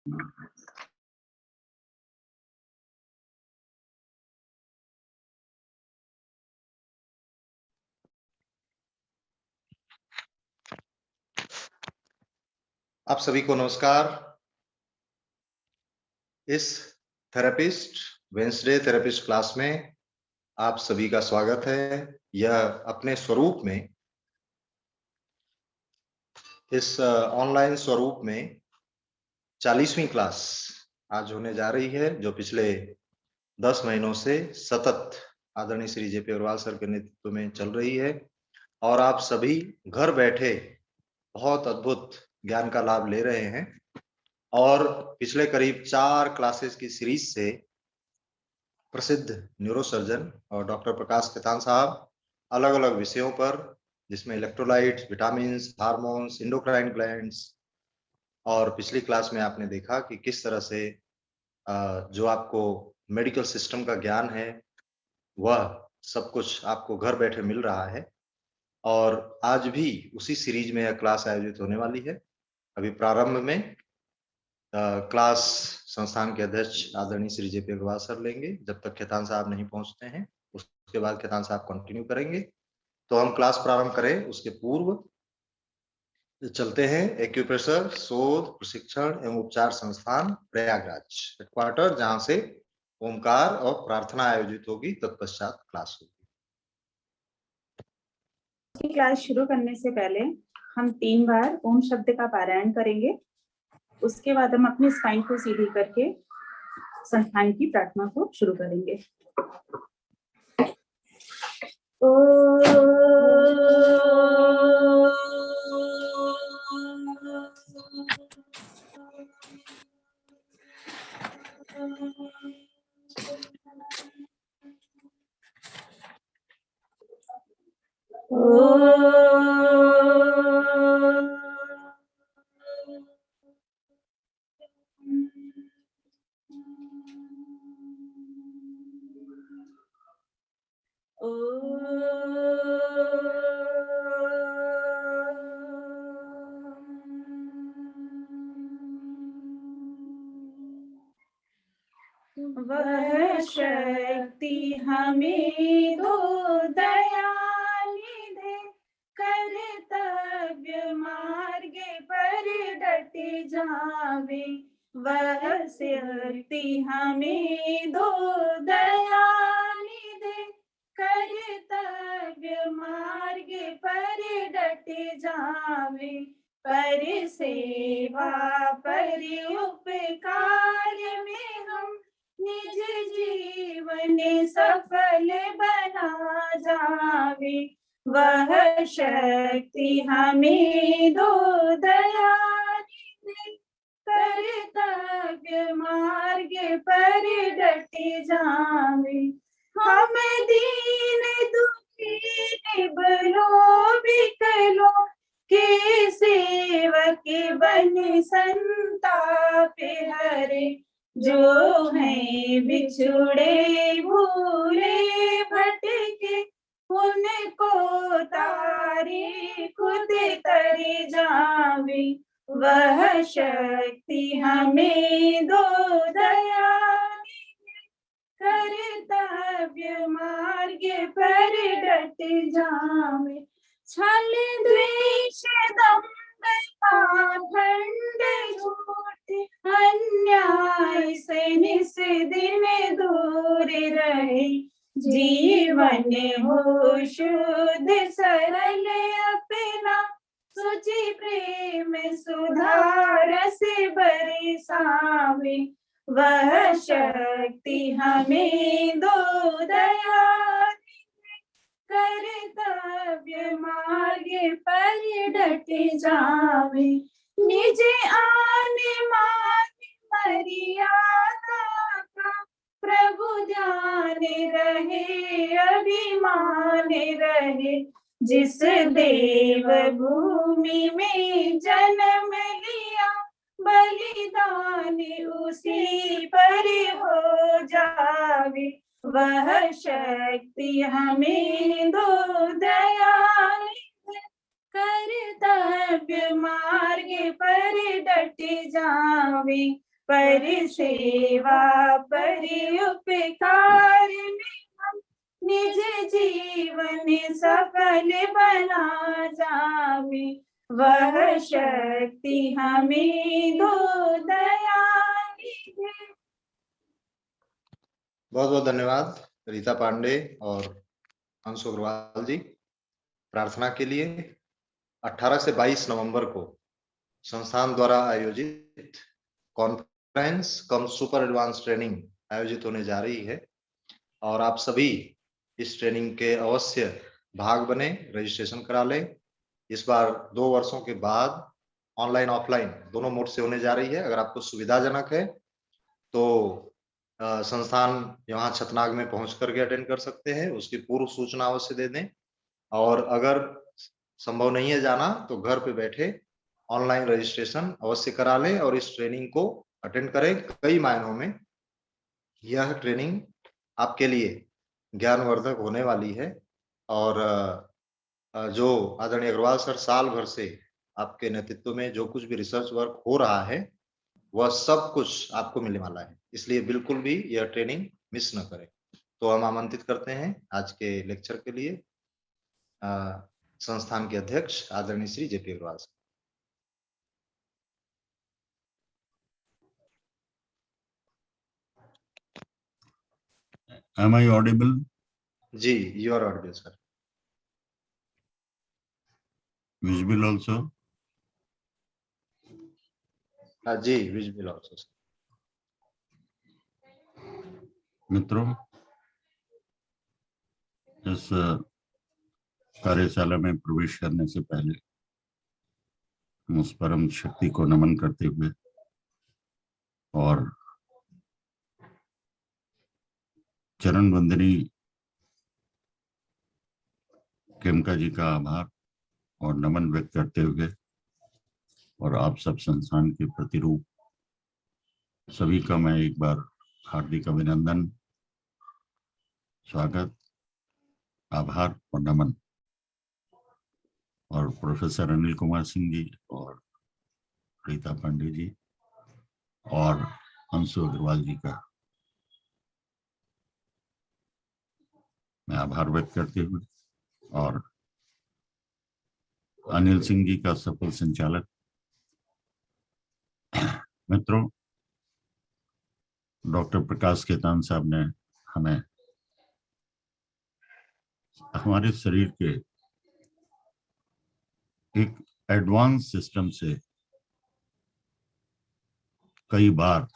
आप सभी को नमस्कार। इस थेरेपिस्ट वेंसडे थेरेपिस्ट क्लास में आप सभी का स्वागत है। यह अपने स्वरूप में इस ऑनलाइन स्वरूप में 40वीं क्लास आज होने जा रही है, जो पिछले 10 महीनों से सतत आदरणीय श्री जेपी अग्रवाल सर के नेतृत्व में चल रही है और आप सभी घर बैठे बहुत अद्भुत ज्ञान का लाभ ले रहे हैं। और पिछले करीब 4 क्लासेस की सीरीज से प्रसिद्ध न्यूरोसर्जन और डॉक्टर प्रकाश खेतान साहब अलग अलग विषयों पर, जिसमें electrolytes, vitamins, hormones, endocrine glands, और पिछली क्लास में आपने देखा कि किस तरह से जो आपको मेडिकल सिस्टम का ज्ञान है वह सब कुछ आपको घर बैठे मिल रहा है। और आज भी उसी सीरीज में यह क्लास आयोजित होने वाली है। अभी प्रारंभ में क्लास संस्थान के अध्यक्ष आदरणीय श्री जेपी अग्रवाल सर लेंगे, जब तक खेतान साहब नहीं पहुंचते हैं। उसके बाद खेतान साहब कंटिन्यू करेंगे। तो हम क्लास प्रारंभ करें उसके पूर्व चलते हैं एक्यूप्रेशर शोध प्रशिक्षण एवं उपचार संस्थान प्रयागराज हेडक्वार्टर, जहां से ओमकार और प्रार्थना आयोजित होगी, तत्पश्चात क्लास होगी। क्लास शुरू करने से पहले हम 3 बार ओम शब्द का पारायण करेंगे। उसके बाद हम अपनी स्पाइन को सीधी करके संस्थान की प्रार्थना को शुरू करेंगे। वह शक्ति हमें दो दयाली दे, कर्तव्य मार्ग पर डटे जावे। वह शक्ति हमें दो दयाली दे, कर्तव्य मार्ग पर डटे जावे। पर सेवा पर उपकार में हम निज जीवन सफल बना जावे। वह शक्ति हमें दो दयाली दे, कर्तव्य मार्ग पर डटे जावे। हम दीन दुखी निबलो बिकलो के सेवक बन संताप हरे। जो है बिछुड़े भूले भटके, उनको तारे खुद तरे जावे। वह शक्ति हमें दो दयाली दे, कर्तव्य मार्ग पर डटे जावे। छल द्वेष दंभ पाखंड झूठ अन्याय से निस दिन दूर रहे। जीवन हो शुद्ध सरल अपना, सुचि प्रेम सुधार से बरसावे। वह शक्ति हमें दो दयाली दे, कर्तव्य मार्ग पर डटे जावे। निज आने मान मर्यादा का प्रभु ध्यान रहे, अभिमान रहे। जिस देव भूमि में जन्म लिया, बलिदान उसी पर हो जावे। वह शक्ति हमें दो दयाली दे, कर्तव्य मार्ग पर डटे जावे। पर सेवा पर उपकार में हम निज जीवन सफल बना जावे, वह शक्ति हमें दो दयानिधि। बहुत बहुत धन्यवाद रीता पांडे और अंशु अग्रवाल जी। प्रार्थना के लिए 18 से 22 नवंबर को संस्थान द्वारा आयोजित कॉन्फ्रेंस कम सुपर एडवांस ट्रेनिंग आयोजित होने जा रही है और आप सभी इस ट्रेनिंग के अवश्य भाग बने, रजिस्ट्रेशन करा लें। इस बार 2 वर्षों के बाद ऑनलाइन ऑफलाइन दोनों मोड से होने जा रही है। अगर आपको सुविधाजनक है तो संस्थान यहाँ छतनाग में पहुंच करके अटेंड कर सकते हैं, उसकी पूर्व सूचना अवश्य दे दें। और अगर संभव नहीं है जाना तो घर पे बैठे ऑनलाइन रजिस्ट्रेशन अवश्य करा लें और इस ट्रेनिंग को अटेंड करें। कई मायनों में यह ट्रेनिंग आपके लिए ज्ञानवर्धक होने वाली है और जो आदरणीय अग्रवाल सर साल भर से आपके नेतृत्व में जो कुछ भी रिसर्च वर्क हो रहा है वह सब कुछ आपको मिलने वाला है, इसलिए बिल्कुल भी यह ट्रेनिंग मिस न करें। तो हम आमंत्रित करते हैं आज के लेक्चर के लिए संस्थान के अध्यक्ष आदरणीय Shri J P Agarwal sir. Am I audible? जी, you are audible sir. Visible also? जी, visible also sir. मित्रों, इस कार्यशाला में प्रवेश करने से पहले हम उस परम शक्ति को नमन करते हुए और चरण वंदनी केमका जी का आभार और नमन व्यक्त करते हुए और आप सब संस्थान के प्रतिरूप सभी का मैं एक बार हार्दिक अभिनंदन, स्वागत, आभार और नमन। और प्रोफेसर अनिल कुमार सिंह जी और रीता पांडे जी और अंशु अग्रवाल जी का मैं आभार व्यक्त करते हुए और अनिल सिंह जी का सफल संचालक। मित्रों, डॉक्टर प्रकाश केतान साहब ने हमें हमारे शरीर के एक एडवांस सिस्टम से कई बार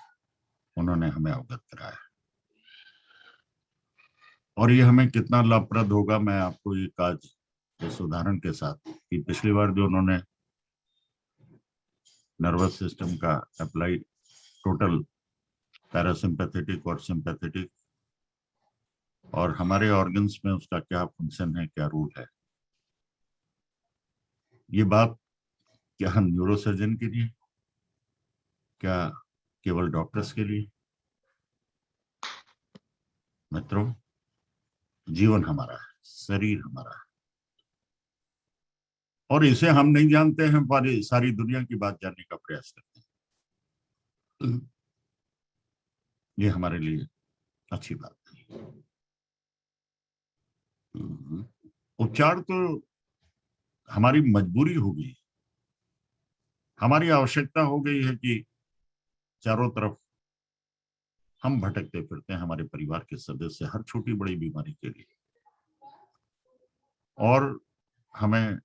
उन्होंने हमें अवगत कराया और ये हमें कितना लाभप्रद होगा मैं आपको एक आज इस उदाहरण के साथ कि पिछली बार जो उन्होंने नर्वस सिस्टम का अप्लाई टोटल पैरासिम्पैथेटिक और सिंपैथेटिक और हमारे ऑर्गन्स में उसका क्या फंक्शन है, क्या रूल है, ये बात क्या हम न्यूरोसर्जन के लिए, क्या केवल डॉक्टर्स के लिए? मित्रों, जीवन हमारा है, शरीर हमारा है और इसे हम नहीं जानते हैं पर सारी दुनिया की बात जानने का प्रयास करते हैं। ये हमारे लिए अच्छी बात है। उपचार तो हमारी मजबूरी हो गई, हमारी आवश्यकता हो गई है कि चारों तरफ हम भटकते फिरते हैं हमारे परिवार के सदस्य हर छोटी बड़ी बीमारी के लिए और हमें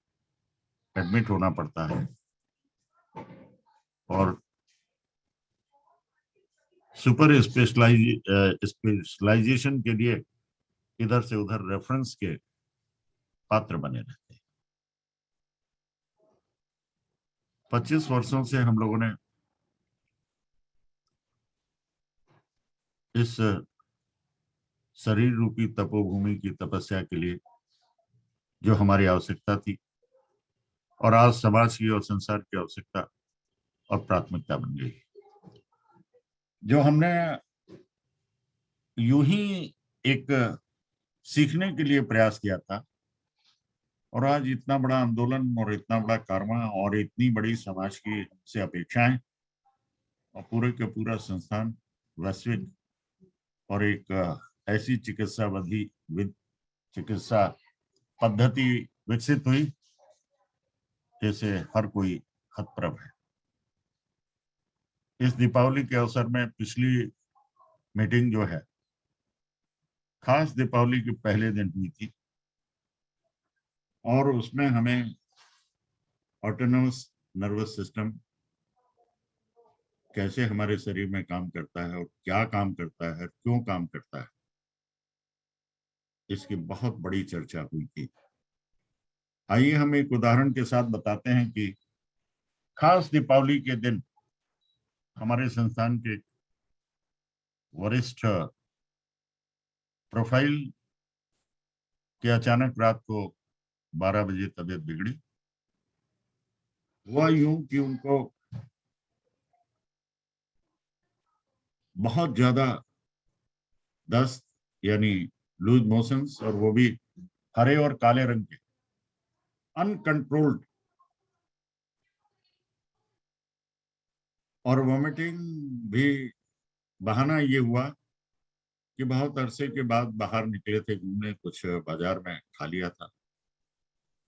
एडमिट होना पड़ता है और सुपर स्पेशलाइजेशन के लिए इधर से उधर रेफरेंस के पात्र बने रहते हैं। 25 वर्षों से हम लोगों ने इस शरीर रूपी तपोभूमि की तपस्या के लिए जो हमारी आवश्यकता थी और आज समाज की और संसार की आवश्यकता और प्राथमिकता बन गई, जो हमने यूं ही एक सीखने के लिए प्रयास किया था और आज इतना बड़ा आंदोलन और इतना बड़ा कारवां और इतनी बड़ी समाज की से अपेक्षाएं और पूरे के पूरा संस्थान वैश्विक और एक ऐसी चिकित्सा पद्धति विकसित हुई जैसे हर कोई हतप्रभ है। इस दीपावली के अवसर में पिछली मीटिंग जो है खास दीपावली के पहले दिन हुई थी और उसमें हमें ऑटोनोमस नर्वस सिस्टम कैसे हमारे शरीर में काम करता है और क्या काम करता है, क्यों काम करता है, इसकी बहुत बड़ी चर्चा हुई थी। आइए हम एक उदाहरण के साथ बताते हैं कि खास दीपावली के दिन हमारे संस्थान के वरिष्ठ प्रोफाइल के अचानक रात को 12 बजे तबीयत बिगड़ी। हुआ यूं कि उनको बहुत ज्यादा दस्त यानी लूज मोशंस, और वो भी हरे और काले रंग के, अनकंट्रोल्ड, और वॉमिटिंग भी। बहाना ये हुआ कि बहुत अरसे के बाद बाहर निकले थे घूमने, कुछ बाजार में खा लिया था।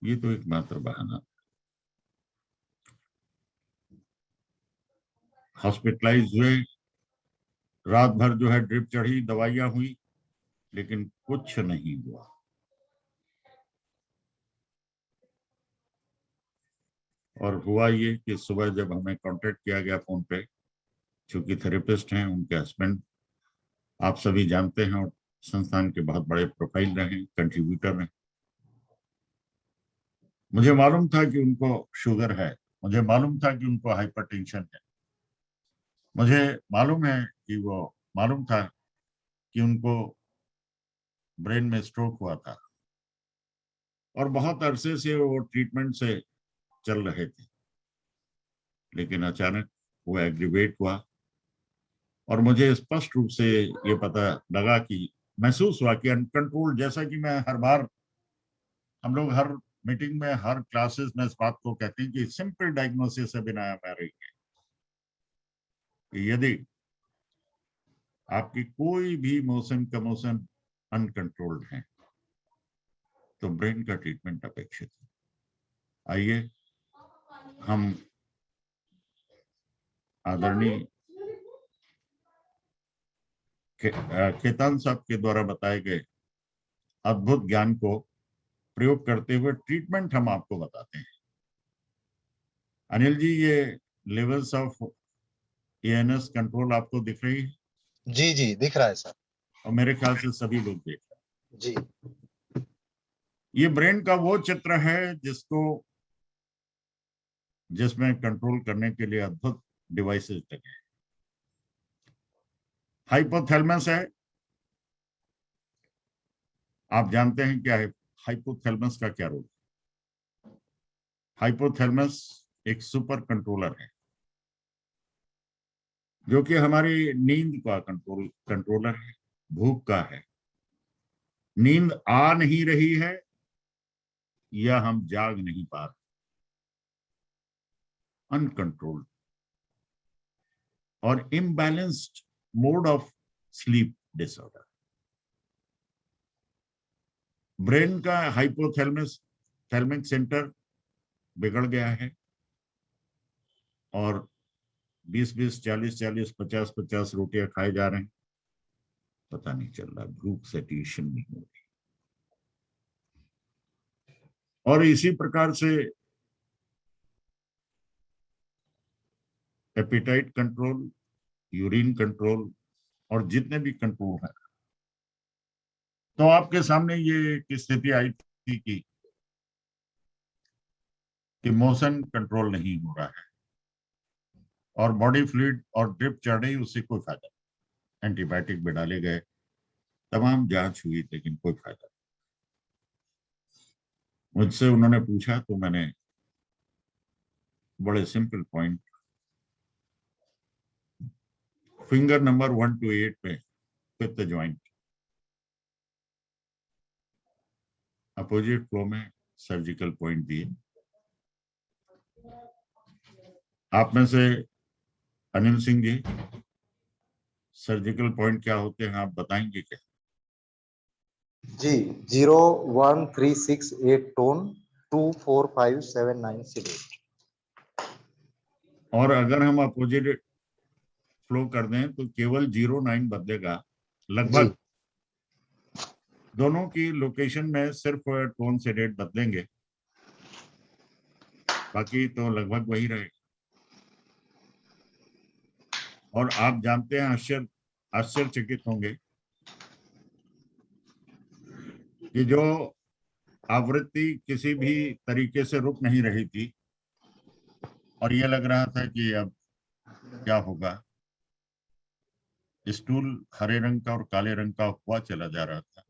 ये तो एकमात्र बहाना। हॉस्पिटलाइज हुए, रात भर जो है ड्रिप चढ़ी, दवाइयां हुई, लेकिन कुछ नहीं हुआ। और हुआ ये कि सुबह जब हमें कांटेक्ट किया गया फोन पे, चूंकि थेरेपिस्ट हैं, उनके हस्बैंड आप सभी जानते हैं और संस्थान के बहुत बड़े प्रोफाइल रहे, कंट्रीब्यूटर रहे, मुझे मालूम था कि उनको शुगर है, मुझे मालूम था कि उनको हाइपरटेंशन है, मुझे मालूम था कि उनको ब्रेन में स्ट्रोक हुआ था और बहुत अरसे से वो ट्रीटमेंट से चल रहे थे। लेकिन अचानक वो एग्रीवेट हुआ और मुझे स्पष्ट रूप से ये पता लगा कि महसूस हुआ कि अनकंट्रोल, जैसा कि मैं हर बार, हम लोग हर मीटिंग में, हर क्लासेस में इस बात को कहते हैं कि सिंपल डायग्नोसिस से बिना रही है कि यदि आपकी कोई भी मोशन का मोशन अनकंट्रोल्ड है तो ब्रेन का ट्रीटमेंट अपेक्षित है। आइए हम आदरणीय खेतान साहब के द्वारा बताए गए अद्भुत ज्ञान को प्रयोग करते हुए ट्रीटमेंट हम आपको बताते हैं। अनिल जी, ये लेवल्स ऑफ एएनएस कंट्रोल आपको दिख रही है? जी जी दिख रहा है सर। और मेरे ख्याल से सभी लोग देख रहे हैं। जी ये ब्रेन का वो चित्र है जिसमें कंट्रोल करने के लिए अद्भुत डिवाइसेस लगे हैं। हाइपोथैलेमस है, आप जानते हैं क्या है हाइपोथैलेमस का क्या रोल है? हाइपोथैलेमस एक सुपर कंट्रोलर है जो कि हमारी नींद का कंट्रोलर है, भूख का है। नींद आ नहीं रही है या हम जाग नहीं पा रहे, अनकंट्रोल्ड और imbalanced mode of sleep disorder. Brain का थैलेमिक सेंटर बिगड़ गया है और 20-20, 40-40, 50-50 रोटियां खाए जा रहे हैं, पता नहीं चल रहा, भूख सैटिस्फैक्शन नहीं हो रही। और इसी प्रकार से एपिटाइट कंट्रोल, यूरिन कंट्रोल और जितने भी कंट्रोल है, तो आपके सामने ये एक स्थिति आई थी कि मोशन कंट्रोल नहीं हो रहा है और बॉडी फ्लूइड और ड्रिप चढ़ रही, उससे कोई फायदा नहीं। एंटीबायोटिक भी डाले गए, तमाम जांच हुई, लेकिन कोई फायदा नहीं। मुझसे उन्होंने पूछा तो मैंने बड़े simple point, finger number 1 to 8 पे फिफ्थ ज्वाइंट, अपोजिट फ्लो में सर्जिकल पॉइंट दिए। आप में से अनिल सिंह जी, सर्जिकल पॉइंट क्या होते हैं आप बताएंगे क्या? जी, 01368 टोन 245796। और अगर हम अपोजिट फ्लो कर दें तो केवल 09 बदलेगा लगभग। दोनों की लोकेशन में सिर्फ टोन से रेट बदलेंगे, बाकी तो लगभग वही रहेगा। और आप जानते हैं, आश्चर्यचकित होंगे कि जो आवृत्ति किसी भी तरीके से रुक नहीं रही थी और ये लग रहा था कि अब क्या होगा, स्टूल हरे रंग का और काले रंग का हुआ चला जा रहा था।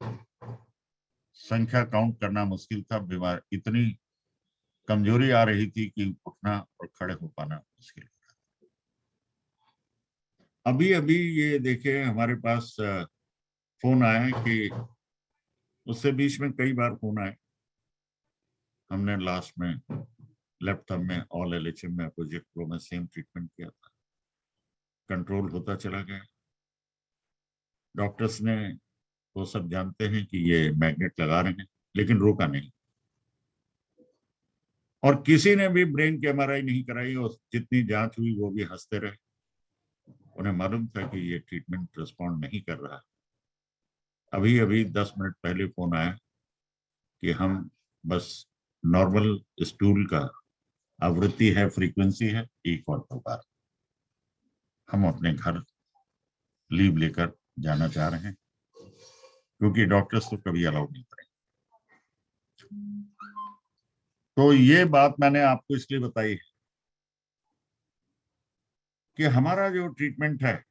संख्या काउंट करना मुश्किल था, बीमार इतनी कमजोरी आ रही थी कि उठना और खड़े हो पाना मुश्किल था। अभी अभी ये देखे हमारे पास फोन आया कि उससे बीच में कई बार फोन आए। हमने लास्ट में लेफ्ट थंब में ऑल एलएचएम में अपोजिट फ्लो में सेम ट्रीटमेंट किया था, कंट्रोल होता चला गया। डॉक्टर्स ने वो सब जानते हैं कि ये मैग्नेट लगा रहे हैं, लेकिन रोका नहीं। और किसी ने भी ब्रेन की एमआरआई नहीं कराई और जितनी जांच हुई वो भी हंसते रहे। उन्हें मालूम था कि ये ट्रीटमेंट रिस्पॉन्ड नहीं कर रहा। अभी अभी 10 मिनट पहले फोन आया कि हम बस नॉर्मल स्टूल का आवृत्ति है, फ्रीक्वेंसी है 1 और 2 बार, हम अपने घर लीव लेकर जाना चाह रहे हैं, क्योंकि डॉक्टर्स तो कभी अलाउ नहीं करेंगे। तो ये बात मैंने आपको इसलिए बताई है कि हमारा जो ट्रीटमेंट है,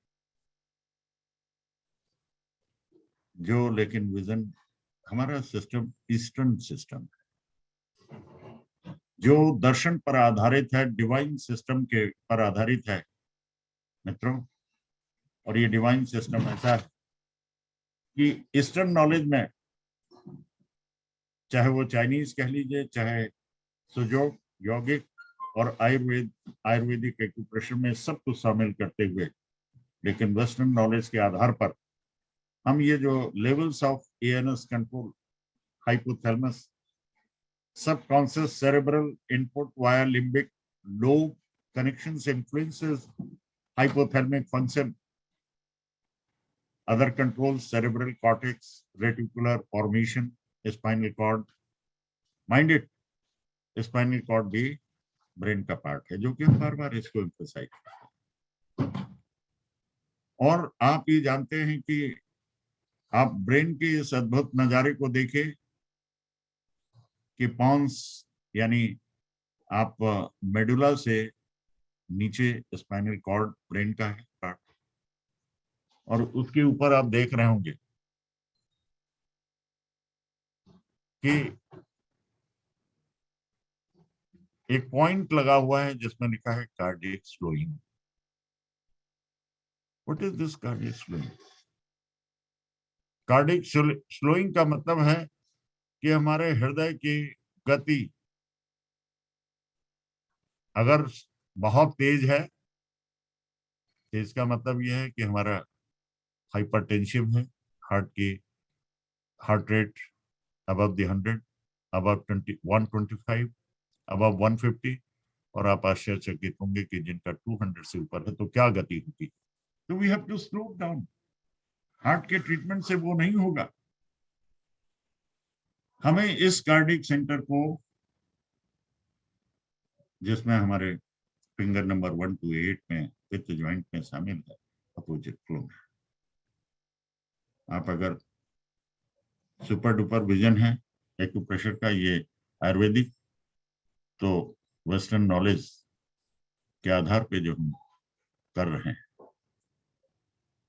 जो लेकिन विजन हमारा सिस्टम ईस्टर्न सिस्टम है, जो दर्शन पर आधारित है, डिवाइन सिस्टम के पर आधारित है मित्रों। और ये डिवाइन सिस्टम ऐसा है कि ईस्टर्न नॉलेज में, चाहे वो चाइनीज कह लीजिए, चाहे सुजोग, यौगिक और आयुर्वेदिक एक्यूप्रेशर में सब कुछ शामिल करते हुए, लेकिन वेस्टर्न नॉलेज के आधार पर हम ये जो levels of ANS control, hypothalamus, subconscious cerebral input via limbic lobe connections influences hypothalamic function, other controls cerebral cortex, reticular formation, spinal cord, mind it, spinal cord भी ब्रेन का पार्ट है, जो कि हम बार बार इसको एम्फसाइज करते हैं। और आप ये जानते हैं कि आप ब्रेन के इस अद्भुत नजारे को देखें कि पॉन्स यानी आप मेडुला से नीचे स्पाइनल कॉर्ड ब्रेन का है पार्ट, और उसके ऊपर आप देख रहे होंगे कि एक पॉइंट लगा हुआ है जिसमें लिखा है cardiac slowing. What is this cardiac slowing? Cardiac slowing का मतलब है कि हमारे हृदय की गति अगर बहुत तेज है तो इसका मतलब यह है कि हमारा हाइपरटेंसिव है, heart rate above the 100, above 125, above 150, और आप आश्चर्यचकित होंगे कि जिनका 200 से ऊपर है तो क्या गति होगी। तो we have to slow down. Heart के ट्रीटमेंट से वो नहीं होगा। हमें इस कार्डियक सेंटर को, जिसमें हमारे फिंगर नंबर 1 to 8 में फिफ्थ ज्वाइंट में शामिल है, अपोजिट फ्लो में, आप अगर सुपर डुपर विजन है एक्यूप्रेशर का, ये आयुर्वेदिक, तो वेस्टर्न नॉलेज के आधार पे जो हम कर रहे हैं,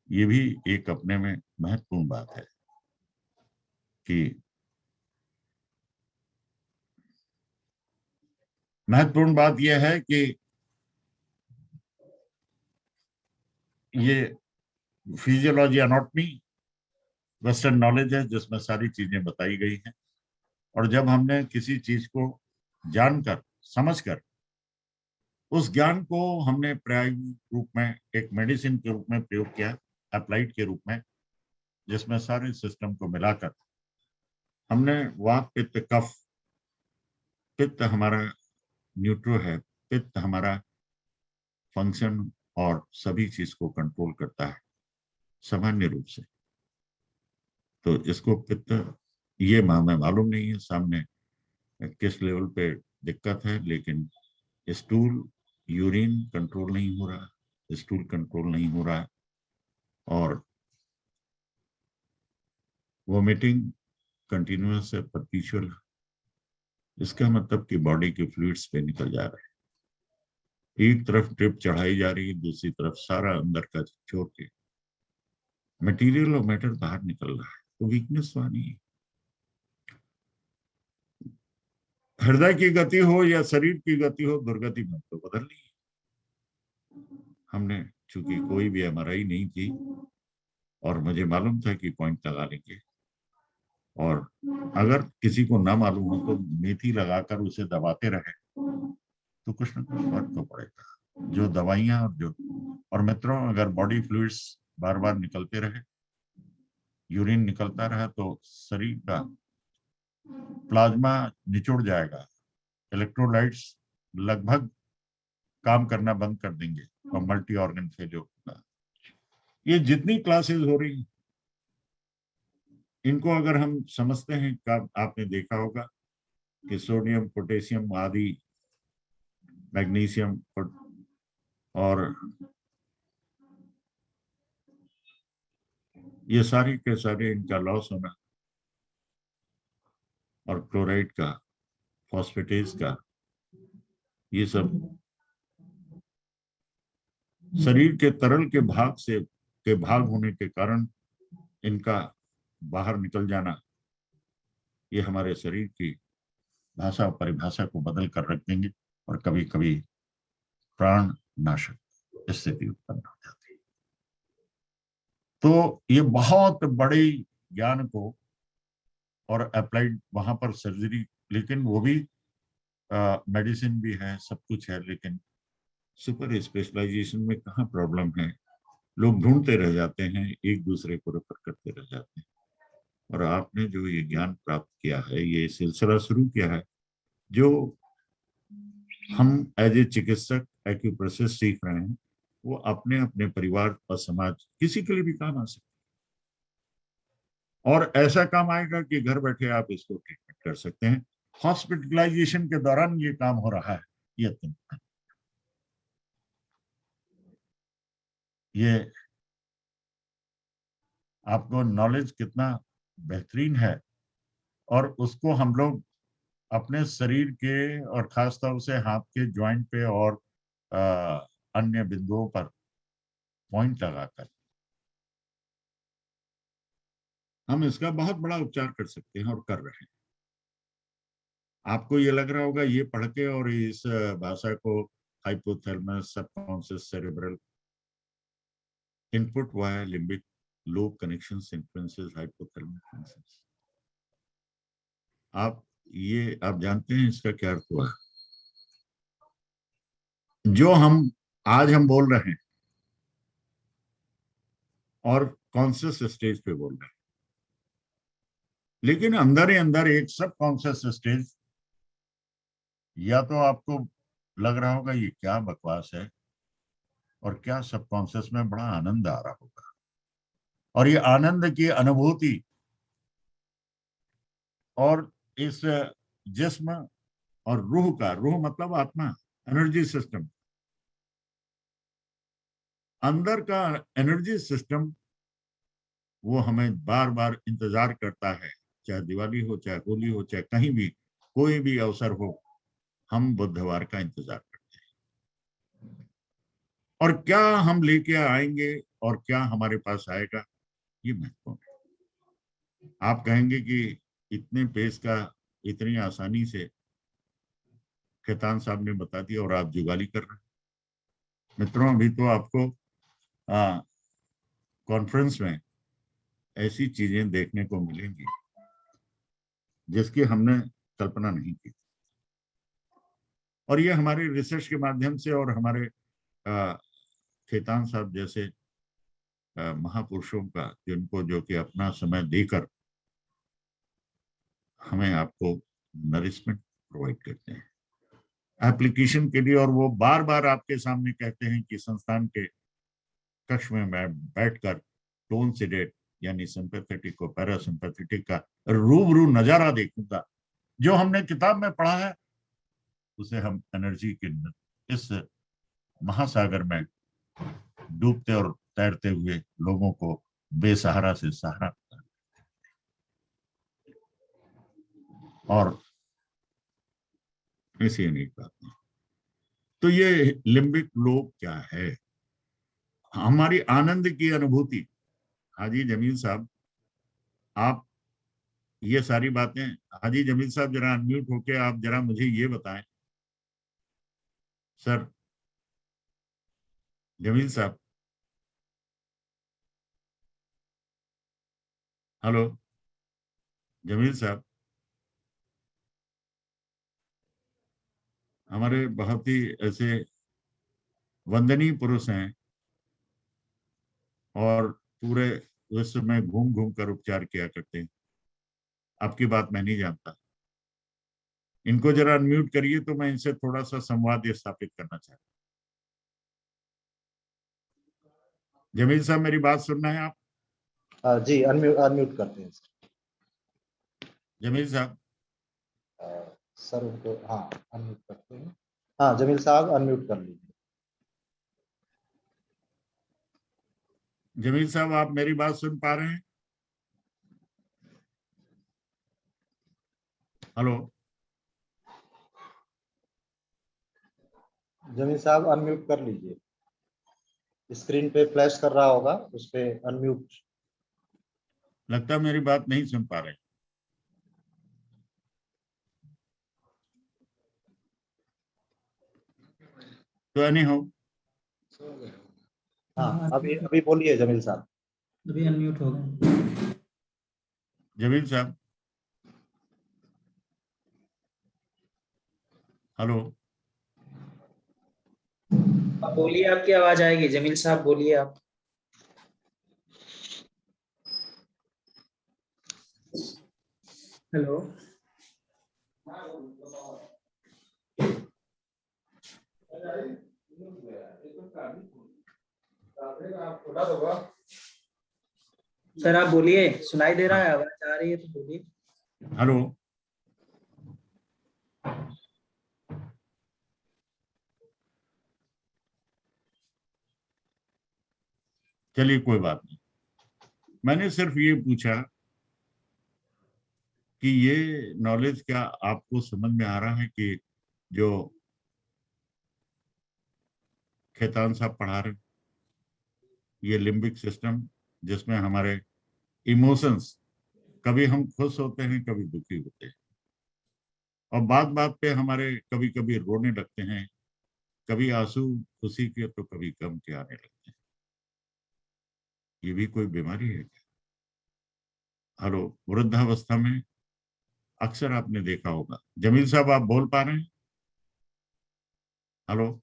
ये भी एक अपने में महत्वपूर्ण बात है कि महत्वपूर्ण बात यह है कि ये फिजियोलॉजी एनाटॉमी वेस्टर्न नॉलेज है जिसमें सारी चीजें बताई गई हैं। और जब हमने किसी चीज को जानकर समझकर उस ज्ञान को हमने प्रायोगिक रूप में एक मेडिसिन के रूप में प्रयोग किया, अप्लाइड के रूप में, जिसमें सारे सिस्टम को मिलाकर हमने वात पित्त कफ, पित्त हमारा न्यूट्रो है, पित्त हमारा फंक्शन और सभी चीज को कंट्रोल करता है सामान्य रूप से। तो इसको पित्त, ये हमें मालूम नहीं है सामने किस लेवल पे दिक्कत है, लेकिन स्टूल, यूरिन कंट्रोल नहीं हो रहा, स्टूल कंट्रोल नहीं हो रहा, और वोमिटिंग कंटिन्यूअस है, परपेचुअल। इसका मतलब कि बॉडी के फ्लूइड्स पे निकल जा रहा है, एक तरफ ड्रिप चढ़ाई जा रही है, दूसरी तरफ सारा अंदर का छोड़ के मटेरियल और मैटर बाहर निकल रहा है। तो वीकनेस वानी है। हृदय की गति हो या शरीर की गति हो, दुर्गति में तो बदलनी है। हमने चूंकि कोई भी एमआरआई नहीं की और मुझे मालूम था कि पॉइंट लगा लेंगे, और अगर किसी को ना मालूम हो तो मेथी लगाकर उसे दबाते रहे तो कुछ ना कुछ फर्क तो पड़ेगा। जो दवाइयां और मित्रों, अगर बॉडी फ्लूइड्स बार बार निकलते रहे, यूरिन निकलता रहा, तो शरीर का प्लाज्मा निचुड़ जाएगा, इलेक्ट्रोलाइट्स लगभग काम करना बंद कर देंगे और मल्टी ऑर्गन फेलियर होगा। ये जितनी क्लासेस हो रही, इनको अगर हम समझते हैं, आपने देखा होगा कि सोडियम, पोटेशियम आदि, मैग्नीशियम और ये सारे के सारे इनका लॉस होना, और क्लोराइड का, फॉस्फेटेज का, ये सब शरीर के तरल के भाग होने के कारण इनका बाहर निकल जाना, ये हमारे शरीर की भाषा और परिभाषा को बदल कर रख देंगे, और कभी कभी प्राण नाशक स्थिति उत्पन्न हो जाती है। तो ये बहुत बड़े ज्ञान को, और अप्लाइड वहां पर सर्जरी, लेकिन वो भी मेडिसिन भी है, सब कुछ है, लेकिन सुपर स्पेशलाइजेशन में कहाँ प्रॉब्लम है। लोग ढूंढते रह जाते हैं, एक दूसरे को रेफर करते रह जाते हैं। और आपने जो ये ज्ञान प्राप्त किया है, ये सिलसिला शुरू किया है, जो हम एज ए चिकित्सक एक्यूप्रेशर सीख रहे हैं, वो अपने अपने परिवार और समाज किसी के लिए भी काम आ सकता है, और ऐसा काम आएगा कि घर बैठे आप इसको ट्रीटमेंट कर सकते हैं। हॉस्पिटलाइजेशन के दौरान ये काम हो रहा है, ये आपको नॉलेज कितना बेहतरीन है, और उसको हम लोग अपने शरीर के और खासतौर से हाथ के ज्वाइंट पे और अन्य बिंदुओं पर पॉइंट लगाकर हम इसका बहुत बड़ा उपचार कर सकते हैं, और कर रहे हैं। आपको ये लग रहा होगा ये पढ़ के और इस भाषा को, hypothalamus, subconscious, cerebral input via limbic lobe connection influences hypothalamic functions, आप जानते हैं इसका क्या अर्थ हुआ? जो आज हम बोल रहे हैं और कॉन्शियस स्टेज पे बोल रहे हैं, लेकिन अंदर ही अंदर एक सब कॉन्शियस स्टेज, या तो आपको लग रहा होगा ये क्या बकवास है, और क्या सबकॉन्शियस में बड़ा आनंद आ रहा होगा, और ये आनंद की अनुभूति और इस जिस्म और रूह मतलब आत्मा, एनर्जी सिस्टम, अंदर का एनर्जी सिस्टम, वो हमें बार बार इंतजार करता है। चाहे दिवाली हो, चाहे होली हो, चाहे कहीं भी कोई भी अवसर हो, हम बुधवार का इंतजार करते हैं। और क्या हम लेके आएंगे और क्या हमारे पास आएगा, ये महत्वपूर्ण है। आप कहेंगे कि इतने पेश का इतनी आसानी से खेतान साहब ने बता दिया और आप जुगाली कर रहे हैं। मित्रों, अभी तो आपको कॉन्फ्रेंस में ऐसी चीजें देखने को मिलेंगी जिसकी हमने कल्पना नहीं की। और ये हमारे रिसर्च के माध्यम से और हमारे खेतान साहब जैसे महापुरुषों का, जिनको जो कि अपना समय देकर हमें आपको नरिशमेंट प्रोवाइड करते हैं एप्लीकेशन के लिए। और वो बार बार आपके सामने कहते हैं कि संस्थान के कक्ष में मैं बैठकर टोन सेडेट यानी सिंपैथेटिक को पैरासिम्पैथेटिक का रूबरू नजारा देखूंगा। जो हमने किताब में पढ़ा है उसे हम एनर्जी के इस महासागर में डूबते और तैरते हुए लोगों को बेसहारा से सहारा, और ऐसे नहीं पाते। तो ये लिम्बिक लोब क्या है? हमारी आनंद की अनुभूति। हाजी जमील साहब, आप ये सारी बातें, हाजी जमील साहब जरा अनम्यूट होके आप जरा मुझे ये बताएं। सर जमील साहब, हेलो जमील साहब, हमारे बहुत ही ऐसे वंदनीय पुरुष हैं और पूरे विश्व में घूम घूम कर उपचार किया करते हैं। आपकी बात मैं नहीं जानता। इनको जरा अनम्यूट करिए तो मैं इनसे थोड़ा सा संवाद स्थापित करना चाहता हूँ। जमील साहब, मेरी बात सुन रहे हैं आप? जी, अनम्यूट करते हैं जमील साहब। सर उनको, हाँ अनम्यूट करते हैं। हाँ जमील साहब अनम्यूट कर लीजिए। जमील साहब, आप मेरी बात सुन पा रहे हैं? हेलो जमील साहब अनम्यूट कर लीजिए, स्क्रीन पे फ्लैश कर रहा होगा, उस पे अनम्यूट। लगता है मेरी बात नहीं सुन पा रहे। तो एनी हो, हाँ अभी बोलिए जमील साहब। अभी अनम्यूट हो गए। जमील साहब, हेलो। आप बोलिए, आपकी आवाज आएगी। जमील साहब बोलिए आप। हेलो। सर आप बोलिए, सुनाई दे रहा है, आवाज आ रही है तो बोलिए। हेलो। चलिए कोई बात नहीं, मैंने सिर्फ ये पूछा कि ये नॉलेज क्या आपको समझ में आ रहा है कि जो खेतान साहब पढ़ा रहे, ये लिम्बिक सिस्टम जिसमें हमारे इमोशंस, कभी हम खुश होते हैं, कभी दुखी होते हैं, और बात बात पे हमारे कभी कभी रोने लगते हैं, कभी आंसू खुशी के तो कभी गम के आने लगते हैं। ये भी कोई बीमारी है क्या? हेलो। वृद्धावस्था में अक्सर आपने देखा होगा। जमील साहब, आप बोल पा रहे हैं? हेलो,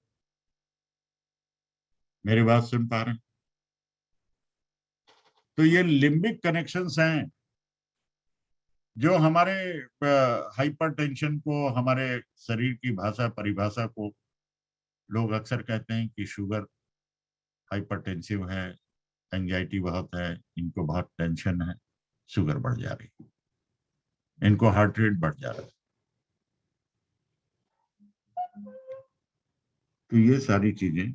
मेरी बात सुन पा रहे हैं? तो ये लिम्बिक कनेक्शंस हैं जो हमारे हाइपरटेंशन को, हमारे शरीर की भाषा परिभाषा को, लोग अक्सर कहते हैं कि शुगर हाइपरटेंसिव है, एंजाइटी बहुत है, इनको बहुत टेंशन है, शुगर बढ़ जा रही, इनको हार्ट रेट बढ़ जा रहा है। तो ये सारी चीजें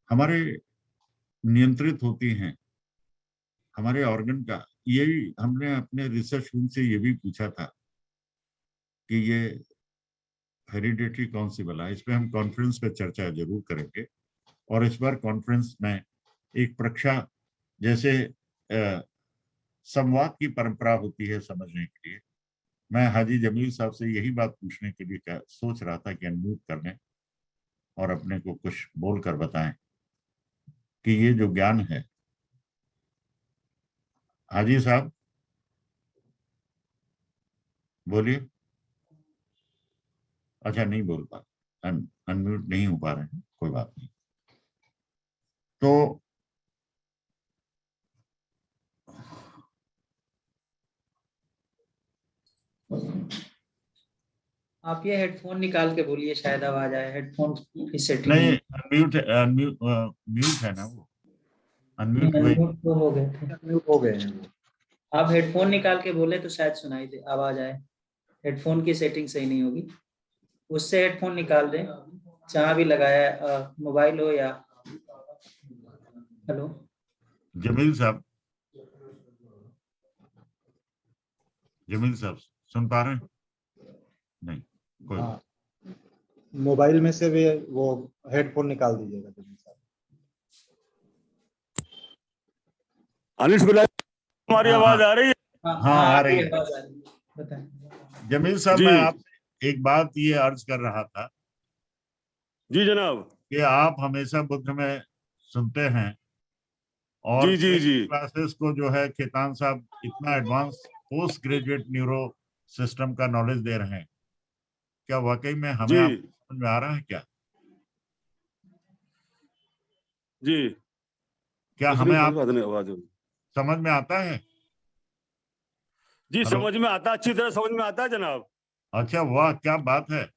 हमारे नियंत्रित होती हैं, हमारे ऑर्गन का। यही हमने अपने रिसर्च रूम से ये भी पूछा था कि ये हेरिडेटरी कौन सी बला है। इस पे हम कॉन्फ्रेंस पे चर्चा जरूर करेंगे, और इस बार कॉन्फ्रेंस में एक परीक्षा जैसे संवाद की परंपरा होती है समझने के लिए, मैं हाजी जमील साहब से यही बात पूछने के लिए सोच रहा था कि अनम्यूट कर लें और अपने को कुछ बोलकर बताएं कि ये जो ज्ञान है। हाजी साहब बोलिए। अच्छा, नहीं बोल पा, अनम्यूट नहीं हो पा रहे हैं, कोई बात नहीं। तो आप ये हेडफोन निकाल के बोलिए, शायद आवाज आए। हेडफोन की सेटिंग नहीं, नहीं। म्यूट म्यूट है ना वो, अनम्यूट हुए। अनम्यूट तो हो गए थे। म्यूट हो गए हैं वो। आप हेडफोन निकाल के बोले तो शायद सुनाई दे, आवाज आए। हेडफोन की सेटिंग सही नहीं होगी, उससे हेडफोन निकाल दें, जहां भी लगाया है, मोबाइल हो या। हेलो। जमील साहब, जमील साहब सुन पा रहे हैं? नहीं, कोई बात। हाँ, मोबाइल में से भी वो हेडफोन निकाल दीजिएगा जमील साहब। अनिश बिलाल, हमारी हाँ हाँ आवाज आ रही है? हाँ हाँ, हाँ, आ आ रही रही है, है। आवाज आ रही है, बताएं। जमील साहब, जी मैं आपसे एक बात ये अर्ज कर रहा था जी जनाब। कि आप हमेशा बुद्ध में सुनते हैं और जी जी कई जी क्लासेस को जो है खेतान साहब इतना advance post graduate neuro system का नॉलेज दे रहे हैं, क्या वाकई में हमें जी आप समझ में आ रहा है क्या? जी। क्या कुछ नहीं, हमें कोई आप बात नहीं, आवाज समझ में आता है? जी हेलो, समझ में आता, अच्छी तरह समझ में आता है जनाब। अच्छा, वाह क्या बात है।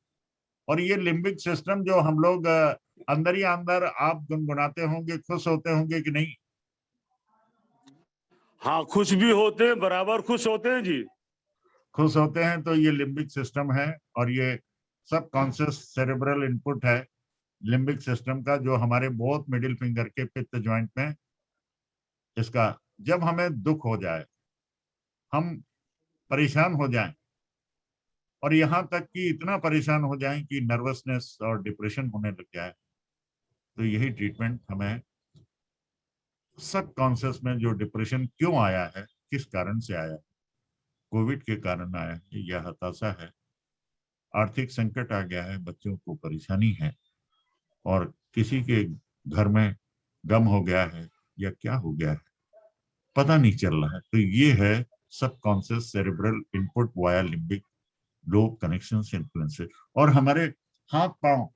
और ये लिम्बिक सिस्टम जो हम लोग अंदर ही अंदर आप गुनगुनाते होंगे, खुश होते होंगे कि नहीं? हाँ, खुश भी होते हैं, बराबर खुश होते हैं जी। खुश होते हैं तो ये लिम्बिक सिस्टम है, और ये सब कॉन्शियस सेरेब्रल इनपुट है लिम्बिक सिस्टम का, जो हमारे बोथ मिडिल फिंगर के पित्त ज्वाइंट में इसका, जब हमें दुख हो जाए, हम परेशान हो जाएं, और यहाँ तक कि इतना परेशान हो जाएं कि नर्वसनेस और डिप्रेशन होने लग जाए, तो यही ट्रीटमेंट हमें सब कॉन्शियस में जो डिप्रेशन क्यों आया है, किस कारण से आया है, कोविड के कारण आया है, यह हताशा है, आर्थिक संकट आ गया है, बच्चों को परेशानी है, और किसी के घर में गम हो गया है या क्या हो गया है पता नहीं चल रहा है, तो ये है सब conscious cerebral input via limbic lobe connection influences. और हमारे हाथ पांव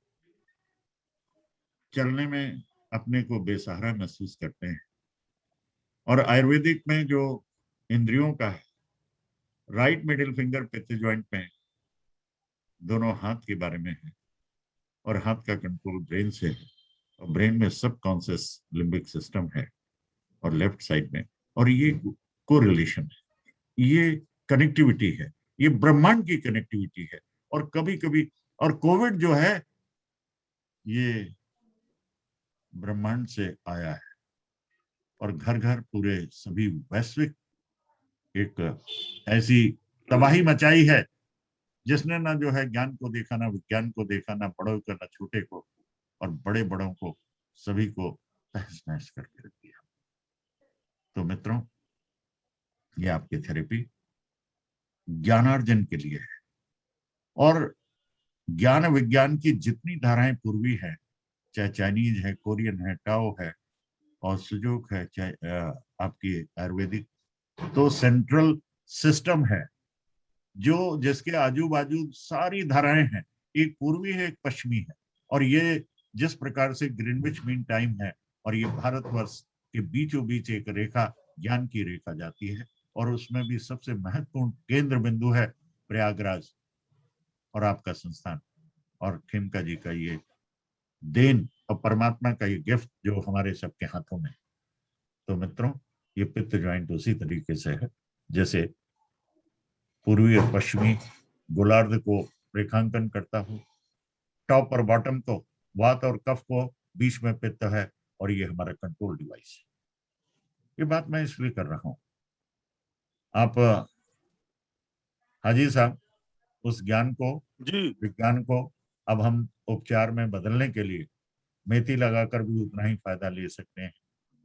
चलने में अपने को बेसहारा महसूस करते हैं, और आयुर्वेदिक में जो इंद्रियों का है, राइट मिडिल फिंगर पित्त ज्वाइंट में दोनों हाथ के बारे में है, और हाथ का कंट्रोल ब्रेन से है, और ब्रेन में सब कॉन्शियस लिम्बिक सिस्टम है, और लेफ्ट साइड में, और ये कोरिलेशन है, ये कनेक्टिविटी है, ये ब्रह्मांड की कनेक्टिविटी है। और कभी कभी, और कोविड जो है ये ब्रह्मांड से आया है, और घर घर पूरे सभी वैश्विक एक ऐसी तबाही मचाई है जिसने ना जो है ज्ञान को देखा, ना विज्ञान को देखा, ना बड़ों को ना छोटे को, और बड़े बड़ों को सभी को तहस नहस करके रख दिया। तो मित्रों, ये आपकी थेरेपी ज्ञानार्जन के लिए है, और ज्ञान विज्ञान की जितनी धाराएं पूर्वी है, चाहे चाइनीज है, कोरियन है, टाओ है, और सुजोक है, चाहे आपकी आयुर्वेदिक, तो सेंट्रल सिस्टम है जो जिसके आजू बाजू सारी धाराएं हैं, एक पूर्वी है, एक पश्चिमी है, और ये जिस प्रकार से ग्रीनविच मीन टाइम है, और ये भारतवर्ष के बीचों बीच एक रेखा, ज्ञान की रेखा जाती है, और उसमें भी सबसे महत्वपूर्ण केंद्र बिंदु है प्रयागराज और आपका संस्थान, और खेमका जी का ये देन और परमात्मा का ये गिफ्ट जो हमारे सबके हाथों में। तो मित्रों, ये पित्त ज्वाइंट उसी तरीके से है जैसे पूर्वी और पश्चिमी गोलार्ध को रेखांकन करता हूँ, टॉप और बॉटम को, वात और कफ को, बीच में पित्त है, और ये हमारा कंट्रोल डिवाइस है। ये बात मैं इसलिए कर रहा हूं, आप हाजी साहब उस ज्ञान को, जी विज्ञान को अब हम उपचार में बदलने के लिए मेथी लगाकर भी उतना ही फायदा ले सकते हैं,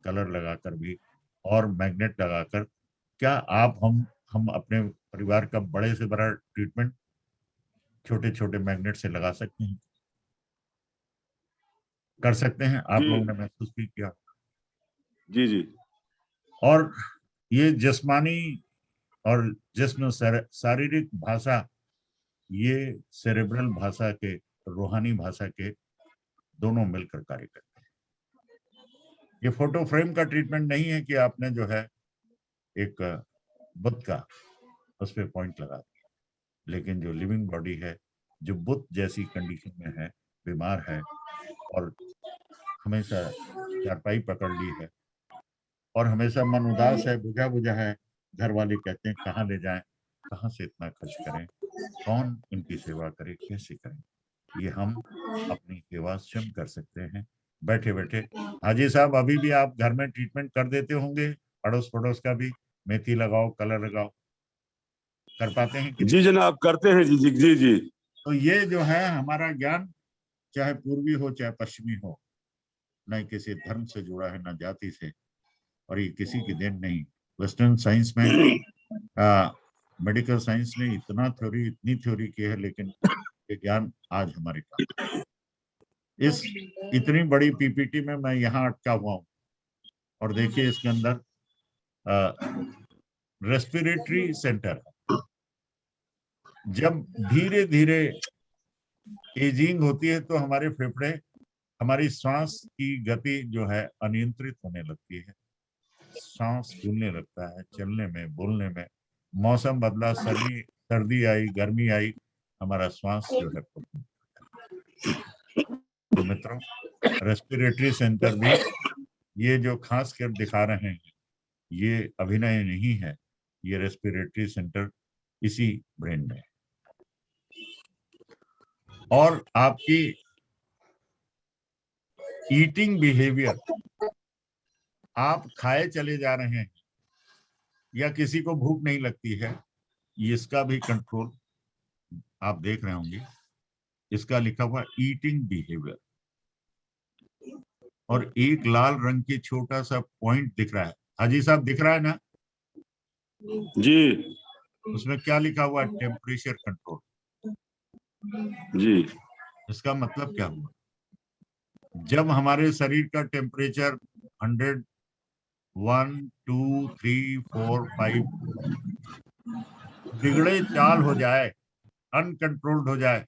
कलर लगाकर भी, और मैग्नेट लगाकर। क्या आप हम अपने परिवार का बड़े से बड़ा ट्रीटमेंट छोटे छोटे मैग्नेट से लगा सकते हैं, कर सकते हैं, आप जी लोगों ने महसूस भी किया। जी जी और ये जिस्मानी और जिस्म शारीरिक भाषा ये सेरेब्रल भाषा के, रूहानी भाषा के दोनों मिलकर कार्य करते हैं। ये फोटो फ्रेम का ट्रीटमेंट नहीं है कि आपने जो है एक बुद्ध का उस पर पॉइंट लगा दिया, लेकिन जो लिविंग बॉडी है, जो बुद्ध जैसी कंडीशन में है, बीमार है और हमेशा चारपाई पकड़ ली है और हमेशा मन उदास है, बुझा बुझा है, घर वाले कहते हैं कहाँ ले जाएं, कहाँ से इतना खर्च करें, कौन इनकी सेवा करे, कैसे करें। ये हम अपनी सेवा स्वयं कर सकते हैं बैठे बैठे। हाजी साहब, अभी भी आप घर में ट्रीटमेंट कर देते होंगे, अड़ोस पड़ोस का भी, मेथी लगाओ, कलर लगाओ, कर पाते हैं कि जी जनाब, करते हैं जी जी जी जी। तो ये जो है हमारा ज्ञान, चाहे पूर्वी हो चाहे पश्चिमी हो, न किसी धर्म से जुड़ा है न जाति से, और ये किसी की देन नहीं। वेस्टर्न साइंस में मेडिकल साइंस ने इतनी थ्योरी की है, लेकिन ये ज्ञान आज हमारे काम। इस इतनी बड़ी पीपीटी में मैं यहाँ अटका हुआ हूँ और देखिए इसके अंदर रेस्पिरेटरी सेंटर। जब धीरे धीरे एजिंग होती है तो हमारे फेफड़े, हमारी सांस की गति जो है अनियंत्रित होने लगती है, सांस फूलने लगता है, चलने में, बोलने में। मौसम बदला, सर्दी आई, गर्मी आई, हमारा श्वास जो है। तो मित्रों, रेस्पिरेटरी सेंटर भी ये जो खास कर दिखा रहे हैं, ये अभिनय नहीं है, ये रेस्पिरेटरी सेंटर इसी ब्रेन में है। और आपकी ईटिंग बिहेवियर, आप खाए चले जा रहे हैं या किसी को भूख नहीं लगती है, इसका भी कंट्रोल आप देख रहे होंगे। इसका लिखा हुआ ईटिंग बिहेवियर, और एक लाल रंग की छोटा सा पॉइंट दिख रहा है। हाजी साहब, दिख रहा है ना जी उसमें क्या लिखा हुआ? Temperature control. जी इसका मतलब क्या हुआ? जब हमारे शरीर का टेम्परेचर 100, 1, 2, 3, 4, 5 बिगड़े चाल हो जाए, अनकंट्रोल्ड हो जाए,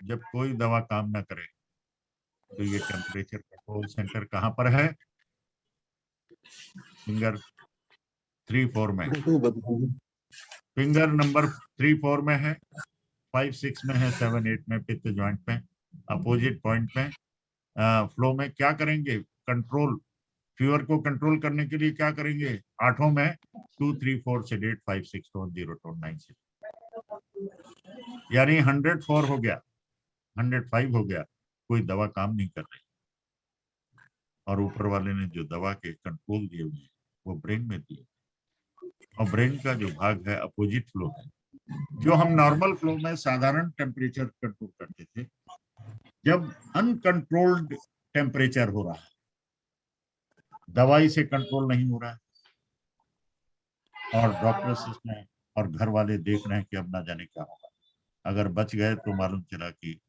जब कोई दवा काम ना करे, तो ये टेम्परेचर कंट्रोल सेंटर कहाँ पर है? फिंगर 3-4 में, फिंगर नंबर 3-4 में है, 5-6 में है, 7-8 में, पित्त ज्वाइंट में, अपोजिट पॉइंट में। फ्लो में क्या करेंगे? कंट्रोल, फीवर को कंट्रोल करने के लिए क्या करेंगे? 8 में 2, 3, 4 सेडेट, 5, 6 टोन, 0 टोन, 9 6, यानी 104 हो गया, 105 हो गया, कोई दवा काम नहीं कर रही। और ऊपर वाले ने जो दवा के कंट्रोल दिए हुए वो ब्रेन में दिए, और ब्रेन का जो भाग है अपोजिट फ्लो है। जो हम नॉर्मल फ्लो में साधारण टेम्परेचर कंट्रोल करते थे, जब अनकंट्रोल्ड टेम्परेचर हो रहा है, दवाई से कंट्रोल नहीं हो रहा है, और डॉक्टर्स इसमें और घर वाले देख रहे हैं कि अब ना जाने क्या होगा। अगर बच गए तो मालूम चला कि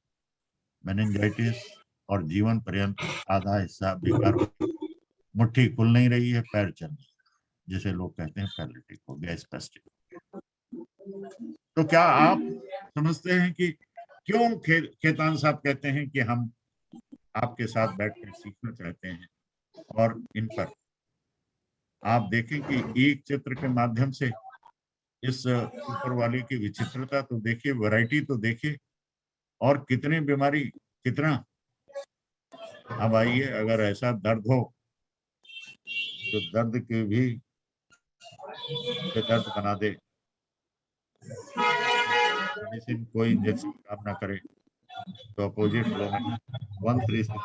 मेनिंजाइटिस और जीवन पर्यंत आधा हिस्सा बेकार हो गया, मुट्ठी खुल नहीं रही है, पैर चल नहीं, जिसे लोग कहते हैं पैरालिटिक हो गया, स्पेस्टिक। तो क्या आप समझते हैं कि क्यों खेतान साहब कहते हैं कि हम आपके साथ बैठकर सीखना चाहते हैं? और इन पर आप देखें कि एक चित्र के माध्यम से इस ऊपर वाले की विचित्रता तो देखिए, वैरायटी तो देखिए, और कितनी बीमारी, कितना। अब आइए, अगर ऐसा दर्द हो तो दर्द के भी दर्द बना दे, मेडिसिन कोई इंजेक्शन काम ना करे, तो अपोजिट फ्लो में 1, 3, 6,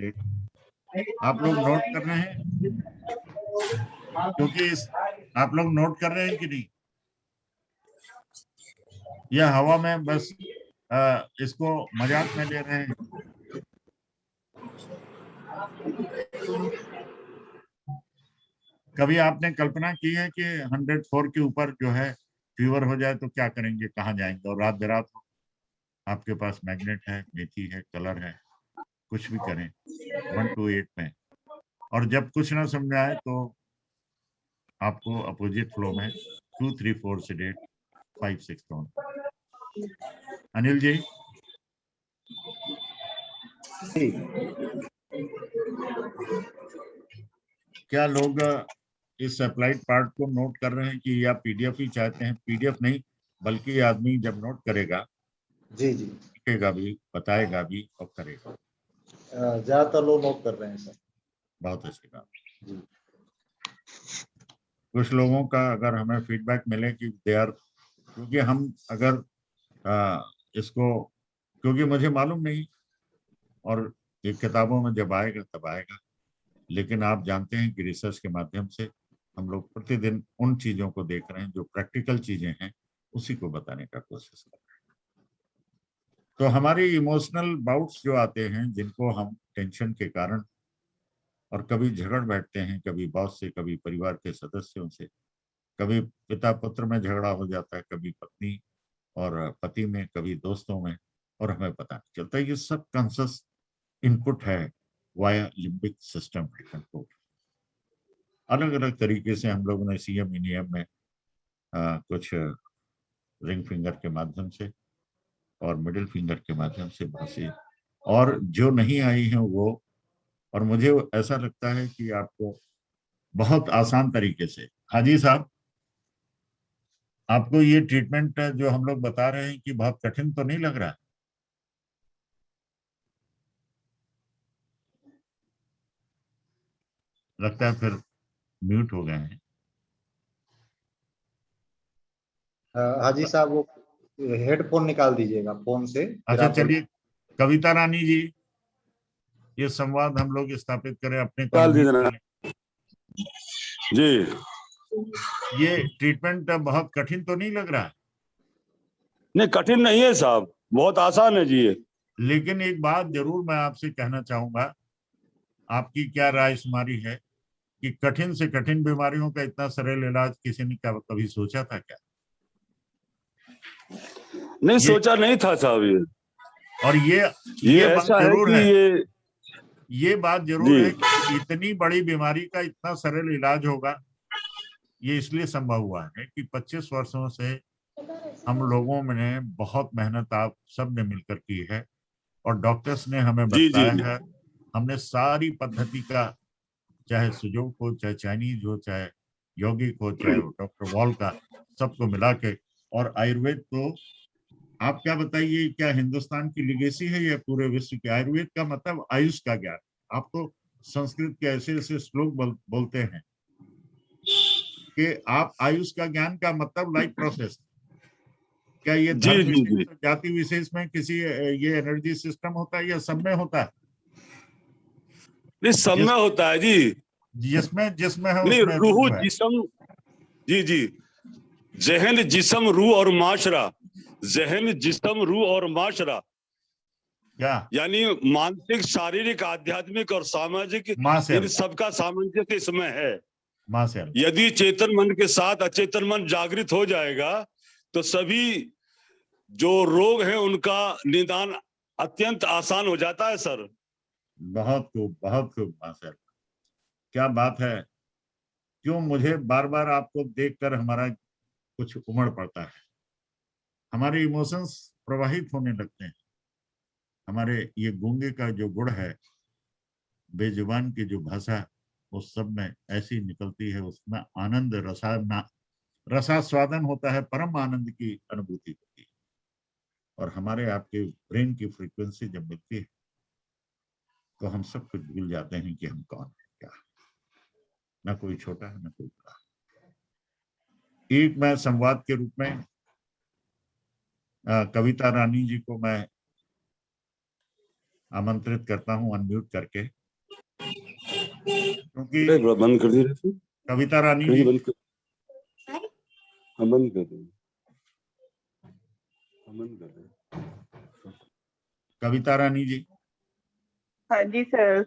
8 आप लोग नोट कर रहे हैं? क्योंकि आप लोग नोट कर रहे हैं कि नहीं? यह हवा में बस इसको मजाक में ले रहे हैं? कभी आपने कल्पना की है कि 104 के ऊपर जो है फीवर हो जाए तो क्या करेंगे, कहाँ जाएंगे? और रात बेरात हो, आपके पास मैग्नेट है, मेथी है, कलर है, कुछ भी करें 1 to 8 में, और जब कुछ ना समझ आए तो आपको अपोजिट फ्लो में 2, 3, 4 सेडेट, 5, 6 टोन। अनिल जी, जी क्या लोग इस अप्लाइड पार्ट को नोट कर रहे हैं कि या पीडीएफ ही चाहते हैं? पीडीएफ नहीं, बल्कि आदमी जब नोट करेगा, जी जी लिखेगा भी, बताएगा भी और करेगा। ज्यादातर लोग नोट कर रहे हैं सर। बहुत अच्छी बात। जी कुछ लोगों का अगर हमें फीडबैक मिले कि दे आर, क्योंकि हम अगर इसको, क्योंकि मुझे मालूम नहीं, और ये किताबों में जब आएगा तब आएगा, लेकिन आप जानते हैं कि रिसर्च के माध्यम से हम लोग प्रतिदिन उन चीजों को देख रहे हैं जो प्रैक्टिकल चीजें हैं, उसी को बताने का कोशिश कर रहे हैं। तो हमारे इमोशनल बाउट्स जो आते हैं, जिनको हम टेंशन के कारण, और कभी झगड़ बैठते हैं, कभी बॉस से, कभी परिवार के सदस्यों से, कभी पिता पुत्र में झगड़ा हो जाता है, कभी पत्नी और पति में, कभी दोस्तों में, और हमें पता नहीं चलता। ये सब कॉन्शियस इनपुट है वाया लिम्बिक सिस्टम कंट्रोल। अलग अलग तरीके से हम लोगों ने सीएम नियम में कुछ रिंग फिंगर के माध्यम से और मिडिल फिंगर के माध्यम से भाषी, और जो नहीं आई है वो, और मुझे ऐसा लगता है कि आपको बहुत आसान तरीके से, हाजी साहब, आपको ये ट्रीटमेंट जो हम लोग बता रहे हैं कि बहुत कठिन तो नहीं लग रहा है? लगता है फिर म्यूट हो गए हैं। हाजी साहब वो हेडफोन निकाल दीजिएगा फोन से, फिर अच्छा आप बोलिए। चलिए, कविता रानी जी, ये संवाद हम लोग स्थापित करें, अपने को निकाल unmute दीजिए। करें। जी ये ट्रीटमेंट बहुत कठिन तो नहीं लग रहा है? नहीं, कठिन नहीं है साहब, बहुत आसान है जी ये। लेकिन एक बात जरूर मैं आपसे कहना चाहूंगा, आपकी क्या राय शुमारी है कि कठिन से कठिन बीमारियों का इतना सरल इलाज किसी ने कभी सोचा था क्या? नहीं सोचा नहीं था साहब ये। और ये बात ऐसा है जरूर कि है, ये बात जरूर जी है कि इतनी बड़ी बीमारी का इतना सरल इलाज होगा, ये इसलिए संभव हुआ है कि 25 वर्षों से हम लोगों ने बहुत मेहनत आप सब ने मिलकर की है, और डॉक्टर्स ने हमें जी जी बताया है। हमने सारी पद्धति का, चाहे सुजोग हो, चाहे चाइनीज हो, चाहे यौगिक हो, चाहे डॉक्टर वॉल का, सबको मिला के, और आयुर्वेद तो आप क्या बताइए, क्या हिंदुस्तान की लिगेसी है या पूरे विश्व की? आयुर्वेद का मतलब आयुष का ज्ञान। आप तो संस्कृत के ऐसे ऐसे श्लोक बोलते हैं कि आप आयुष का ज्ञान का मतलब लाइफ प्रोसेस। क्या ये जी धर्म जी विशेष, जी जाति विशेष में किसी ये एनर्जी सिस्टम होता है या सब में होता है? नहीं, सब में होता है जी। जिसमें है नहीं, उसमें रूह है। जिस्म, जी जी, जहन जिस्म रूह और माशरा, जहन जिस्म रूह और माशरा, क्या? यानी मानसिक, शारीरिक, आध्यात्मिक और सामाजिक, माँ से इन सबका सामंजस्य इसमें है। माँ से यदि चेतन मन के साथ अचेतन मन जागृत हो जाएगा तो सभी जो रोग हैं उनका निदान अत्यंत आसान हो जाता है सर। बहुत खूब माँ से। क्या बात है, क्यों मुझे बार बार आपको देखकर हमारा कुछ उमड़ पड़ता है, हमारे इमोशंस प्रवाहित होने लगते हैं। हमारे ये गूंगे का जो गुण है, बेजुबान की जो भाषा, उस सब में ऐसी निकलती है, उसमें आनंद रसास्वादन होता है, परम आनंद की अनुभूति होती है। और हमारे आपके ब्रेन की फ्रीक्वेंसी जब मिलती है तो हम सब कुछ भूल जाते हैं कि हम कौन है, क्या है। न कोई छोटा है, न कोई बड़ा। एक मैं संवाद के रूप में कविता रानी जी को मैं आमंत्रित करता हूं अनम्यूट करके, क्योंकि बंद कर दीजिए, कविता रानी जी, बंद कर, बंद कर दीजिए, बंद कर दीजिए। कविता रानी जी। हाँ जी सर।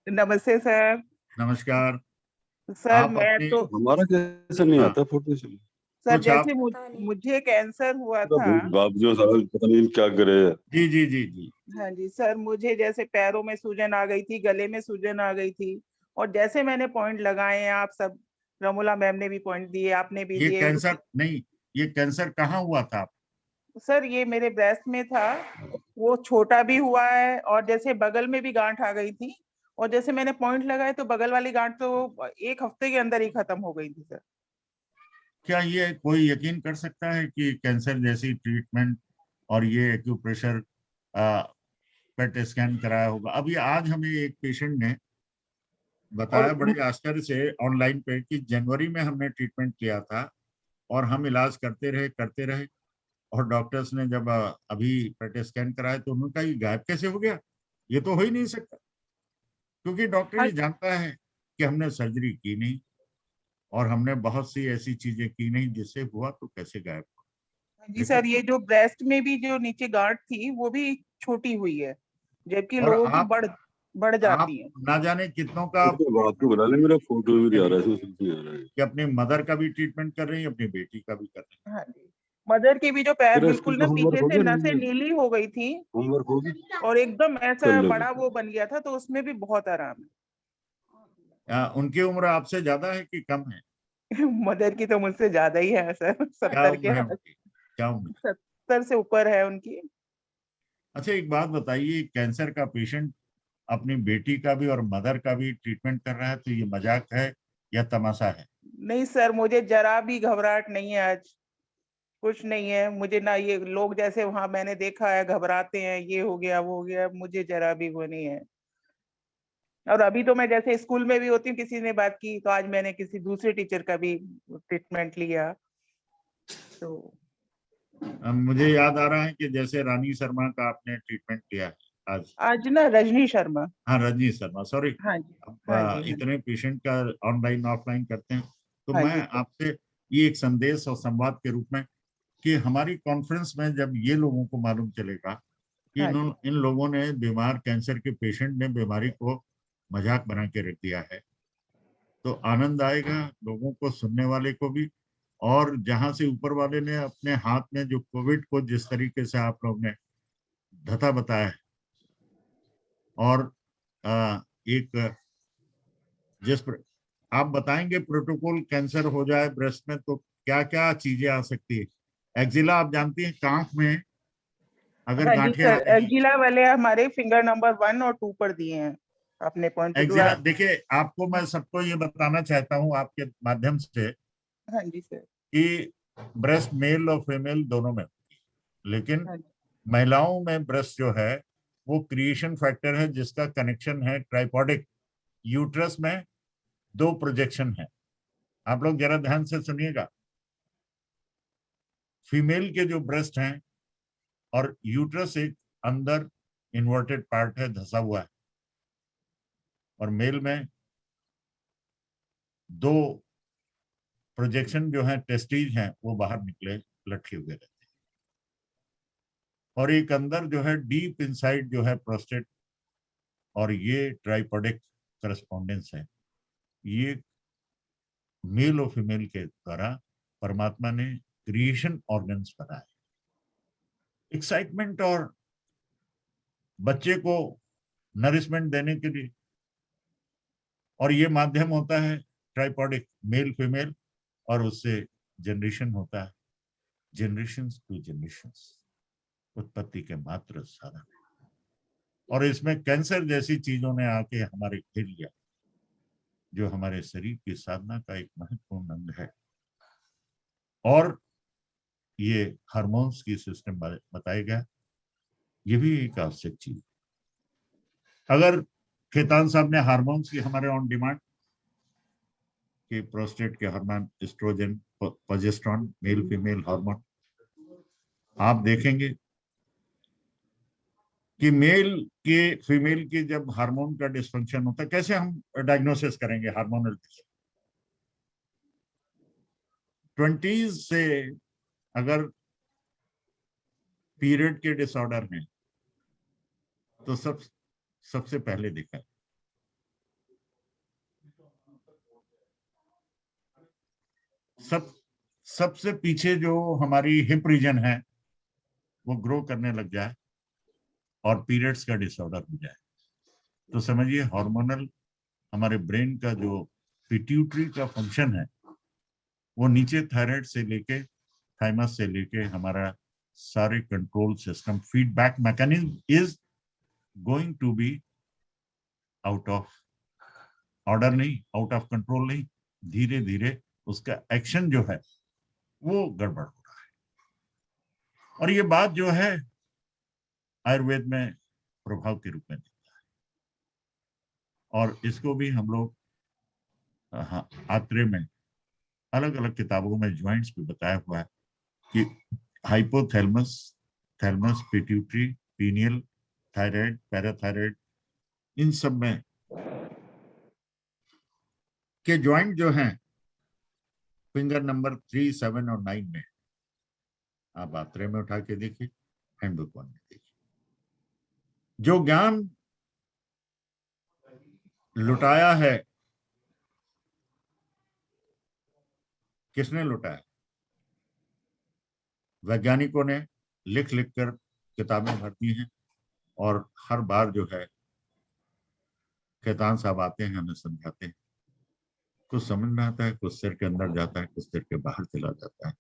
नमस्ते सर। नमस्कार सर आप मैं अपनी, तो, हमारा कैसे नहीं आता फोटो? चलिए सर कुछ आप, जैसे मुझे कैंसर हुआ था। बाप जो साल पता नहीं क्या करे। जी जी जी जी। हाँ जी सर, मुझे जैसे पैरों में सूजन आ गई थी, गले में सूजन आ गई थी, और जैसे मैंने पॉइंट लगाए हैं, आप सब, रमोला मैम ने भी पॉइंट दिए, आपने भी ये दिए। कैंसर नहीं, ये कैंसर कहाँ हुआ था? सर ये मेरे ब्रेस्ट में था, वो छोटा भी हुआ है और जैसे बगल में भी गांठ आ गई थी, और जैसे मैंने पॉइंट लगाए तो बगल वाली गांठ तो 1 हफ्ते के अंदर ही खत्म हो गई थी सर। क्या ये कोई यकीन कर सकता है कि कैंसर जैसी ट्रीटमेंट और ये एक्यूप्रेशर पेट स्कैन कराया होगा? अभी आज हमें एक पेशेंट ने बताया और बड़े आश्चर्य से ऑनलाइन पे कि जनवरी में हमने ट्रीटमेंट किया था और हम इलाज करते रहे और डॉक्टर्स ने जब अभी पेट स्कैन कराया तो उन्होंने कहा ये गायब कैसे हो गया, ये तो हो ही नहीं सकता, क्योंकि डॉक्टर ये जानता है कि हमने सर्जरी की नहीं और हमने बहुत सी ऐसी चीजें की नहीं जिससे हुआ तो कैसे गायब हो। जी सर, ये जो ब्रेस्ट में भी जो नीचे गांठ थी वो भी छोटी हुई है, जबकि और लोगों की बढ़ आप जाती है। ना जाने कितनों का बात को बना ले, मेरा फोटो भी नहीं आ रहा है, नहीं आ रहा है। कि अपनी मदर का भी ट्रीटमेंट कर रही है, अपनी बेटी का भी कर रही है। हाँ जी, मदर की भी जो पैर तेरा स्कूल बिल्कुल का ना होमवर्क पीछे हो से गया? नसें नीली हो गई थी होमवर्क हो गया? और एकदम कर ऐसा लो। बड़ा वो बन गया था, तो उसमें भी बहुत आराम उनकी उम्र आपसे ज्यादा है कि कम है? है। मदर की तो मुझसे ज्यादा ही है सर, क्या 70 के उम्र है आस, उनकी? क्या उम्र? 70 से ऊपर है उनकी। अच्छा एक बात बताइए, कैंसर का पेशेंट अपनी बेटी का भी और मदर का भी ट्रीटमेंट कर रहा है, तो ये मजाक है या तमाशा है? नहीं सर, मुझे जरा भी घबराहट नहीं है आज, कुछ नहीं है मुझे ना। ये लोग जैसे वहां मैंने देखा है घबराते हैं, ये हो गया वो हो गया, मुझे जरा भी वो नहीं है। और अभी तो मैं जैसे स्कूल में भी होती हूँ, किसी ने बात की तो आज मैंने किसी दूसरे टीचर का भी ट्रीटमेंट लिया, तो मुझे याद आ रहा है कि जैसे रानी शर्मा का आपने ट्रीटमेंट लिया है आज। आज ना रजनी शर्मा। हाँ रजनी शर्मा, सॉरी। हाँ जी, अब हाँ जी, हाँ, इतने पेशेंट का ऑनलाइन ऑफलाइन करते हैं, तो हाँ मैं जी सर, आपसे ये एक संदेश और संवाद के रूप में कि हमारी कॉन्फ्रेंस में जब ये लोगों को मालूम चलेगा कि हाँ जी, इन लोगों ने बीमार कैंसर के पेशेंट ने बीमारी को मजाक बना के रख दिया है, तो आनंद आएगा लोगों को, सुनने वाले को भी। और जहां से ऊपर वाले ने अपने हाथ में जो कोविड को जिस तरीके से आप लोग ने धता बताया है, और एक जिस पर आप बताएंगे प्रोटोकॉल कैंसर हो जाए ब्रेस्ट में तो क्या क्या चीजें आ सकती है। एक्जिला आप जानती हैं, कांख में अगर हाँ जी गांठें आ सर। रही हैं। एक्जिला वाले हमारे फिंगर नंबर 1 और 2 पर दिए हैं अपने पॉइंट टू। एक्जिला देखिए, आपको मैं सबको ये बताना चाहता हूँ आपके माध्यम से हाँ जी सर, कि ब्रेस्ट मेल और फीमेल दोनों में होती है, लेकिन हाँ जी, महिलाओं में ब्रेस्ट जो है वो क्रिएशन फैक्टर है जिसका कनेक्शन है ट्राइपॉडिक। यूट्रस में 2 प्रोजेक्शन है, आप लोग जरा ध्यान से सुनिएगा। फीमेल के जो ब्रेस्ट हैं और यूट्रस एक अंदर इन्वर्टेड पार्ट है, धसा हुआ है, और मेल में 2 प्रोजेक्शन जो है टेस्टीज हैं वो बाहर निकले लटके हुए रहते हैं, और एक अंदर जो है डीप इनसाइड जो है प्रोस्टेट, और ये ट्राइपॉडिक करस्पॉन्डेंस है। ये मेल और फीमेल के द्वारा परमात्मा ने क्रिएशन ऑर्गन्स बनाए, एक्साइटमेंट और बच्चे को नरिशमेंट देने के लिए, और ये माध्यम होता है ट्राइपॉडिक मेल फीमेल, और उससे जनरेशन होता है, जनरेशन टू जनरेशन, उत्पत्ति के मात्र साधन। और इसमें कैंसर जैसी चीजों ने आके हमारे घेर लिया, जो हमारे शरीर की साधना का एक महत्वपूर्ण अंग है। और ये हार्मोन्स की सिस्टम बताएगा, ये भी एक आवश्यक चीज। अगर खेतान साहब ने हार्मोन्स की हमारे ऑन डिमांड कि प्रोस्टेट के hormone oestrogen progesterone male female hormone, आप देखेंगे कि मेल के फीमेल के जब हार्मोन का डिसफंक्शन होता है, कैसे हम डायग्नोसिस करेंगे हार्मोनल? 20s से अगर पीरियड के डिसऑर्डर हैं तो सबसे पहले देखा है। सबसे पीछे जो हमारी हिप रीजन है वो ग्रो करने लग जाए और पीरियड्स का डिसऑर्डर हो जाए, तो समझिए हार्मोनल हमारे ब्रेन का जो पिट्यूटरी का फंक्शन है वो नीचे थायराइड से लेके थाइमस से लेके हमारा सारे control system, feedback mechanism is going to be out of order नहीं, आउट ऑफ कंट्रोल नहीं, धीरे धीरे उसका एक्शन जो है वो गड़बड़ हो रहा है। और ये बात जो है आयुर्वेद में प्रभाव के रूप में दिखता है, और इसको भी हम लोग आत्रे में अलग अलग किताबों में ज्वाइंट्स पे बताया हुआ है कि hypothalamus, thalamus, pituitary, pineal, thyroid, parathyroid, इन सब में के ज्वाइंट जो हैं फिंगर नंबर 3, 7 और 9 में, आप आत्रे में उठा के देखिए, हैंडबुक 1 में देखिए। जो ज्ञान लुटाया है, किसने लुटाया? वैज्ञानिकों ने लिख लिख कर किताबें भरती हैं, और हर बार जो है खेतान साहब आते हैं, हमें समझाते हैं, कुछ समझ में आता है, कुछ सिर के अंदर जाता है, कुछ सिर के बाहर चला जाता है।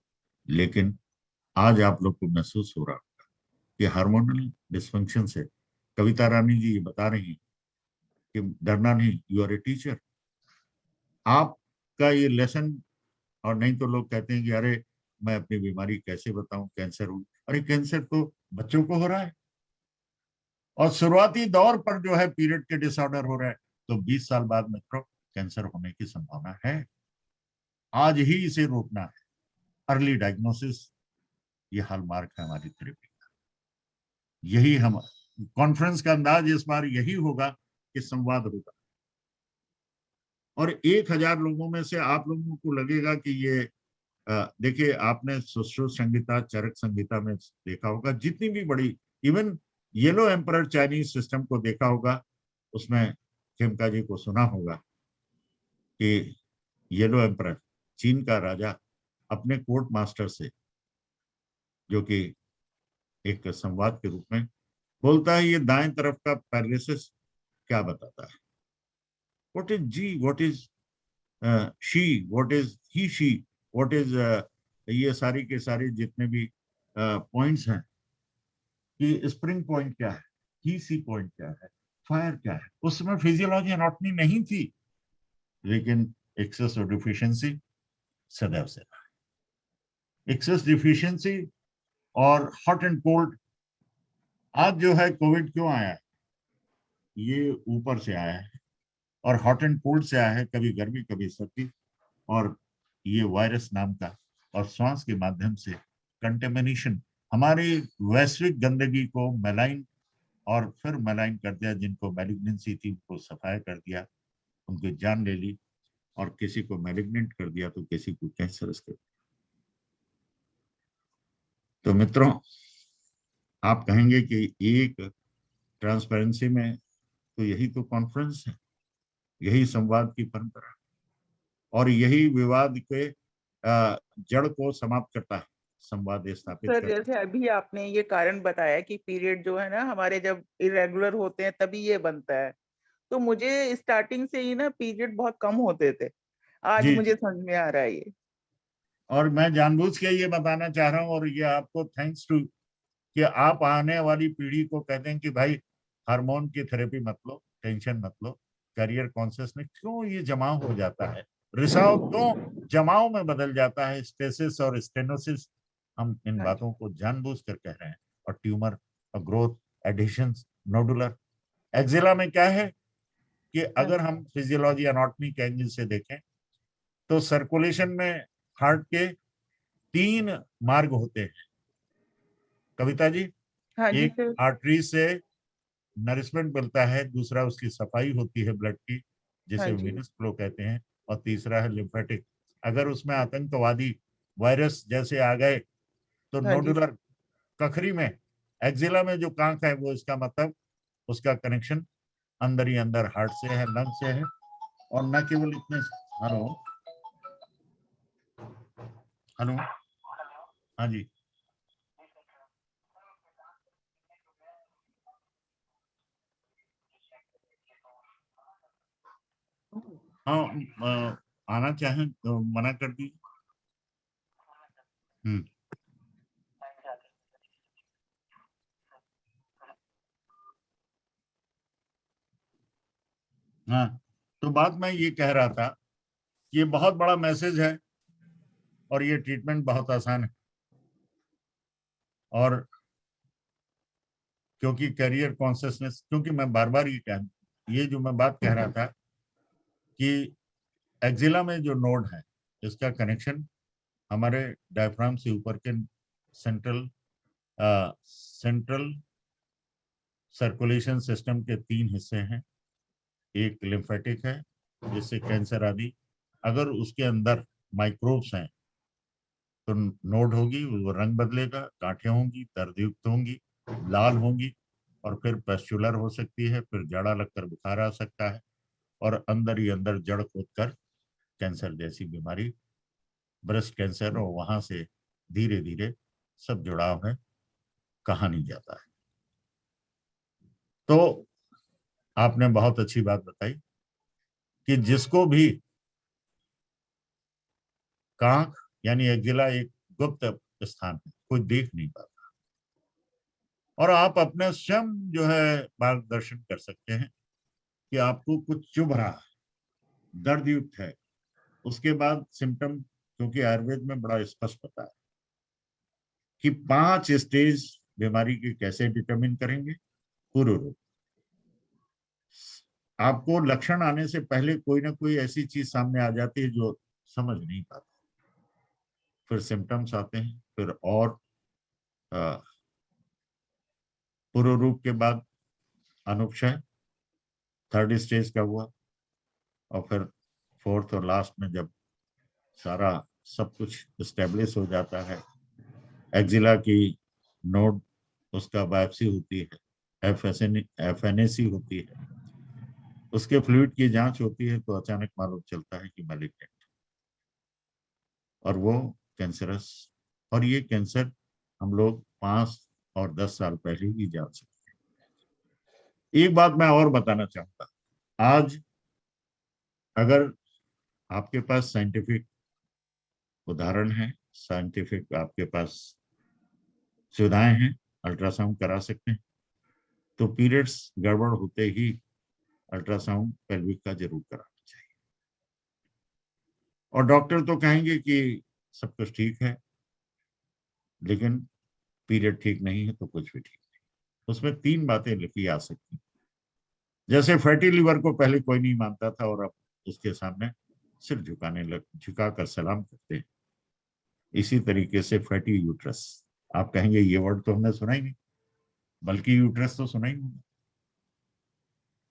लेकिन आज आप लोग को महसूस हो रहा होगा कि हार्मोनल डिस्फंक्शन से, कविता रानी जी ये बता रही हैं कि डरना नहीं, यू आर ए टीचर। आपका ये लेसन, और नहीं तो लोग कहते हैं कि अरे मैं अपनी बीमारी कैसे बताऊं, कैंसर हो, अरे कैंसर तो बच्चों को हो रहा है, और शुरुआती दौर पर जो है पीरियड के डिसऑर्डर हो रहा है, तो 20 साल बाद मित्रों कैंसर होने की संभावना है। आज ही इसे रोकना है। अर्ली डायग्नोसिस, ये हॉलमार्क है हमारी थेरेपी का। यही हम कॉन्फ्रेंस का अंदाज इस बार यही होगा कि संवाद होगा, और 1000 लोगों में से आप लोगों को लगेगा कि ये देखिए, आपने सुश्रुत संहिता, चरक संहिता में देखा होगा, जितनी भी बड़ी, even yellow emperor Chinese system को देखा होगा, उसमें खेमका जी को सुना होगा कि येलो एम्परर, चीन का राजा, अपने कोर्ट मास्टर से, जो कि एक संवाद के रूप में बोलता है, ये दाएं तरफ का पैरालिसिस क्या बताता है? What is G, what is she, what is he she, what is, ये सारी के सारी जितने भी पॉइंट्स हैं, कि स्प्रिंग पॉइंट क्या है, ही सी पॉइंट क्या है, फायर क्या है, उसमें फिजियोलॉजी एनाटॉमी नहीं थी, लेकिन एक्सेस और डिफिशियंसी सदैव से रहा। एक्सेस, डिफिशियंसी और हॉट एंड कोल्ड। आज जो है कोविड क्यों आया है? ये ऊपर से आया है, और हॉट एंड कोल्ड से आया है, कभी गर्मी कभी सर्दी, और ये वायरस नाम का, और श्वास के माध्यम से कंटेमिनेशन, हमारी वैश्विक गंदगी को मैलाइन और फिर मैलाइन कर दिया, जिनको मैलिग्नेंसी थी उनको सफाया कर दिया, उनको जान ले ली, और किसी को मैलिग्नेंट कर दिया तो किसी को कैंसरस कर दिया। तो मित्रों, आप कहेंगे कि एक ट्रांसपेरेंसी में तो यही तो कॉन्फ्रेंस है, यही संवाद की परंपरा, और यही विवाद के जड़ को समाप्त करता है, संवाद स्थापित सर, करता है। जैसे अभी आपने ये कारण बताया कि पीरियड जो है ना हमारे जब इरेगुलर होते हैं तभी ये बनता है, तो मुझे स्टार्टिंग से ही ना पीरियड बहुत कम होते थे, आज जी, मुझे समझ में आ रहा है ये। और मैं जानबूझ के ये बताना चाह रहा हूँ, और ये आपको थैंक्स टू कि आप आने वाली पीढ़ी को कहते हैं कि भाई हार्मोन की थेरेपी मत लो, टेंशन मत लो, करियर कॉन्शियसनेस, क्यों ये जमाव हो जाता है, रिसाव क्यों जमाव में बदल जाता है, स्टेसिस और स्टेनोसिस, हम इन हाँ जी, बातों को जानबूझ कर कह रहे हैं। और ट्यूमर और ग्रोथ, एडिशंस, नोडुलर, एक्जिला में क्या है कि हाँ अगर जी, हम फिजियोलॉजी एनाटॉमी के एंगल से देखें तो सर्कुलेशन में हार्ट के 3 मार्ग होते हैं, कविता जी। हाँ जी एक सर, आर्टरी से नरिशमेंट मिलता है, दूसरा उसकी सफाई होती है ब्लड की, हाँ जिसे जी, वेनस फ्लो कहते हैं, और तीसरा है लिम्फेटिक। अगर उसमें आतंकवादी वायरस जैसे आ गए तो हाँ जी, नोडुलर, कखरी में, एक्जिला में जो कांक है, वो इसका मतलब उसका कनेक्शन अंदर ही अंदर हार्ट से है, लंग से है, और न केवल इतने। हेलो हेलो, हाँ जी, हाँ, आना चाहें तो मना कर दी। हम्म, हाँ, तो बात मैं ये कह रहा था, ये बहुत बड़ा मैसेज है और ये ट्रीटमेंट बहुत आसान है। और क्योंकि करियर कॉन्शियसनेस, क्योंकि मैं बार बार ये जो मैं बात कह रहा था कि एक्जिला में जो नोड है इसका कनेक्शन हमारे डायफ्राम से ऊपर के सेंट्रल सर्कुलेशन सिस्टम के 3 हिस्से हैं। एक लिम्फेटिक है जिससे कैंसर आदि, अगर उसके अंदर माइक्रोब्स हैं तो नोड होगी, वो रंग बदलेगा, गांठें होंगी, दर्दयुक्त होंगी, लाल होंगी, और फिर पेस्चुलर हो सकती है, फिर जाड़ा लगकर बुखार आ सकता है, और अंदर ही अंदर जड़ खोदकर कैंसर जैसी बीमारी, ब्रेस्ट कैंसर, और वहां से धीरे धीरे सब जुड़ाव है, कहा नहीं जाता है। तो आपने बहुत अच्छी बात बताई कि जिसको भी कांख यानी एक्जिला एक गुप्त स्थान है, कोई देख नहीं पाता, और आप अपने स्वयं जो है मार्गदर्शन कर सकते हैं कि आपको कुछ चुभ रहा है, दर्द युक्त है, उसके बाद सिम्टम, क्योंकि आयुर्वेद में बड़ा स्पष्ट पता है कि 5 स्टेज बीमारी के कैसे डिटरमिन करेंगे। पूर्व रूप, आपको लक्षण आने से पहले कोई ना कोई ऐसी चीज सामने आ जाती है जो समझ नहीं पाते, फिर सिम्टम्स आते हैं, फिर और पूर्व रूप के बाद अनुपक्षय 3rd स्टेज का हुआ, और फिर 4th और लास्ट में जब सारा सब कुछ स्टेब्लिश हो जाता है, एक्जिला की नोड उसका बायोप्सी होती है, एफएनएसी होती है, उसके फ्लूइड की जांच होती है, तो अचानक मालूम चलता है कि मैलिग्नेंट, और वो कैंसरस। और ये कैंसर हम लोग 5 और 10 साल पहले ही जान सकते हैं। एक बात मैं और बताना चाहूंगा, आज अगर आपके पास साइंटिफिक उदाहरण है, साइंटिफिक आपके पास सुविधाएं हैं, अल्ट्रासाउंड करा सकते हैं, तो पीरियड्स गड़बड़ होते ही अल्ट्रासाउंड पेल्विक का जरूर कराना चाहिए। और डॉक्टर तो कहेंगे कि सब कुछ ठीक है, लेकिन पीरियड ठीक नहीं है तो कुछ भी ठीक नहीं। उसमें 3 बातें लिखी आ सकती, जैसे फैटी लिवर को पहले कोई नहीं मानता था और अब उसके सामने सिर झुकाकर सलाम करते हैं। इसी तरीके से फैटी यूट्रस, आप कहेंगे ये वर्ड तो हमने सुना ही नहीं, बल्कि यूट्रस तो सुना ही नहीं।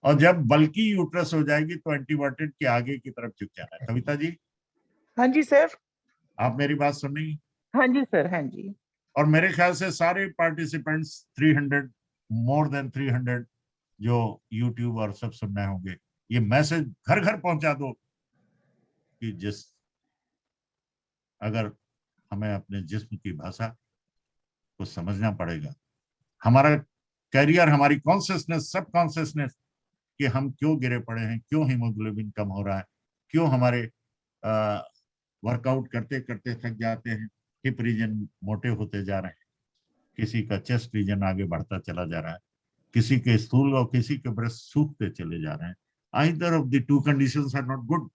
और जब बल्कि यूट्रस हो जाएगी तो एंटीवर्टेड के आगे की तरफ झुक जाना है। कविता जी, हाँ जी सर। आप मेरी बात सुन रही हैं? हाँ जी सर, हाँ जी। और मेरे ख्याल से सारे पार्टिसिपेंट्स 300, मोर देन 300 जो यूट्यूब और सब सुन रहे होंगे, ये मैसेज घर घर पहुंचा दो कि अगर हमें अपने जिस्म की भाषा को समझना पड़ेगा, हमारा कैरियर, हमारी कॉन्शियसनेस, सब कॉन्शियसनेस, कि हम क्यों गिरे पड़े हैं, क्यों हीमोग्लोबिन कम हो रहा है, क्यों हमारे वर्कआउट करते करते थक जाते हैं, हिप रीजन मोटे होते जा रहे हैं, किसी का चेस्ट रीजन आगे बढ़ता चला जा रहा है, किसी के स्थूल और किसी के ब्रेस्ट सूखते चले जा रहे हैं। Either of the 2 conditions are not good,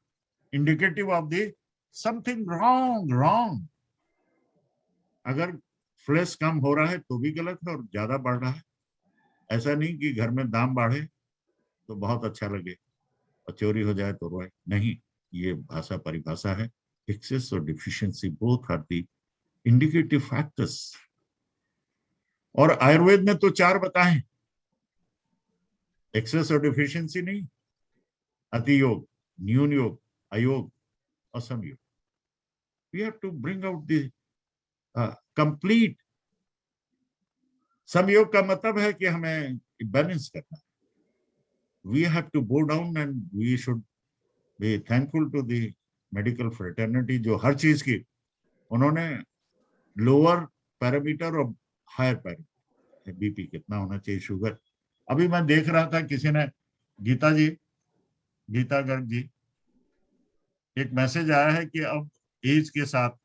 indicative of the something wrong. अगर फ्लैश कम हो रहा है तो भी गलत है और ज्यादा बढ़ रहा है। ऐसा नहीं कि घर में दाम बढ़े तो बहुत अच्छा लगे और चोरी हो जाए तो रोए, नहीं, ये भाषा परिभाषा है। एक्सेस और deficiency both are the indicative factors. और आयुर्वेद में तो 4 बताए, एक्सेस और डिफिशियंसी नहीं, अति योग, न्यून योग, अयोग और समयोग। We have to bring out the complete. समयोग का मतलब है कि हमें बैलेंस करना है। We have to go down and we should be thankful to the medical fraternity जो हर चीज की उन्होंने लोअर पैरामीटर और हायर पैरामीटर, बीपी कितना होना चाहिए, शुगर। अभी मैं देख रहा था किसी ने, गीता गर्ग जी, एक मैसेज आया है कि अब एज के साथ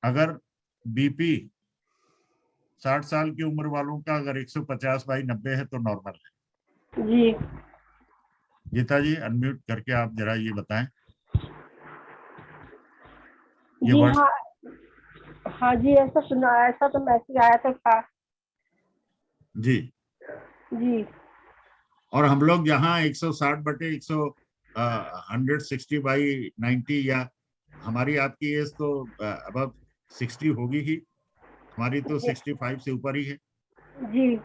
अगर बीपी 60 साल की उम्र वालों का अगर 150/90 है तो नॉर्मल है जी। गीता जी अनम्यूट करके आप जरा ये बताएं। ये जी वर्ड हाँ, हाँ जी, ऐसा सुना, ऐसा तो मैसेज आया था जी। जी। और हम लोग यहाँ 160/160/90 या हमारी आपकी एज तो अब 60 होगी ही, हमारी तो 65 से ऊपर ही है, जी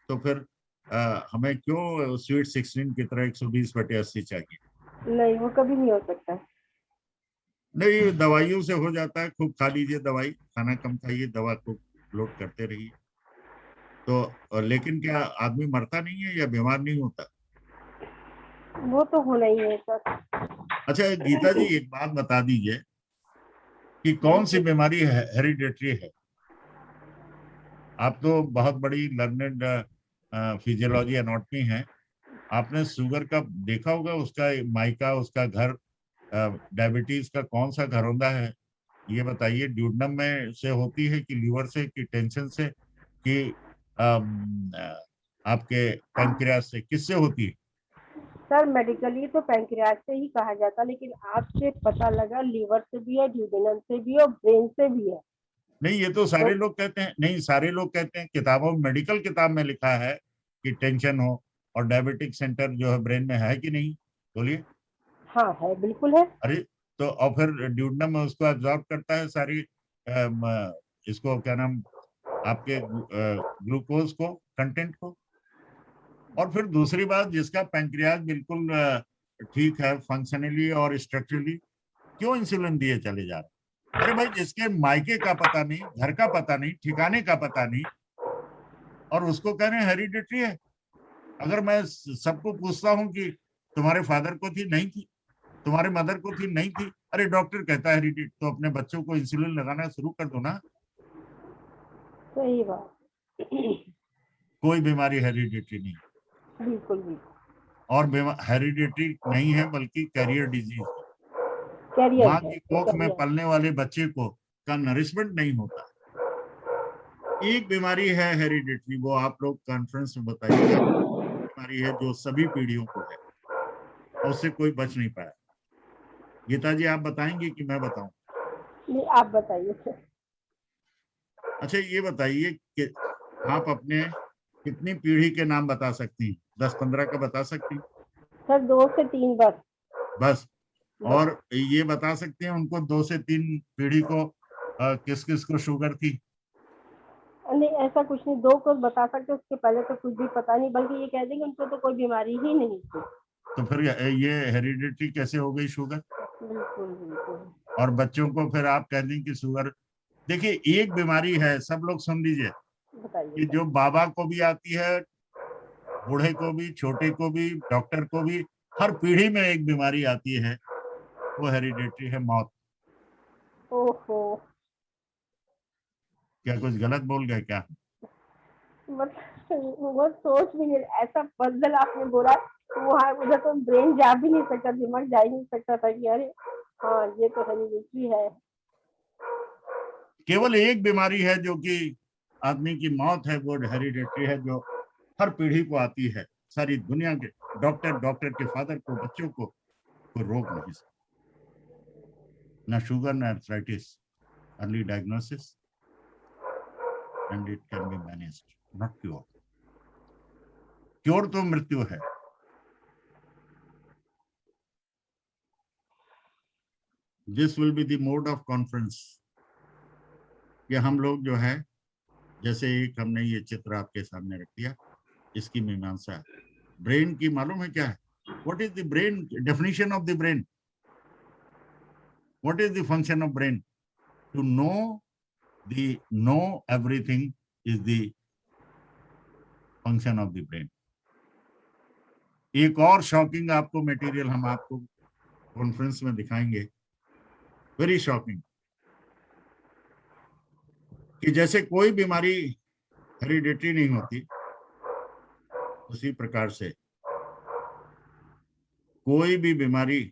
तो फिर हमें क्यों स्वीट 16 की तरह 120/80 चाहिए? नहीं, वो कभी नहीं हो सकता। नहीं, दवाइयों से हो जाता है, खूब खा लीजिए दवाई, खाना कम खाइए, दवा खूब लोड करते रहिए, तो लेकिन क्या आदमी मरता नहीं है या बीमार नहीं होता? वो तो होना ही है सर। अच्छा गीता जी एक बात बता दीजिए कि कौन सी बीमारी हेरिडेटरी है? आप तो बहुत बड़ी लर्नेड फिजियोलॉजी एनाटॉमी है, आपने शुगर का देखा होगा, उसका माइका, उसका घर, डायबिटीज का कौन सा घरौंदा है? ये बताइए, ड्यूडनम में से होती है कि लीवर से कि टेंशन से कि आपके पैंक्रियास से, किससे होती है? सर मेडिकली तो पैंक्रियाज से ही कहा जाता, लेकिन आपसे पता लगा लीवर से भी है, ड्यूडेनम से भी है और ब्रेन से भी है। नहीं, ये तो सारे लोग कहते हैं, नहीं सारे लोग कहते हैं, किताबों मेडिकल किताब में लिखा है कि टेंशन हो और डायबिटिक सेंटर जो है ब्रेन में है कि नहीं? बोलिए। हाँ है, बिल्कुल है। अरे तो और फिर ड्यूडनम उसको एब्जॉर्ब करता है सारी इसको क्या नाम, आपके ग्लूकोज को, कंटेंट को। और फिर दूसरी बात, जिसका पैंक्रियाज बिल्कुल ठीक है फंक्शनली और स्ट्रक्चरली, क्यों इंसुलिन दिए चले जा रहे? अरे भाई, जिसके मायके का पता नहीं, घर का पता नहीं, ठिकाने का पता नहीं, और उसको कह रहे हैं हेरिडिटरी है। अगर मैं सबको पूछता हूँ कि तुम्हारे फादर को थी, नहीं थी, तुम्हारे मदर को थी, नहीं थी, अरे डॉक्टर कहता है हेरिडिटरी, तो अपने बच्चों को इंसुलिन लगाना शुरू कर दो ना। सही बात। कोई बीमारी हेरिडिटरी नहीं, बिल्कुल बिल्कुल। और हेरिडिटरी नहीं है बल्कि कैरियर डिजीज है। कैरियर माँ है, की कोख में कैरियर। पलने वाले बच्चे को का नरिशमेंट नहीं होता। एक बीमारी है हेरिडिटरी, वो आप लोग कॉन्फ्रेंस में बताइएगा, बीमारी है जो सभी पीढ़ियों को है और उससे कोई बच नहीं पाया। गीता जी आप बताएंगे कि मैं बताऊं? नहीं, आप बताइए सर। अच्छा ये बताइए कि आप अपने कितनी पीढ़ी के नाम बता सकती हैं? 10-15 का बता सकती हैं? सर 2 से 3 बस। बस। और ये बता सकते हैं उनको 2 से 3 पीढ़ी को किस किस को शुगर थी? नहीं, ऐसा कुछ नहीं, 2 को बता सकते, उसके पहले तो कुछ भी पता नहीं, बल्कि ये कह देंगे उनको तो कोई बीमारी ही नहीं थी। तो फिर ये हेरिडिटरी कैसे हो गई शुगर? बिल्कुल बिल्कुल। और बच्चों को फिर आप कह दें कि शुगर। देखिए एक बीमारी है, सब लोग सुन लीजिए, बताइए कि सर। जो बाबा को भी आती है, बूढ़े को भी, छोटे को भी, डॉक्टर को भी, हर पीढ़ी में एक बीमारी आती है, वो हेरिडिटरी है, मौत। ओहो, क्या कुछ गलत बोल गए क्या? वो सोच भी नहीं, ऐसा पजल आपने बोला, वहाँ उधर तो ब्रेन जा भी नहीं सकता, दिमाग जा ही नहीं सकता था कि अरे हाँ ये तो हेरिडिटरी है। केवल एक बीमारी है जो कि आदमी की मौत है, वो हेरिडिटरी है, जो हर पीढ़ी को आती है, सारी दुनिया के डॉक्टर के फादर को, बच्चों को रोक नहीं सकते। ना शुगर, ना arthritis, early diagnosis and it can be managed, not cure. Cure तो मृत्यु है। This will be the mode of conference, कि हम लोग जो है, जैसे एक हमने ये चित्र आपके सामने रख दिया, इसकी मीमांसा है। ब्रेन की मालूम है क्या है? What is the brain? Definition of the brain, what is the function of brain? To know everything is the function of the brain. एक और शॉकिंग आपको मटेरियल हम आपको कॉन्फ्रेंस में दिखाएंगे, वेरी शॉकिंग, कि जैसे कोई बीमारी हेरिडिटरी नहीं होती, उसी प्रकार से कोई भी बीमारी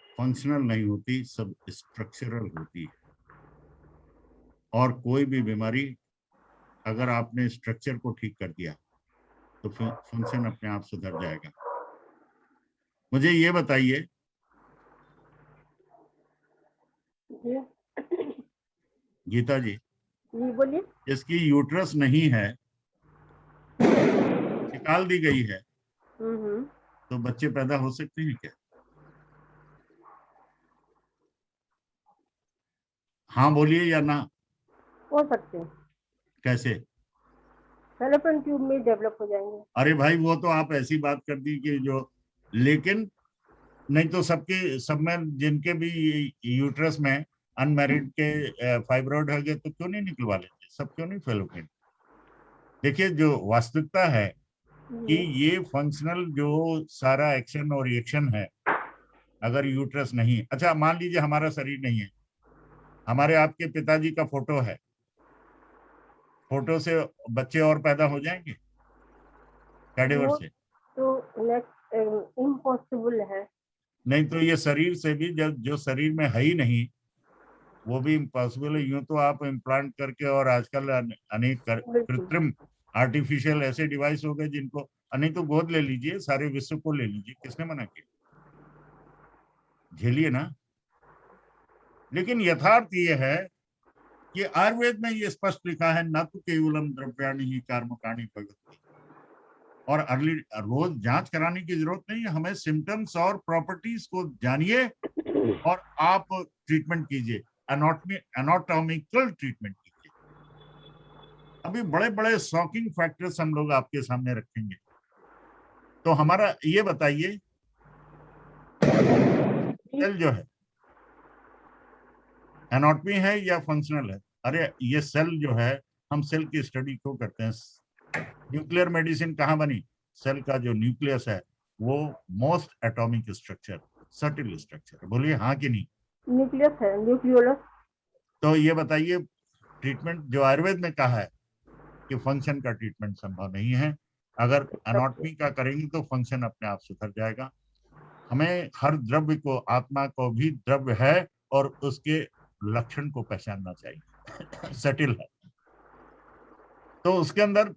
फंक्शनल नहीं होती, सब स्ट्रक्चरल होती है। और कोई भी बीमारी अगर आपने स्ट्रक्चर को ठीक कर दिया तो फंक्शन अपने आप सुधर जाएगा। मुझे ये बताइए जी गीता जी, जी बोलिए। जिसकी यूट्रस नहीं है, निकाल दी गई है, हम्म। तो बच्चे पैदा हो सकते हैं क्या? हाँ बोलिए या ना? हो सकते हैं, कैसे? फैलोपियन ट्यूब में डेवलप हो जाएंगे। अरे भाई वो तो आप ऐसी बात कर दी कि जो, लेकिन नहीं तो सबके सब में जिनके भी यूट्रस में अनमैरिड के फाइब्रॉइड हो गए तो क्यों नहीं निकलवा लेते? सब क्यों नहीं फेलोपियन? देखिए जो वास्तविकता है कि जी ये फंक्शनल जो सारा एक्शन और रिएक्शन है, अगर यूट्रस नहीं, अच्छा मान लीजिए हमारा शरीर नहीं है, हमारे आपके पिताजी का फोटो है, फोटो से बच्चे और पैदा हो जाएंगे कैडेवर वो से? तो नेक्स्ट इम्पॉसिबल है। नहीं तो ये शरीर से भी, जब जो शरीर में है ही नहीं वो भी इम्पॉसिबल है। यूं तो आप इम्प्लांट करके, और आजकल अनेक बिल्कुल। कृत्रिम आर्टिफिशियल ऐसे डिवाइस हो गए जिनको, नहीं तो गोद ले लीजिए, सारे विश्व को ले लीजिए, किसने मना किया? झेलिए ना। लेकिन यथार्थ ये है कि आयुर्वेद में ये स्पष्ट लिखा है, न तो केवलम द्रव्याणि ही कर्मकाणि भगवती। और अर्ली रोज जांच कराने की जरूरत नहीं है, हमें सिम्टम्स और प्रॉपर्टीज को जानिए और आप ट्रीटमेंट कीजिए, एनाटॉमिकल ट्रीटमेंट कीजिए। अभी बड़े बड़े शॉकिंग फैक्टर्स हम लोग आपके सामने रखेंगे। तो हमारा ये बताइए, सेल जो है एनाटॉमी है या फंक्शनल है? अरे ये सेल जो है, हम सेल की स्टडी क्यों करते हैं? न्यूक्लियर मेडिसिन कहाँ बनी? सेल का जो न्यूक्लियस है वो most atomic structure, subtle structure. बोलिए हाँ कि नहीं? न्यूक्लियस है, न्यूक्लियोलस। तो ये बताइए, ट्रीटमेंट जो आयुर्वेद में कहा है कि फंक्शन का ट्रीटमेंट संभव नहीं है, अगर एनाटॉमी का करेंगे तो फंक्शन अपने आप सुधर जाएगा। हमें हर द्रव्य को, आत्मा को भी द्रव्य है और उसके लक्षण को पहचानना चाहिए। सटिल है तो उसके अंदर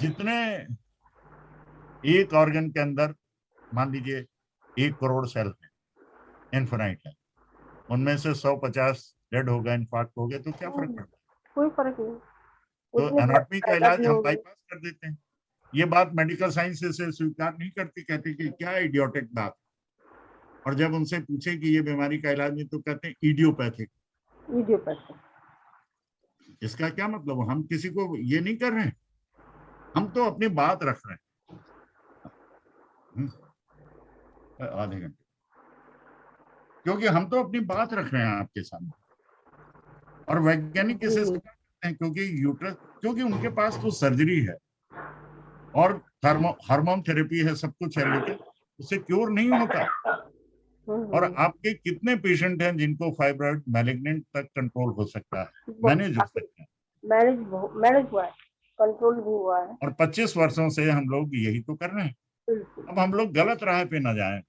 जितने, एक ऑर्गन के अंदर मान लीजिए 1 करोड़ सेल है, इनफिनाइट है, उनमें से 150 डेड हो गए, इन्फार्क्ट हो गए, तो क्या फर्क पड़ता है? कोई फर्क नहीं, तो उतने एनाटॉमी का पैदा इलाज भी हम होंगे। बाईपास कर देते हैं। ये बात मेडिकल साइंस से स्वीकार नहीं करती, कहते कि क्या इडियोटिक बात। और जब उनसे पूछे कि ये बीमारी का इलाज नहीं, तो कहते हैं इडियोपैथिक। इडियोपैथिक। इसका क्या मतलब? हम किसी को ये नहीं कर रहे हैं, हम तो अपनी बात रख रहे हैं। आधे घंटे, क्योंकि हम तो अपनी बात रख रहे हैं आपके सामने। और वैज्ञानिक इसे स्वीकार करते हैं क्योंकि यूट्रस, क्योंकि उनके पास तो सर्जरी है और हार्मोन थेरेपी है, सब कुछ है, लेकिन उससे क्योर नहीं होता। और आपके कितने पेशेंट हैं जिनको फाइब्रॉइड मैलिग्नेंट तक कंट्रोल हो सकता है, मैनेज हो सकता है? मैनेज हुआ है, कंट्रोल भी हुआ है। और 25 वर्षों से हम लोग यही तो कर रहे हैं। बिल्कुल। अब हम लोग गलत राह पे ना जाएं,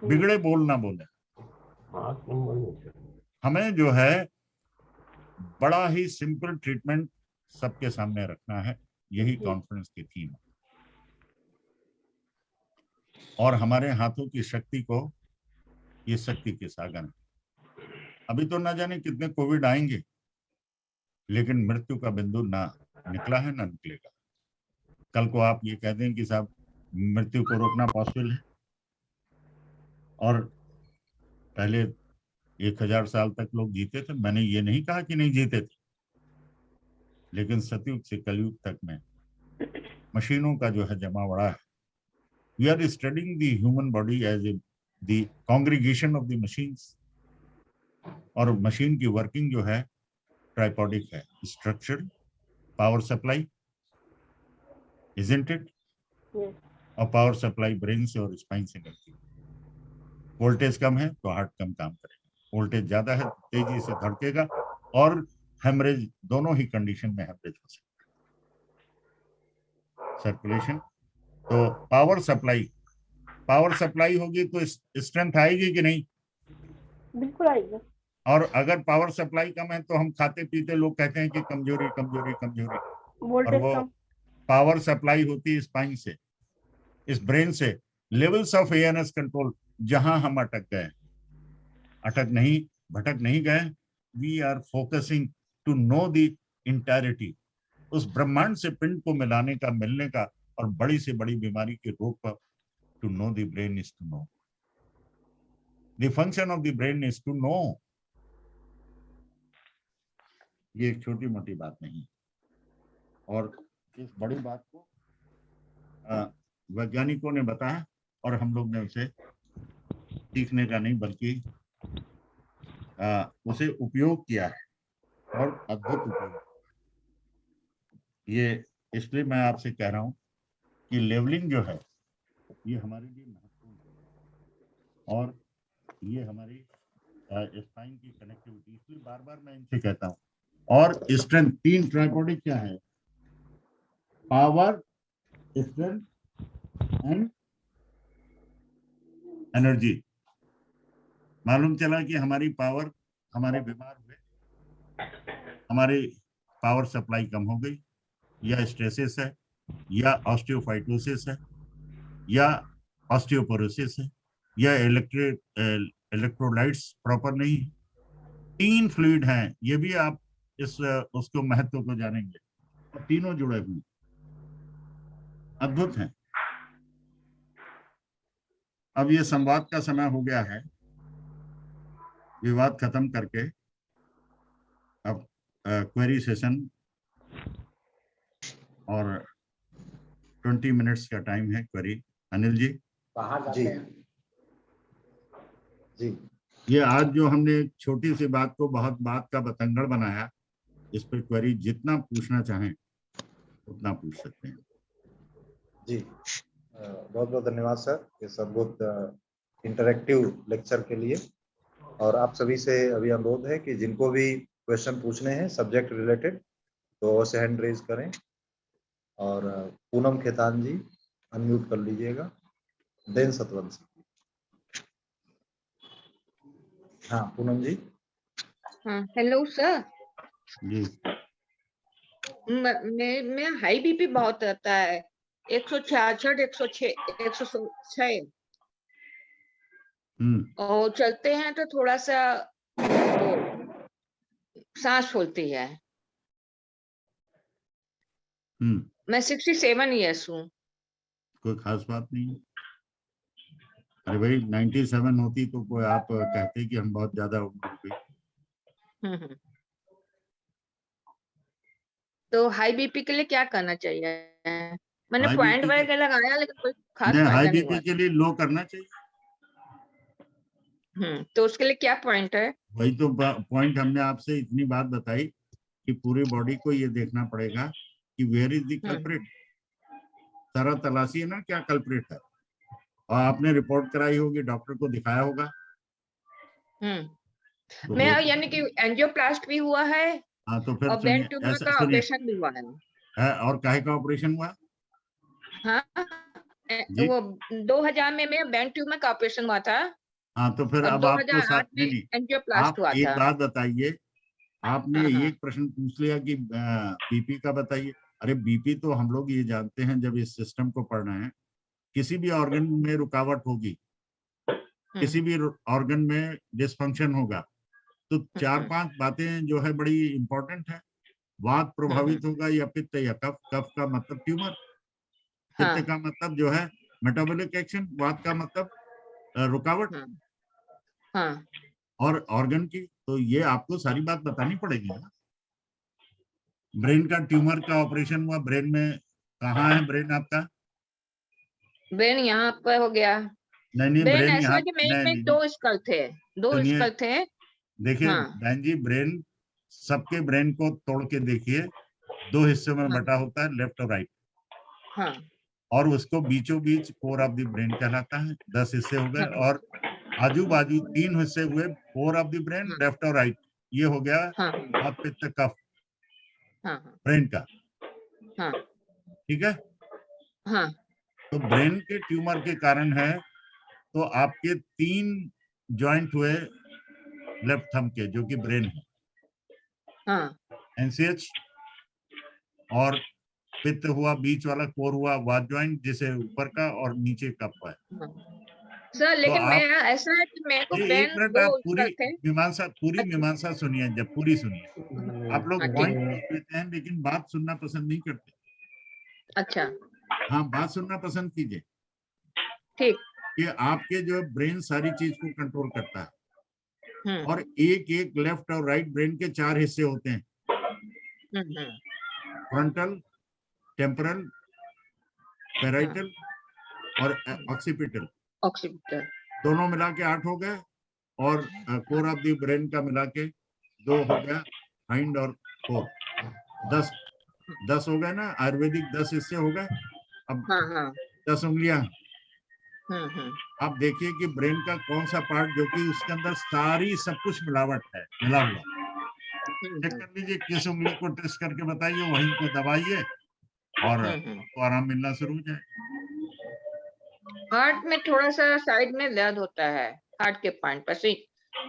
बिगड़े बोल ना बोले। हमें जो है बड़ा ही सिंपल ट्रीटमेंट सबके सामने रखना है, यही कॉन्फ्रेंस की थीम है। और हमारे हाथों की शक्ति को, ये शक्ति के सागर है। अभी तो ना जाने कितने कोविड आएंगे, लेकिन मृत्यु का बिंदु ना निकला है ना निकलेगा। कल को आप ये कहते हैं कि साहब मृत्यु को रोकना पॉसिबल है, और पहले 1000 साल तक लोग जीते थे, मैंने ये नहीं कहा कि नहीं जीते थे, लेकिन सतयुग से कलयुग तक में मशीनों का जो है जमावड़ा है। We are studying the human body as a the congregation of the machines. और मशीन की वर्किंग जो है ट्राइपॉडिक है, structure, power supply, isn't it? और पावर सप्लाई ब्रेन से और स्पाइन से करती है। वोल्टेज कम है तो हार्ट कम काम करेगा, वोल्टेज ज्यादा है तो तेजी से धड़केगा, और हेमरेज, दोनों ही कंडीशन में हेमरेज हो सकता है। सर्कुलेशन, तो पावर सप्लाई होगी तो स्ट्रेंथ आएगी कि नहीं? बिल्कुल आएगी। और अगर पावर सप्लाई कम है तो हम खाते पीते लोग कहते हैं कि कमजोरी कमजोरी कमजोरी, और वोल्टेज वो कम। पावर सप्लाई होती है स्पाइन से, इस ब्रेन से। लेवल्स ऑफ एएनएस कंट्रोल, जहां हम अटक गए, भटक नहीं गए, we are focusing to know the entirety, उस ब्रह्मांड से पिंड को मिलाने का, मिलने का, और बड़ी से बड़ी बीमारी के रोग पर। To know the brain is to know, the function of the brain is to know. ये एक छोटी मोटी बात नहीं, और इस बड़ी बात को वैज्ञानिकों ने बताया, और हम लोग ने उसे सीखने का नहीं बल्कि उसे उपयोग किया है, और अद्भुत उपयोग। ये इसलिए मैं आपसे कह रहा हूं कि लेवलिंग जो है ये हमारे लिए महत्वपूर्ण है, और ये हमारी स्पाइन की कनेक्टिविटी, इसलिए बार बार मैं इनसे कहता हूं। और स्ट्रेंथ, 3 ट्राइपोडिक क्या है? Power, strength and energy. मालूम चला कि हमारी पावर, हमारे बीमार हुए, हमारी पावर सप्लाई कम हो गई, या स्ट्रेसेस है, या ऑस्टियोफाइटोसिस है, या ऑस्टियोपोरोसिस है, या इलेक्ट्रोलाइट्स प्रॉपर नहीं है। 3 फ्लूइड हैं, ये भी आप इस उसको महत्व को जानेंगे, और तीनों जुड़े हुए अद्भुत हैं। अब ये संवाद का समय हो गया है, विवाद खत्म करके अब क्वेरी सेशन, और 20 मिनट्स का टाइम है क्वेरी। अनिल जी। जी जी। ये आज जो हमने एक छोटी सी बात को बहुत बात का बतंगड़ बनाया, इस पर क्वेरी जितना पूछना चाहें उतना पूछ सकते हैं। जी, बहुत बहुत धन्यवाद सर इस अद्भुत इंटरैक्टिव लेक्चर के लिए। और आप सभी से अभी अनुरोध है कि जिनको भी क्वेश्चन पूछने हैं सब्जेक्ट रिलेटेड, तो अवश्य हैंड रेज करें। और पूनम खेतान जी अनम्यूट कर लीजिएगा, देन सतवंशी। हाँ पूनम जी। हाँ हेलो सर। जी। मैं हाई बीपी बहुत रहता है, 166, 106, 106, और चलते हैं तो थोड़ा सा सांस फूलती है। मैं 67 ईयर्स हूँ। कोई खास बात नहीं। अरे भाई 97 होती तो कोई आप कहते कि हम बहुत ज्यादा उम्र हो गई। तो हाई बीपी के लिए क्या करना चाहिए? मैंने पॉइंट वगैरह लगाया लेकिन कोई खास फायदा हाई नहीं हुआ। बीपी के लिए लो करना चाहिए। तो उसके लिए क्या पॉइंट है? वही तो पॉइंट हमने आपसे इतनी बात बताई कि पूरी बॉडी को ये देखना पड़ेगा कि वेयर इज द कल्प्रिट। सारा तलाशी है ना क्या कल्प्रिट है, और आपने रिपोर्ट कराई होगी, डॉक्टर को दिखाया होगा। तो मैं यानी कि एंजियोप्लास्ट भी हुआ है। हाँ तो फिर और ब्रेन ट्यूमर का ऑपरेशन भी हुआ है। और काहे का ऑपरेशन हुआ? हाँ वो 2000 में मेरा ब्रेन ट्यूमर का ऑपरेशन हुआ था। हाँ तो फिर अब आपको साथ नहीं, एंजियोप्लास्ट हुआ था। एक बात बताइए, आपने एक प्रश्न पूछ लिया कि बीपी का बताइए। अरे बीपी तो हम लोग ये जानते हैं, जब इस सिस्टम को पढ़ रहे हैं, किसी भी ऑर्गन में रुकावट होगी, किसी भी ऑर्गन में डिसफंक्शन होगा, तो 4-5 बातें जो है बड़ी इंपॉर्टेंट है। वात प्रभावित होगा या पित्त या कफ। कफ का मतलब ट्यूमर, पित्त का मतलब जो है मेटाबॉलिक एक्शन, वात का मतलब रुकावट, और ऑर्गन की। तो ये आपको सारी बात बतानी पड़ेगी ना। ब्रेन का ट्यूमर का ऑपरेशन हुआ, ब्रेन में कहाँ है ब्रेन आपका? ब्रेन यहाँ पर हो गया। नहीं ब्रेन ऐसा यहाँ कि में 2 स्कल थे, 2 स्कल थे। देखिए बहन जी, ब्रेन सबके ब्रेन को तोड़ के देखिए, 2 हिस्सों में बटा होता है, लेफ्ट और राइट। और उसको बीचों बीच कोर ऑफ द ब्रेन कहलाता है। 10 हिस्से हो गए, और आजू बाजू 3 हिस्से हुए, core of the brain, left और राइट। ये हो गया वात पित्त कफ ब्रेन का। ठीक है। तो ब्रेन के ट्यूमर के कारण है, तो आपके 3 जॉइंट हुए लेफ्ट थंब के, जो कि ब्रेन है, एनसीएच और पित्त हुआ, बीच वाला कोर हुआ, वात ज्वाइंट जिसे ऊपर का और नीचे का है। सर लेकिन मैं आप ऐसा है कि मेरे को एक पेन मिनट, दो आप पूरी अच्छा। मीमांसा सुनिए, जब पूरी सुनिए। आप लोग हाँ, ठीक। पॉइंट लिख लेते हैं लेकिन बात सुनना पसंद नहीं करते। अच्छा हाँ, बात सुनना पसंद कीजिए। ठीक। कि आपके जो ब्रेन सारी चीज को कंट्रोल करता है, हम्म और एक एक लेफ्ट और राइट ब्रेन के 4 हिस्से होते हैं, हम्म फ्रंटल, टेम्पोरल, पैराइटल और ऑक्सीपिटल। ऑक्सीपिटल। दोनों मिला के 8 हो गए, और कोर ऑफ द ब्रेन का मिला के 2 हो गया, हाइंड और कोर 10 हो गए ना। आयुर्वेदिक 10 हिस्से हो गए। अब हाँ 10 उंगलियां। हम्म आप देखिए कि ब्रेन का कौन सा पार्ट जो कि उसके अंदर सारी सब कुछ मिलावट है, मिला हुआ। चेक कर लीजिए, किस उंगली को टेस्ट करके बताइए, वहीं को दबाइए और आपको आराम मिलना शुरू हो जाए। हार्ट में थोड़ा सा साइड में दर्द होता है, हार्ट के पॉइंट पर से,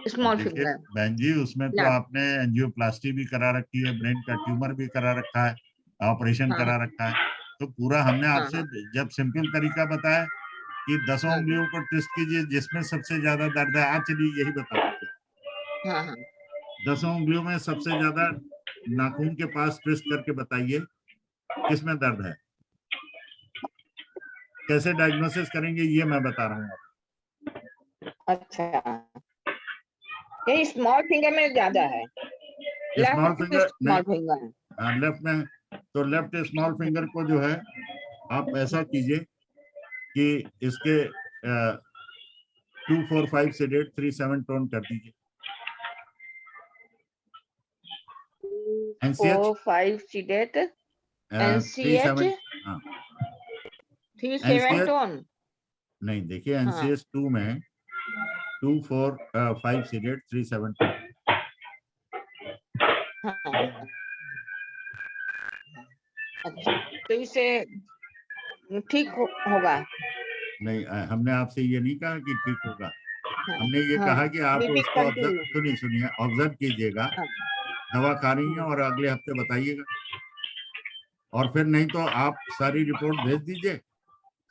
स्मॉल देखिए फिंगर। बहन जी, उसमें तो आपने एंजियोप्लास्टी भी करा रखी है, ब्रेन का ट्यूमर भी करा रखा है, ऑपरेशन हाँ करा रखा है। तो पूरा हमने हाँ आपसे जब सिंपल तरीका बताया कि 10 हाँ उंगलियों को टेस्ट कीजिए जिसमें सबसे ज्यादा दर्द है। आज चलिए यही बता दीजिए, हाँ 10 उंगलियों में सबसे ज्यादा नाखून के पास ट्विस्ट करके बताइए किसमें दर्द है। कैसे डायग्नोसिस करेंगे ये मैं बता रहा हूँ। अच्छा, ये स्मॉल फिंगर में ज्यादा है। Small finger small finger. हाँ, लेफ्ट में। तो लेफ्ट स्मॉल फिंगर को जो है आप ऐसा कीजिए कि इसके 2 4 5 से 3 7 टोन कर दीजिए। 4 5 सीडेट, 3 7 हाँ 3 7 टोन। नहीं, देखिए NCH 2 में 2 4 5 सीडेट 3 7 टोन। अच्छा, तो इसे ठीक होगा? नहीं, हमने आपसे ये नहीं कहा कि ठीक होगा। हमने ये कहा कि आप उसको सुनिए, ऑब्जर्व कीजिएगा, दवा खा रही हैं और अगले हफ्ते बताइएगा। और फिर नहीं तो आप सारी रिपोर्ट भेज दीजिए,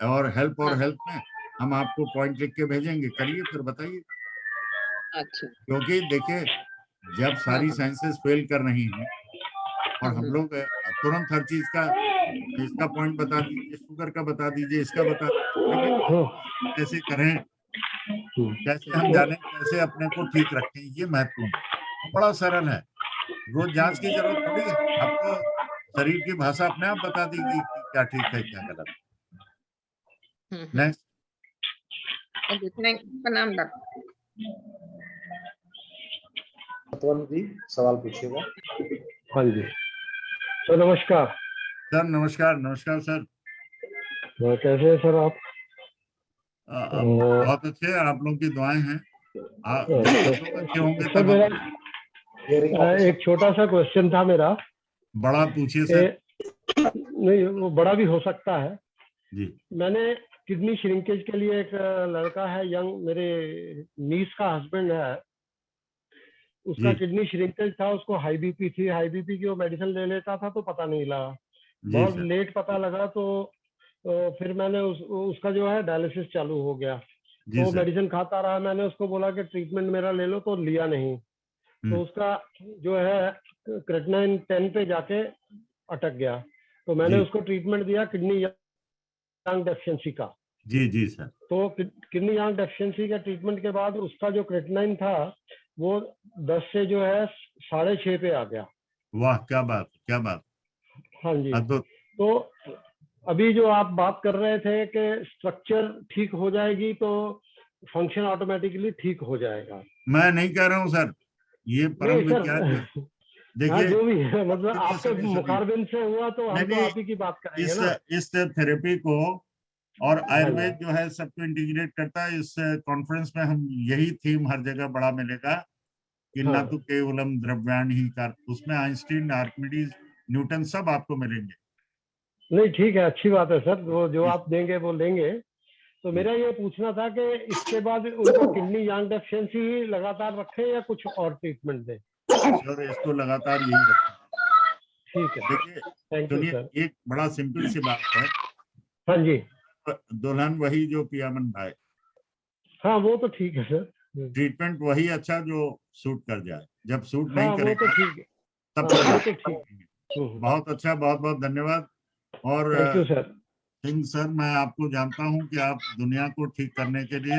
और हेल्प में हम आपको पॉइंट लिख के भेजेंगे, करिए फिर बताइए। अच्छा। क्योंकि देखिए, जब सारी साइंसेस फेल कर रही हैं और हम लोग तुरंत हर चीज का, इसका पॉइंट बता दीजिए, शुगर का बता दीजिए, इसका बता दीजिए, कैसे करें, कैसे हम जाने, कैसे अपने को ठीक रखें, ये महत्वपूर्ण है। बड़ा सरल है, रोज जांच की जरूरत थोड़ी है। आपको शरीर की भाषा अपने आप बता देगी कि क्या ठीक है क्या गलत। नेक्स्ट। प्रणाम डॉक्टर। जी सवाल पूछिएगा। हाँ जी सर, नमस्कार। सर नमस्कार। नमस्कार सर। कैसे हैं सर आप? बहुत अच्छे, आप लोगों की दुआएं हैं। अच्छे होंगे सर, तब मेरा एक छोटा सा क्वेश्चन था मेरा। बड़ा पूछिए सर। नहीं, वो बड़ा भी हो सकता है जी। मैंने किडनी श्रिंकेज के लिए, एक लड़का है यंग, मेरे नीस का हस्बैंड है, उसका किडनी श्रिंकेज था, उसको हाई बीपी थी। हाई बीपी की वो मेडिसिन ले लेता था तो पता नहीं लगा, बहुत लेट पता लगा। तो फिर मैंने उसका जो है डायलिसिस चालू हो गया, तो मेडिसिन खाता रहा। मैंने उसको बोला कि ट्रीटमेंट मेरा ले लो, तो लिया नहीं। तो उसका जो है क्रेटिनिन 10 पे जाके अटक गया। तो मैंने उसको ट्रीटमेंट दिया किडनी यांग डेफिशिएंसी का। जी सर। तो किडनी यांग डेफिशिएंसी के ट्रीटमेंट के बाद उसका जो क्रेटिनिन था वो 10 से जो है 6.5 पे आ गया। वाह, क्या बात, क्या बात। हाँ जी। तो अभी जो आप बात कर रहे थे कि स्ट्रक्चर ठीक हो जाएगी तो फंक्शन ऑटोमेटिकली ठीक हो जाएगा, मैं नहीं कह रहा हूँ सर, ये परम विज्ञान। देखिए, जो भी है, मतलब आपके मुखारबिन से हुआ तो हम तो आप ही की बात करेंगे ना। इस थेरेपी को और आयुर्वेद जो है सबको इंटीग्रेट करता है। इस कॉन्फ्रेंस में हम यही थीम हर जगह बड़ा मिलेगा कि ना तो केवलम द्रव्याणि ही कार, उसमें आइंस्टीन, आर्किमिडीज, न्यूटन सब आपको मिलेंगे। नहीं ठीक है, अच्छी बात है सर, वो जो आप देंगे वो लेंगे। तो मेरा ये पूछना था कि इसके बाद उनको किडनी यांग डेफिशिएंसी ही लगातार रखें या कुछ और ट्रीटमेंट दें? सर इसको लगातार यही रखें। ठीक है, देखिए थैंक यू सुनिए, सर। एक बड़ा सिंपल सी बात है, हाँ जी, दुल्हन वही जो पियामन भाई, हाँ वो तो ठीक है सर। ट्रीटमेंट वही अच्छा जो सूट कर जाए, जब सूट हाँ नहीं वो तो करेगा ठीक है, तब हाँ वो फिर तो ठीक है। बहुत अच्छा, बहुत बहुत धन्यवाद। और thank you sir. Singh sir, मैं आपको जानता हूं कि आप दुनिया को ठीक करने के लिए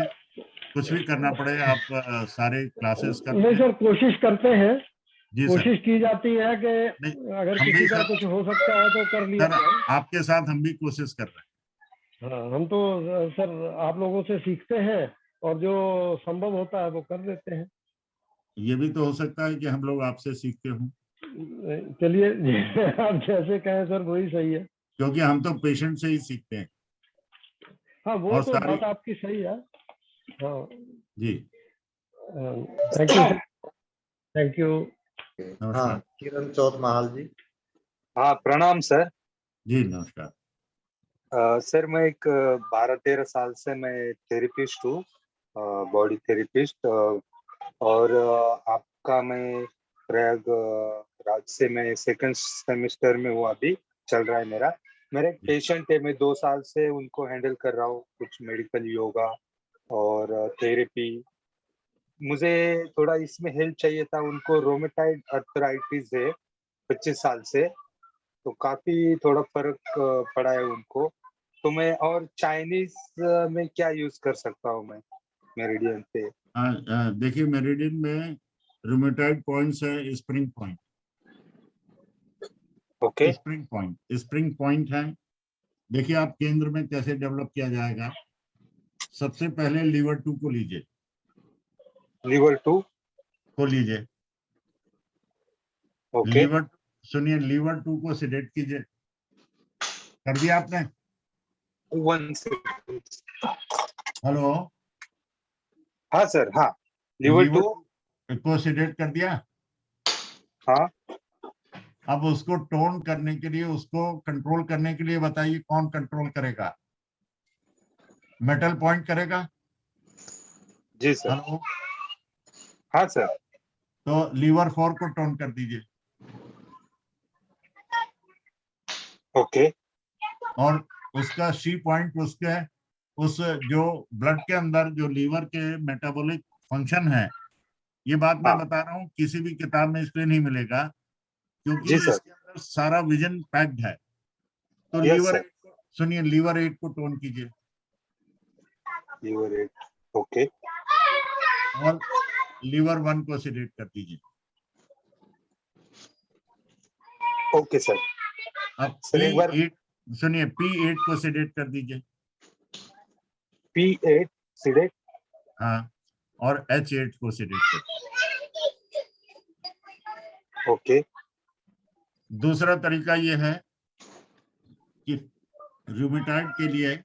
कुछ भी करना पड़े आप सारे क्लासेस करते नहीं हैं। सर, कोशिश करते हैं, जी सर, कोशिश की जाती है कि नहीं अगर हम किसी भी का सर, कुछ हो सकता है तो कर लिया सर जाए। आपके साथ हम भी कोशिश कर रहे हाँ, हम तो सर आप लोगों से सीखते हैं और जो संभव होता है वो कर देते हैं। हैं। ये भी तो हो सकता है कि हम लोग आपसे सीखते हों, चलिए आप जैसे कहें सर वही सही है। क्योंकि हम तो पेशेंट से ही सीखते हैं। हाँ वो और तो सारी बात आपकी सही है। हाँ जी, thank you sir, thank you. नमस्कार। हाँ, किरण चौथ महाल जी। हाँ, प्रणाम सर। जी नमस्कार। सर मैं एक 12-13 साल से मैं थेरेपिस्ट हूँ, बॉडी थेरेपिस्ट। और आपका मैं प्रयागराज से मैं सेकंड सेमेस्टर में हूँ, अभी चल रहा है मेरा एक पेशेंट है, मैं 2 साल से उनको हैंडल कर रहा हूँ, कुछ मेडिकल योगा और थेरेपी। मुझे थोड़ा इसमें हेल्प चाहिए था, उनको रोमेटाइड अर्थराइटिस है 25 साल से, तो काफी थोड़ा फर्क पड़ा है उनको। तो मैं और चाइनीज में क्या यूज कर सकता हूँ मैं मेरिडियन पे? देखिए मेरिडियन में रूमेटॉइड पॉइंट्स है, spring point. Okay, spring point है। देखिए आप केंद्र में कैसे डेवलप किया जाएगा, सबसे पहले लीवर 2 को लीजिए, लीवर 2। लीजिए। ओके, लीवर, सुनिए, लीवर 2 को सिलेक्ट कीजिए। कर दिया आपने? 1 सेकंड। हेलो, हाँ सर, हाँ, लीवर 2। को सिलेक्ट कर दिया। हाँ, अब उसको टोन करने के लिए, उसको कंट्रोल करने के लिए बताइए कौन कंट्रोल करेगा? मेटल पॉइंट करेगा? जी सर। हेलो, हाँ सर। तो लीवर 4 को टोन कर दीजिए। ओके, और उसका सी पॉइंट, उसके उस जो ब्लड के अंदर जो लीवर के मेटाबॉलिक फंक्शन है, ये बात मैं हाँ, बता रहा हूँ, किसी भी किताब में इसलिए नहीं मिलेगा क्योंकि जी सर। इसके अंदर सारा विजन पैक्ड है। तो यस लीवर सर, 8 को सुनिए, लीवर 8 को टोन कीजिए। लीवर 8। ओके, और लीवर 1 को सिलेक्ट कर दीजिए। Okay sir. अब सर एक बार P8, सुनिए, P8 को सिलेक्ट कर दीजिए। P8 select. हाँ, और H8 को सिलेक्ट कर दीजिए। ओके, दूसरा तरीका ये है कि रूमेटॉइड के लिए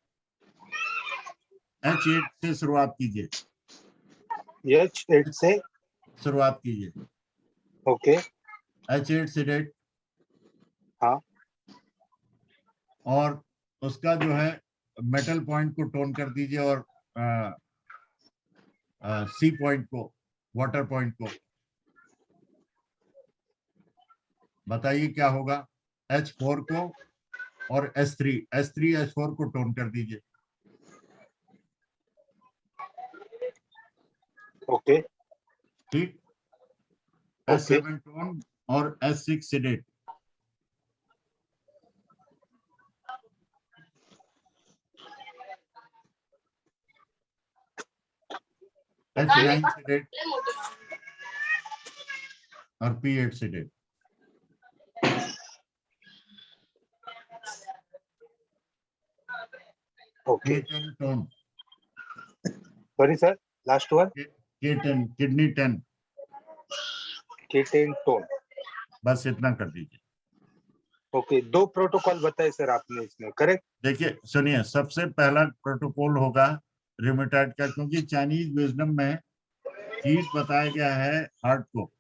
H8 से शुरुआत कीजिए। H8 से शुरुआत कीजिए। Okay, H8 select. हाँ, और उसका जो है मेटल पॉइंट को टोन कर दीजिए, और सी पॉइंट को, वाटर पॉइंट को। बताइए क्या होगा? H4 को और S3 H4 को टोन कर दीजिए। ओके, ठीक, ओके, S7 टोन और S6 सिलेक्ट। H9 सिलेक्ट और P8 select. Okay. K10 tone, sorry sir, last one. K10 kidney 10। K10 tone. बस इतना कर दीजिए। ओके, 2 प्रोटोकॉल बताए सर आपने इसमें, करेक्ट? देखिए सुनिए, सबसे पहला प्रोटोकॉल होगा रूमेटॉइड का, क्योंकि चाइनीज विजडम में हीट बताया गया है हार्ट को,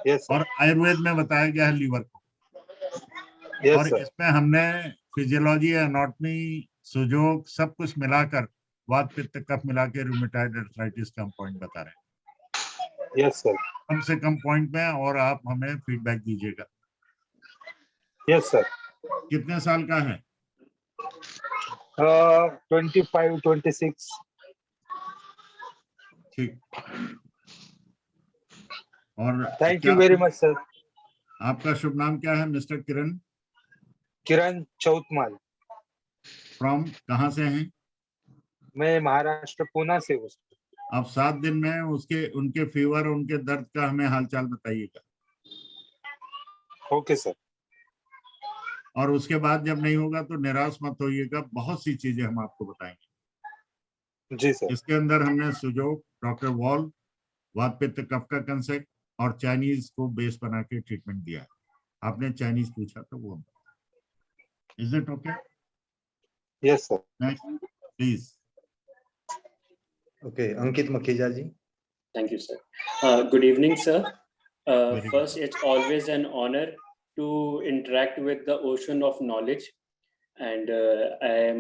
यस और आयुर्वेद में बताया गया है लीवर को। यस और सर। इसमें हमने फिजियोलॉजी, एनाटॉमी, सुजोग सब कुछ मिलाकर, वात पित्त कफ मिला के रूमेटॉइड अर्थराइटिस का हम पॉइंट बता रहे हैं। Yes sir. कम से कम पॉइंट में, और आप हमें फीडबैक दीजिएगा। Yes sir. कितने साल का है? 25, 26। ठीक। और थैंक क्या यू वेरी मच सर। आपका शुभ नाम क्या है मिस्टर किरण? किरण चौथमाल। फ्रॉम कहाँ से हैं? मैं महाराष्ट्र पूना से हूँ। आप 7 दिन में उनके फीवर उनके दर्द का हमें हालचाल बताइएगा। Okay sir. और उसके बाद जब नहीं होगा तो निराश मत होइएगा, बहुत सी चीजें हम आपको बताएंगे। जी सर। इसके अंदर हमने सुजोग, डॉक्टर वॉल, वात पित्त कफ का कंसेप्ट और चाइनीज को बेस बना के ट्रीटमेंट दिया है। आपने चाइनीज पूछा तो वो is it okay? Yes sir. Next please. Okay, Ankit Makhija ji. Thank you, sir. Good evening, sir. Very First, it's always an honor to interact with the ocean of knowledge. And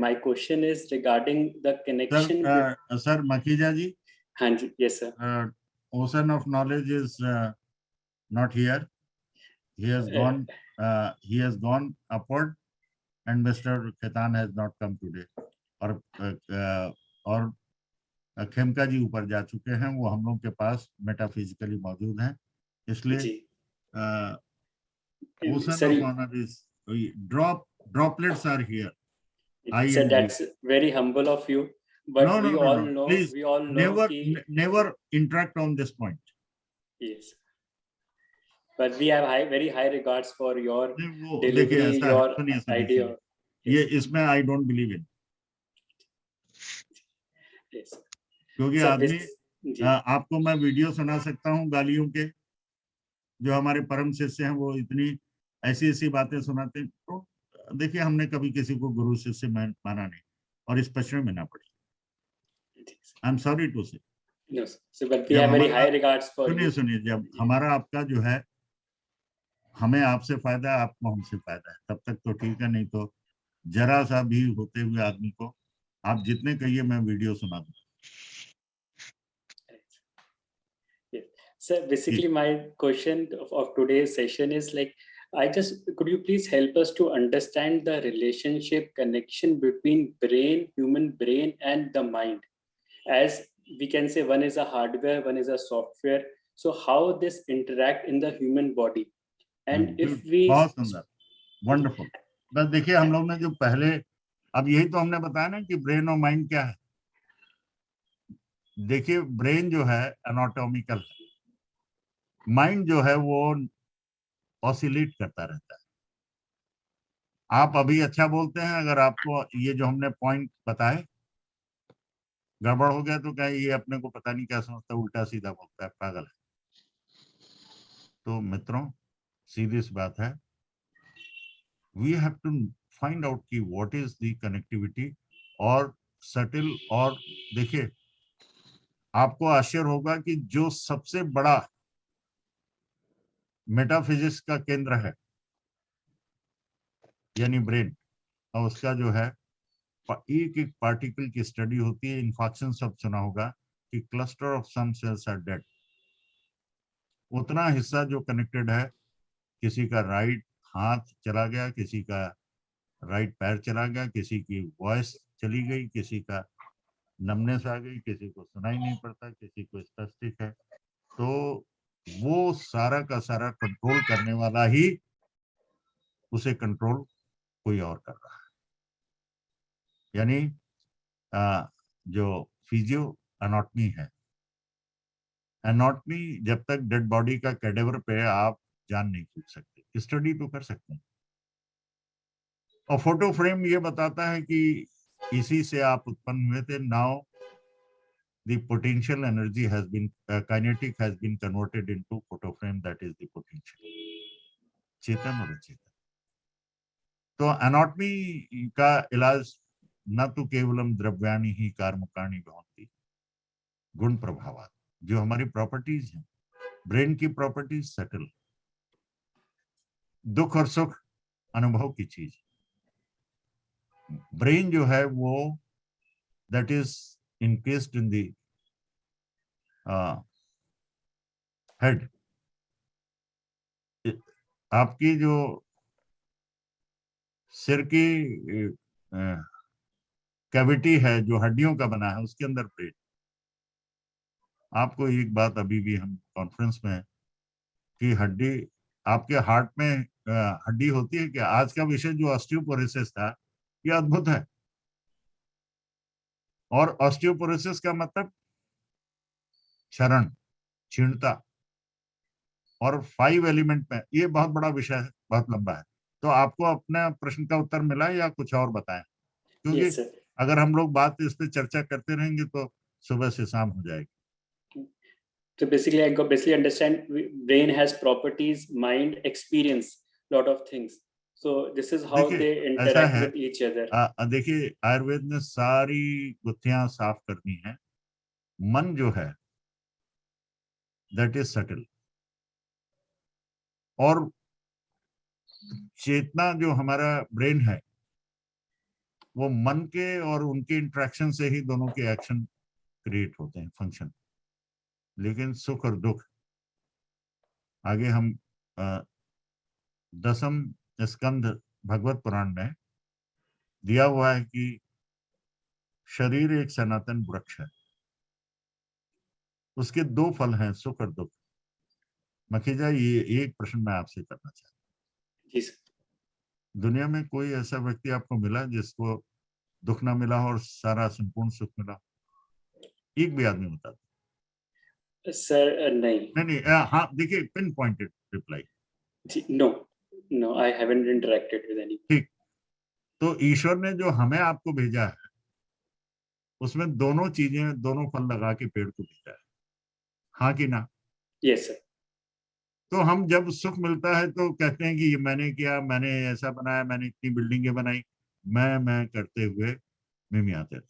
my question is regarding the connection. Sir Makhija ji. हाँ जी, yes sir. Ocean of knowledge is not here. He has gone upward, and Mr. Ketan has not come today. और खेमका जी ऊपर जा चुके हैं, वो हम लोग के पास मेटाफिजिकली मौजूद हैं, इसलिए ocean of knowledge is droplets are here. Sir, that's very humble of you, but no, we no, all no. know, Please, we all know never interact on this point. Yes, but we have very high regards for your देखिए delivery, your idea. ये इसमें I don't believe in. Yes. क्योंकि आदमी आपको मैं video सुना सकता हूँ गालियों के, जो हमारे परम शिष्य हैं वो इतनी ऐसी ऐसी बातें सुनाते हैं। तो देखिए, हमने कभी किसी को गुरु शिष्य माना नहीं, और इस पश्चिम में ना पड़ी। आई एम सॉरी टू से। सुनिए, जब हमारा आपका जो है, हमें आपसे फायदा है, आपको हमसे फायदा है, तब तक तो ठीक है, नहीं तो जरा सा भी होते हुए आदमी को आप जितने कहिए मैं वीडियो सुना दूं। Sir, basically my question of today's session is like, could you please help us to understand the relationship connection between human brain and the mind? As we can say, one is a hardware, one is a software. So how this interact in the human body? And if we बहुत सुंदर, wonderful. बस देखिए, हम लोग ने जो पहले, अब यही तो हमने बताया ना कि ब्रेन और माइंड क्या है। देखिए, ब्रेन जो है एनाटॉमिकल है, माइंड जो है वो ऑसिलेट करता रहता है। आप अभी अच्छा बोलते हैं, अगर आपको ये जो हमने पॉइंट बताए गड़बड़ हो गया तो क्या ये अपने को पता नहीं क्या समझता, उल्टा सीधा बोलता है, पागल है। तो मित्रों, सीधी सी बात है, we have to find out की व्हाट इज द कनेक्टिविटी और सटल। और देखिए, आपको आश्चर्य होगा कि जो सबसे बड़ा मेटाफिजिक्स का केंद्र है, यानी ब्रेन, और उसका जो है एक एक पार्टिकल की स्टडी होती है। इन्फॉक्शन सब सुना होगा कि cluster of some cells are dead. उतना हिस्सा जो कनेक्टेड है, किसी का राइट हाथ चला गया, किसी का राइट पैर चला गया, किसी की वॉइस चली गई, किसी का नमनेस आ गई, किसी को सुनाई नहीं पड़ता, किसी को स्पष्टिक है। तो वो सारा का सारा कंट्रोल करने वाला ही उसे कंट्रोल कोई और कर रहा है। यानी जो फिजियो एनाटॉमी है, एनाटॉमी जब तक डेड बॉडी का कैडेवर पे आप जान नहीं पूछ सकते, स्टडी तो कर सकते हैं। और फोटो फ्रेम ये बताता है कि इसी से आप उत्पन्न हुए थे। Now the potential energy has been kinetic has been converted into photo frame, that is the potential, चेतन और अचेतन। तो एनाटॉमी का इलाज न तो केवलम द्रव्याणि ही कार्मुकाणि भवन्ति गुण प्रभावात्, जो हमारी प्रॉपर्टीज हैं, ब्रेन की प्रॉपर्टीज सेटल, दुख और सुख अनुभव की चीज। ब्रेन जो है वो that is encased in the head. आपकी जो सिर की कैविटी है जो हड्डियों का बना है, उसके अंदर ब्रेन। आपको एक बात अभी भी हम कॉन्फ्रेंस में कि हड्डी आपके हार्ट में हड्डी होती है क्या? आज का विषय जो ऑस्टियोपोरोसिस था, ये अद्भुत है। और ऑस्टियोपोरोसिस का मतलब क्षरण, क्षीणता, और 5 एलिमेंट में, ये बहुत बड़ा विषय है, बहुत लंबा है। तो आपको अपने प्रश्न का उत्तर मिला है या कुछ और बताएं? क्योंकि Yes, sir. अगर हम लोग बात इस पे चर्चा करते रहेंगे तो सुबह से शाम हो जाएगी। So basically, I got basically understand brain has properties, mind, experience, lot of things. So this is how देखिए, they ऐसा interact है, with each other. देखिए आयुर्वेद ने सारी गुत्थियां साफ करनी है। मन जो है दैट इज सटल, और चेतना जो हमारा ब्रेन है वो मन के और उनके इंटरेक्शन से ही दोनों के एक्शन क्रिएट होते हैं, फंक्शन। लेकिन सुख और दुख, आगे हम 10वें स्कंद भगवत पुराण में दिया हुआ है कि शरीर एक सनातन वृक्ष है, उसके 2 फल हैं, सुख और दुख। मखीजा, ये एक प्रश्न मैं आपसे करना चाहता हूँ। जी सर। दुनिया में कोई ऐसा व्यक्ति आपको मिला जिसको दुख ना मिला हो और सारा संपूर्ण सुख मिला? एक भी आदमी बता दो। सर नहीं। नहीं, हाँ देखिए, pin pointed reply. No, no, I haven't interacted with any. ठीक, तो ईश्वर ने जो हमें आपको भेजा है उसमें दोनों चीजें, दोनों फल लगा के पेड़ को भेजा है, हाँ कि ना? Yes, sir. तो हम जब सुख मिलता है तो कहते हैं कि ये मैंने किया, मैंने ऐसा बनाया, मैंने इतनी बिल्डिंगें बनाई, मैं करते हुए मिमियाते थे,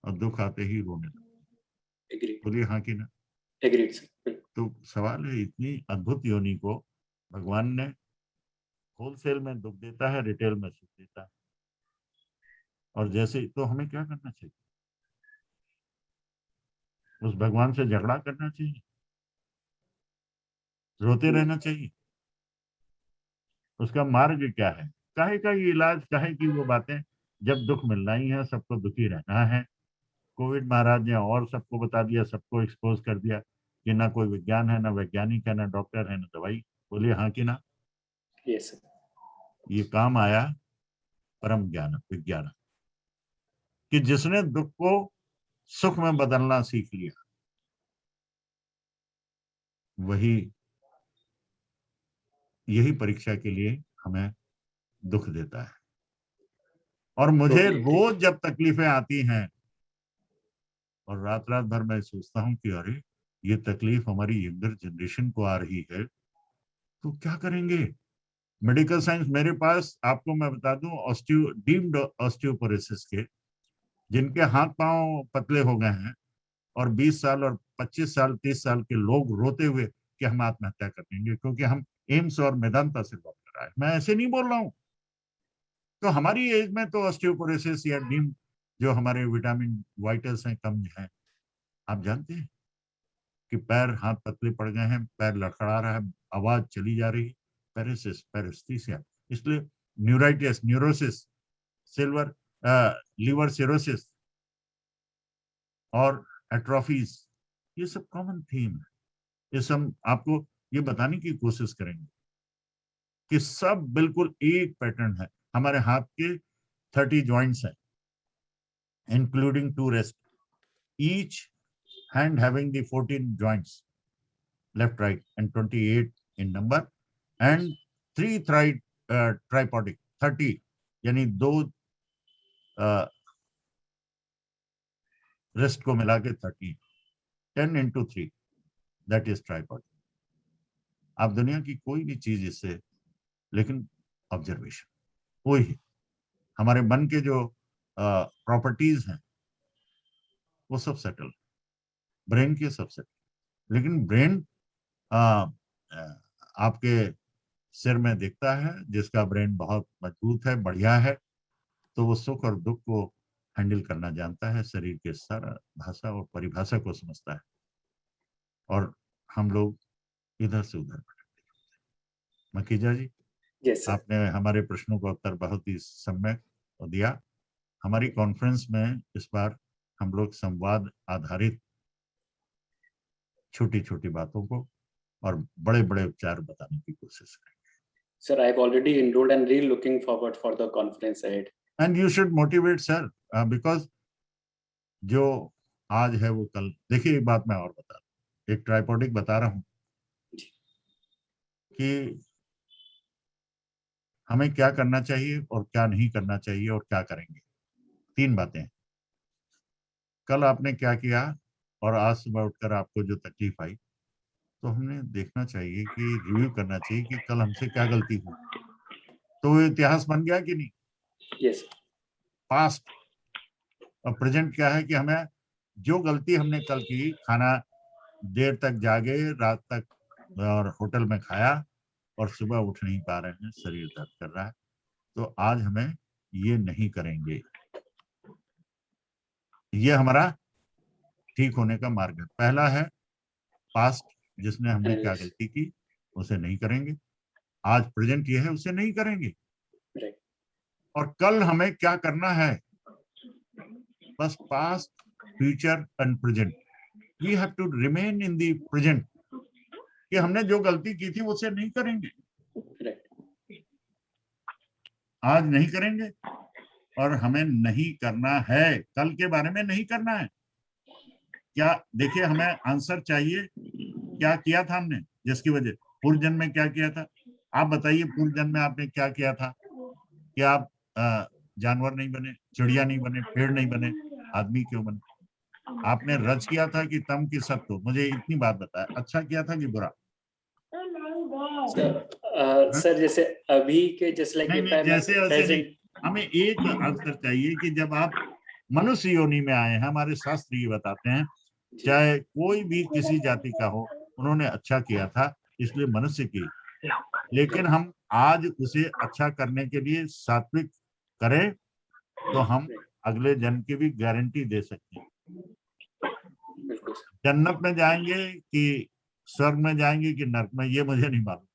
और दुख आते ही रोने लगे। Agreed. बोलिए हाँ कि ना? Agreed, sir. तो सवाल है, इतनी अद्भुत योनि को भगवान ने होलसेल में दुख देता है, रिटेल में सुख देता है। और जैसे, तो हमें क्या करना चाहिए? उस भगवान से झगड़ा करना चाहिए? रोते रहना चाहिए? उसका मार्ग क्या है? काहे का ये इलाज, काहे की वो बातें? जब दुख मिलना ही है, सबको दुखी रहना है। कोविड महाराज ने और सबको बता दिया, सबको एक्सपोज कर दिया कि ना कोई विज्ञान है, ना वैज्ञानिक है, ना डॉक्टर है, ना दवाई। बोलिए हाँ कि ना? Yes, sir. ये काम आया परम ज्ञान, विज्ञान, कि जिसने दुख को सुख में बदलना सीख लिया, वही यही परीक्षा के लिए हमें दुख देता है। और मुझे रोज जब तकलीफें आती हैं और रात रात भर मैं सोचता हूं कि अरे ये तकलीफ हमारी यंगर जनरेशन को आ रही है, तो क्या करेंगे? मेडिकल साइंस मेरे पास, आपको मैं बता दूं, डीम्ड ऑस्टियोपोरोसिस के जिनके हाथ पांव पतले हो गए हैं, और 20 साल और 25 साल 30 साल के लोग रोते हुए कि हम आत्महत्या कर देंगे क्योंकि हम एम्स और मेदांता से बात कर रहा है। मैं ऐसे नहीं बोल रहा हूं। तो हमारी एज में तो ऑस्टियोपोरोसिस या डीम, जो हमारे विटामिन वाइटल्स हैं, कम हैं। आप जानते हैं कि पैर हाथ पतले पड़ गए हैं, पैर लड़खड़ा रहा है, आवाज चली जा रही, पेरिसिस, पेरिस्थीसिया, इसलिए neuritis, neurosis, silver liver cirrhosis और एट्रोफीज, ये सब कॉमन थीम है। ये सब आपको ये बताने की कोशिश करेंगे कि सब बिल्कुल एक पैटर्न है। हमारे हाथ के 30 जॉइंट्स हैं, including 2 wrists, each hand having the 14 joints, left, right, and 28 in number, and 3 tripodic, 30, यानी 2 wrist को मिला के 30, 10 into 3, that is tripod। आप दुनिया की कोई भी चीज इससे, लेकिन ऑब्जर्वेशन वही है। हमारे मन के जो प्रॉपर्टीज हैं वो सब सेटल, ब्रेन के सब सेटल। लेकिन ब्रेन आपके सिर में दिखता है, जिसका ब्रेन बहुत मजबूत है, बढ़िया है, तो वो सुख और दुख को हैंडल करना जानता है, शरीर के सारा भाषा और परिभाषा को समझता है, और हम लोग इधर से उधर भटकते। मखीजा जी, Yes, sir. आपने हमारे प्रश्नों का उत्तर बहुत ही सम्यक दिया। हमारी कॉन्फ्रेंस में इस बार हम लोग संवाद आधारित छोटी छोटी बातों को और बड़े बड़े उपचार बताने की कोशिश करेंगे। Sir, I've already enrolled and really looking forward for the conference ahead. And you should motivate, sir, because जो आज है वो कल। देखिए एक बात मैं और बता रहा हूँ, एक ट्राइपॉडिक बता रहा हूँ कि हमें क्या करना चाहिए और क्या नहीं करना चाहिए और क्या करेंगे। 3 बातें। कल आपने क्या किया और आज सुबह उठकर आपको जो तकलीफ आई, तो हमने देखना चाहिए कि रिव्यू करना चाहिए कि कल हमसे क्या गलती हुई। तो वो इतिहास बन गया कि नहीं? Yes. पास्ट और प्रेजेंट क्या है कि हमें जो गलती हमने कल की, खाना देर तक जागे, रात तक और होटल में खाया और सुबह उठ नहीं पा रहे हैं, शरीर दर्द कर रहा है, तो आज हमें ये नहीं करेंगे। ये हमारा ठीक होने का मार्ग है। पहला है पास्ट, जिसने हमने क्या गलती की उसे नहीं करेंगे। आज प्रेजेंट ये है, उसे नहीं करेंगे। और कल हमें क्या करना है? बस past, future and present, we have to remain in the present, कि हमने जो गलती की थी उसे नहीं करेंगे, आज नहीं करेंगे और हमें नहीं करना है, कल के बारे में नहीं करना है। क्या देखिए, हमें आंसर चाहिए, क्या किया था हमने जिसकी वजह, पूर्व जन्म में क्या किया था? आप बताइए, पूर्व जन्म में आपने क्या किया था कि आप जानवर नहीं बने, चिड़िया नहीं बने, पेड़ नहीं बने, आदमी क्यों बने? आपने रज किया था कि तम की सत्व? मुझे इतनी बात बताया, अच्छा किया था कि बुरा? सर जैसे अभी के जैसे नहीं, जैसे ऐसे नहीं, हमें एक आंसर चाहिए कि जब आप मनुष्य योनि में आए हैं, हमारे शास्त्र ये बताते हैं, चाहे कोई भी किसी जाति का हो, उन्होंने अच्छा किया था इसलिए मनुष्य की, लेकिन हम आज उसे अच्छा करने के लिए सात्विक करें तो हम अगले जन्म की भी गारंटी दे सकते हैं। जन्नत में जाएंगे कि स्वर्ग में जाएंगे कि नरक में, ये मुझे नहीं मालूम,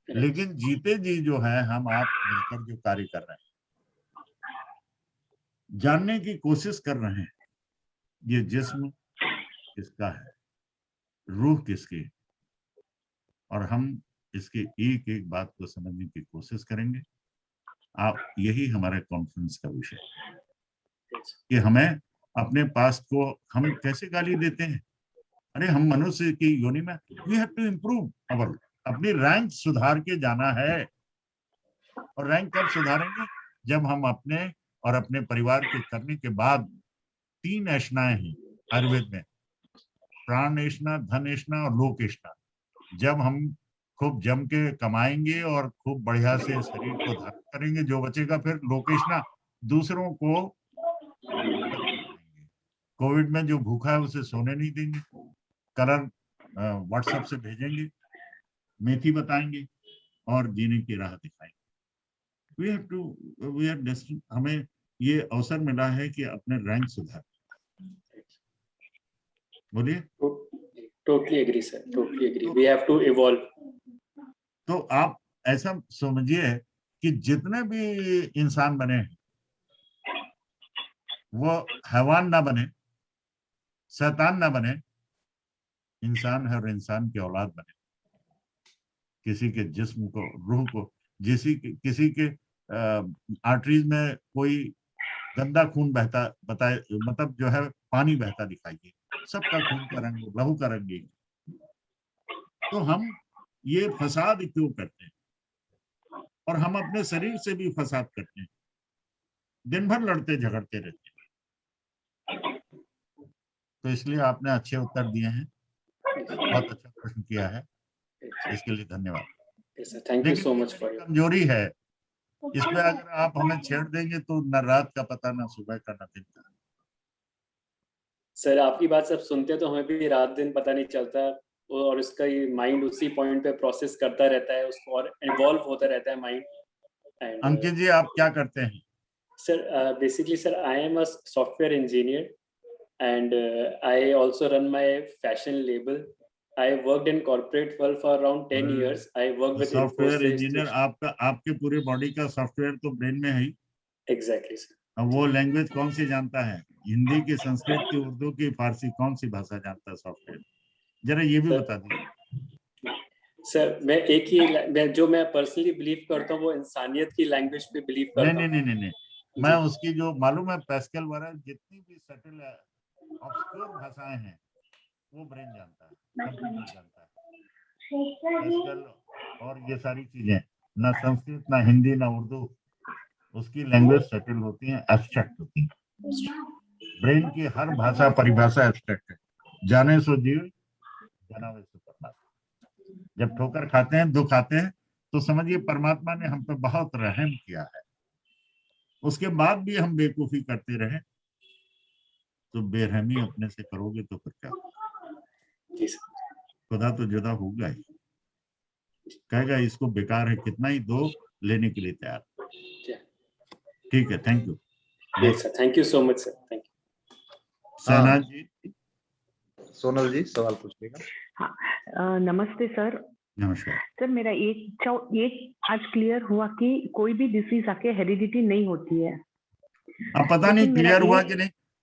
लेकिन जीते जी जो है हम आप मिलकर जो कार्य कर रहे हैं, जानने की कोशिश कर रहे हैं, ये जिस्म किसका है, रूह किसकी, और हम इसके एक एक बात को समझने की कोशिश करेंगे। आप, यही हमारे कॉन्फ्रेंस का विषय है कि हमें अपने पास्ट को हम कैसे गाली देते हैं। अरे हम मनुष्य की योनि में, we have to improve our, अपनी रैंक सुधार के जाना है। और रैंक कब सुधारेंगे? जब हम अपने और अपने परिवार के करने के बाद 3 ऐष्णाएं हैं आयुर्वेद में, प्राण ऐष्णा, धन ऐष्णा और लोक ऐष्णा। जब हम खूब जम के कमाएंगे और खूब बढ़िया से शरीर को धारण करेंगे, जो बचेगा फिर लोक ऐष्णा, दूसरों को कोविड में जो भूखा है उसे सोने नहीं देंगे, कलर व्हाट्सएप से भेजेंगे, मेथी बताएंगे और जीने की राह दिखाएंगे। वी आर डेस्टिन्ड, हमें ये अवसर मिला है कि अपने रैंक सुधार। बोलिए। Totally agree sir, totally agree, we have to evolve. तो आप ऐसा समझिए कि जितने भी इंसान बने हैं वो हैवान ना बने, शैतान ना बने, इंसान है और इंसान की औलाद बने। किसी के जिस्म को, रूह को, किसी के आर्टरीज में कोई गंदा खून बहता बताए, मतलब जो है पानी बहता दिखाइए, सबका खून का रंग, लहू का रंग। तो हम ये फसाद क्यों करते हैं? और हम अपने शरीर से भी फसाद करते हैं, दिन भर लड़ते झगड़ते रहते हैं। तो इसलिए आपने अच्छे उत्तर दिए हैं, बहुत अच्छा प्रश्न किया है, इसके लिए धन्यवाद। Thank you so much for कमजोरी है, इसमें अगर आप हमें छेड़ देंगे तो न रात का पता, न सुबह का, न दिन का। सर आपकी बात सब सुनते हैं तो हमें भी रात दिन पता नहीं चलता, और उसका ये माइंड उसी पॉइंट पे प्रोसेस करता रहता है, उसको और इवॉल्व होता रहता है माइंड। अंकित जी, आप क्या करते हैं? Sir basically sir I am a software engineer and I also run my fashion label I worked in corporate world for around 10 years. I worked with software Infosys. Engineer आपके पूरे body का software तो brain में है ही। Exactly, sir. अब वो language कौन सी जानता है? हिंदी की, संस्कृत की, उर्दू की, फारसी, कौन सी भाषा जानता है सॉफ्टवेयर? जरा ये भी बता दीजिए। सर मैं पर्सनली बिलीव करता हूँ वो इंसानियत की लैंग्वेज पे बिलीव करता हूँ। नहीं, मैं उसकी जो मालूम है पैस्कल वगैरह जितनी भी सटल ऑब्सक्योर भाषाएं हैं वो ब्रेन जानता है, कंप्यूटर जानता है। पैस्कल और ये सारी चीजें, ना संस्कृत, ना हिंदी, ना उर्दू, उसकी लैंग्वेज सेटल होती है, एब्स्ट्रैक्ट होती है। ब्रेन की हर भाषा परिभाषा एब्स्ट्रैक्ट है। जाने सो जीव, जनावे सो परमात्मा। जब ठोकर खाते हैं, दुख आते हैं, तो समझिए परमात्मा ने हम पे बहुत रहम किया है। उसके बाद भी हम बेवकूफी करते रहे तो बेरहमी अपने से करोगे तो फिर क्या होगा? खुदा तो जुदा होगा ही, कहेगा इसको बेकार है, कितना ही दो, लेने के लिए तैयार। ठीक है, thank you. Thank you so much sir, thank you. सहना जी। सोनल जी सवाल पूछिएगा। हाँ, नमस्ते सर। नमस्कार सर, मेरा एक आज क्लियर हुआ कि कोई भी डिसीज आके हेरिडिटी नहीं होती है। अब पता नहीं क्लियर हुआ कि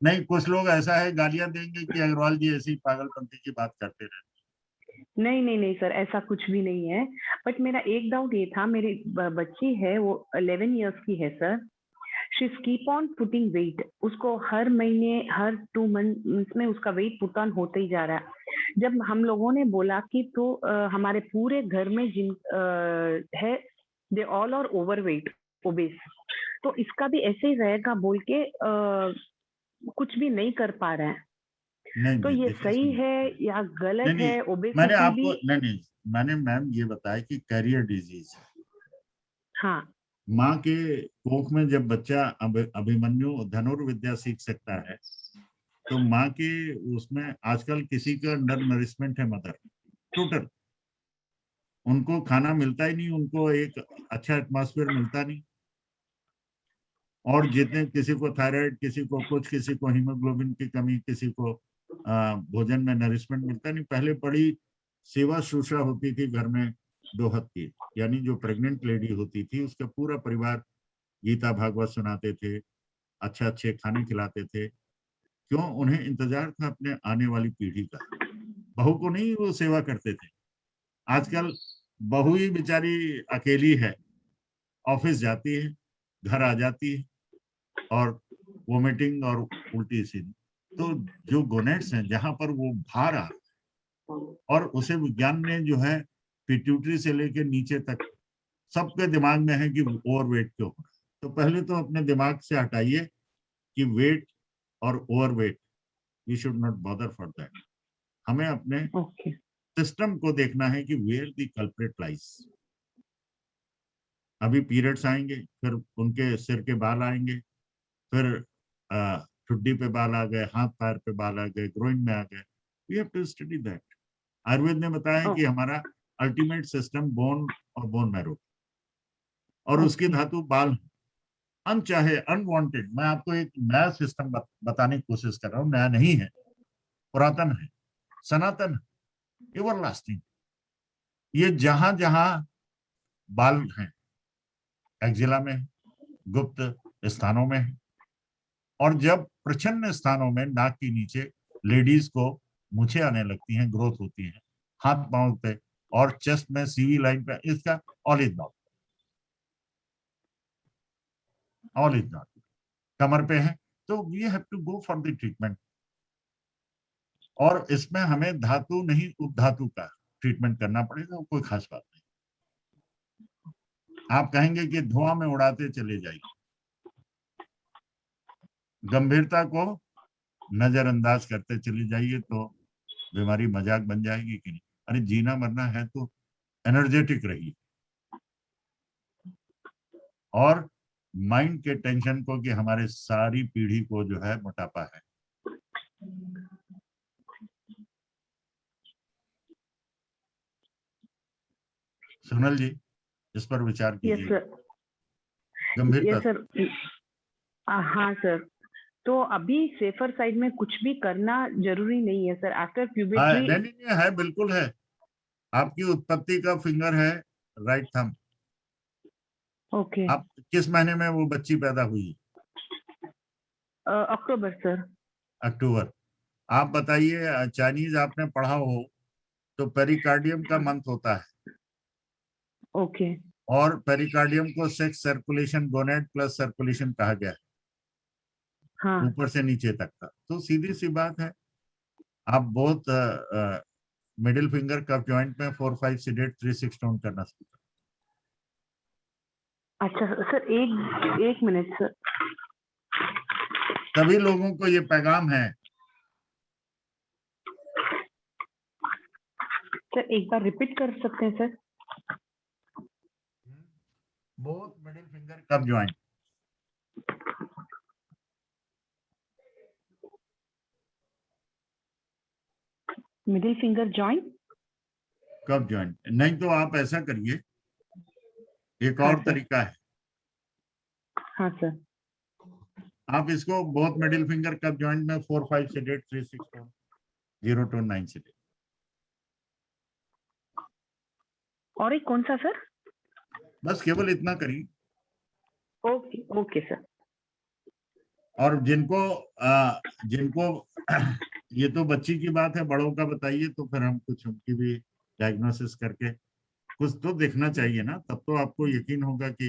नहीं, कुछ लोग ऐसा है गालियां देंगे कि अग्रवाल जी ऐसी पागलपंती की बात करते रहे। नहीं सर, ऐसा कुछ भी नहीं है। बट मेरा एक डाउट ये था, मेरी बच्ची है, वो 11 इयर्स की है सर। She keep on putting weight. उसको हर महीने, हर 2 मंथ्स में उसका वेट पुट ऑन होते ही जा रहा है। जब हम लोगों ने बोला कि तो हमारे पूरे घर में जिन है, they all are overweight, obese, तो इसका भी ऐसे ही रहेगा बोल के कुछ भी नहीं कर पा रहे हैं। तो ये सही है या गलत है? ओबेसिटी मैंने आपको मैंने मैम ये बताया कि कैरियर डिजीज। हाँ, माँ के कोख में जब बच्चा अभिमन्यु धनुर्विद्या सीख सकता है, तो माँ के उसमें आजकल किसी का अंडर नरिशमेंट है, मदर टोटल, उनको खाना मिलता ही नहीं, उनको एक अच्छा एटमॉस्फेयर मिलता नहीं। और जितने, किसी को थायराइड, किसी को कुछ, किसी को हीमोग्लोबिन की कमी, किसी को भोजन में नरिशमेंट मिलता नहीं। पहले बड़ी सेवा शुश्रूषा होती थी घर में दोहत की, यानी जो प्रेग्नेंट लेडी होती थी उसका पूरा परिवार गीता भागवत सुनाते थे, अच्छे खाने खिलाते थे। क्यों? उन्हें इंतजार था अपने आने वाली पीढ़ी का। बहू को नहीं वो सेवा करते थे। आजकल बहू ही बेचारी अकेली है, ऑफिस जाती है, घर आ जाती है और वोमिटिंग और उल्टी सीधी। तो जो गोनेट्स हैं, जहां पर वो भार आ, और उसे विज्ञान ने जो है पिट्यूटरी से लेकर नीचे तक सबके दिमाग में है कि ओवरवेट क्यों हो रहा है। तो पहले तो अपने दिमाग से हटाइए कि वेट और overweight, we should not bother for that. हमें अपने सिस्टम को देखना है कि वेयर द कल्प्रिट लाइज। अभी पीरियड्स आएंगे, फिर उनके सिर के बाल आएंगे, फिर ठुड्डी पे बाल आ गए, हाथ पैर पे बाल आ गए, ग्रोइंग में आ गए। We have to study that. Ayurveda ने बताया है कि हमारा अल्टीमेट सिस्टम बोन और बोन मैरो, और उसकी धातु बाल, अनचाहे, अनवांटेड। मैं आपको एक नया सिस्टम बताने की कोशिश कर रहा हूँ, नया नहीं है, पुरातन है, सनातन, एवरलास्टिंग। ये जहां जहां बाल हैं, एक्जिला में, गुप्त स्थानों में, और जब प्रच्छन्न स्थानों में, नाक के नीचे लेडीज को मूछें आने लगती हैं, ग्रोथ होती है, हाथ पांव पे और चेस्ट में, सीवी लाइन पे, इसका all is not, all is not. कमर पे है तो we have to go for the treatment. और इसमें हमें धातु नहीं, उपधातु का ट्रीटमेंट करना पड़ेगा, कोई खास बात नहीं। आप कहेंगे कि धुआं में उड़ाते चले जाइए, गंभीरता को नजरअंदाज करते चले जाइए, तो बीमारी मजाक बन जाएगी कि नहीं। अरे जीना मरना है तो एनर्जेटिक रहिए, और माइंड के टेंशन को, कि हमारे सारी पीढ़ी को जो है मोटापा है। सोनल जी, इस पर विचार कीजिए। गंभीरता। हाँ सर, तो अभी सेफर साइड में कुछ भी करना जरूरी नहीं है सर। आफ्टर प्यूबर्टी नहीं है, बिल्कुल है। आपकी उत्पत्ति का फिंगर है राइट थंब। ओके। आप किस महीने में वो बच्ची पैदा हुई? अक्टूबर सर। अक्टूबर। आप बताइए, चाइनीज आपने पढ़ा हो तो पेरिकार्डियम का मंथ होता है। ओके। और पेरिकार्डियम को sex circulation gonad plus circulation कहा गया है, हाँ। ऊपर से नीचे तक का। तो सीधी सी बात है, आप बहुत मिडिल फिंगर कप जॉइंट में 4 5 सीडेड 3 6 टोन करना सीखा। अच्छा सर, एक मिनट सर। सभी लोगों को ये पैगाम है। सर एक बार रिपीट कर सकते हैं sir? Both middle finger cup joint. Middle finger joint, cup joint. नहीं तो आप ऐसा करिए, एक हाँ और सर। तरीका है। हाँ सर। आप इसको both middle finger cup joint में 4 5 सीडेड 3 6 टोन 0 टोन 9 सीडेड। और एक कौन सा सर? बस केवल इतना करिए। Okay okay sir. और जिनको ये तो बच्ची की बात है, बड़ों का बताइए तो फिर हम कुछ उनकी भी डायग्नोसिस करके कुछ तो देखना चाहिए ना, तब तो आपको यकीन होगा कि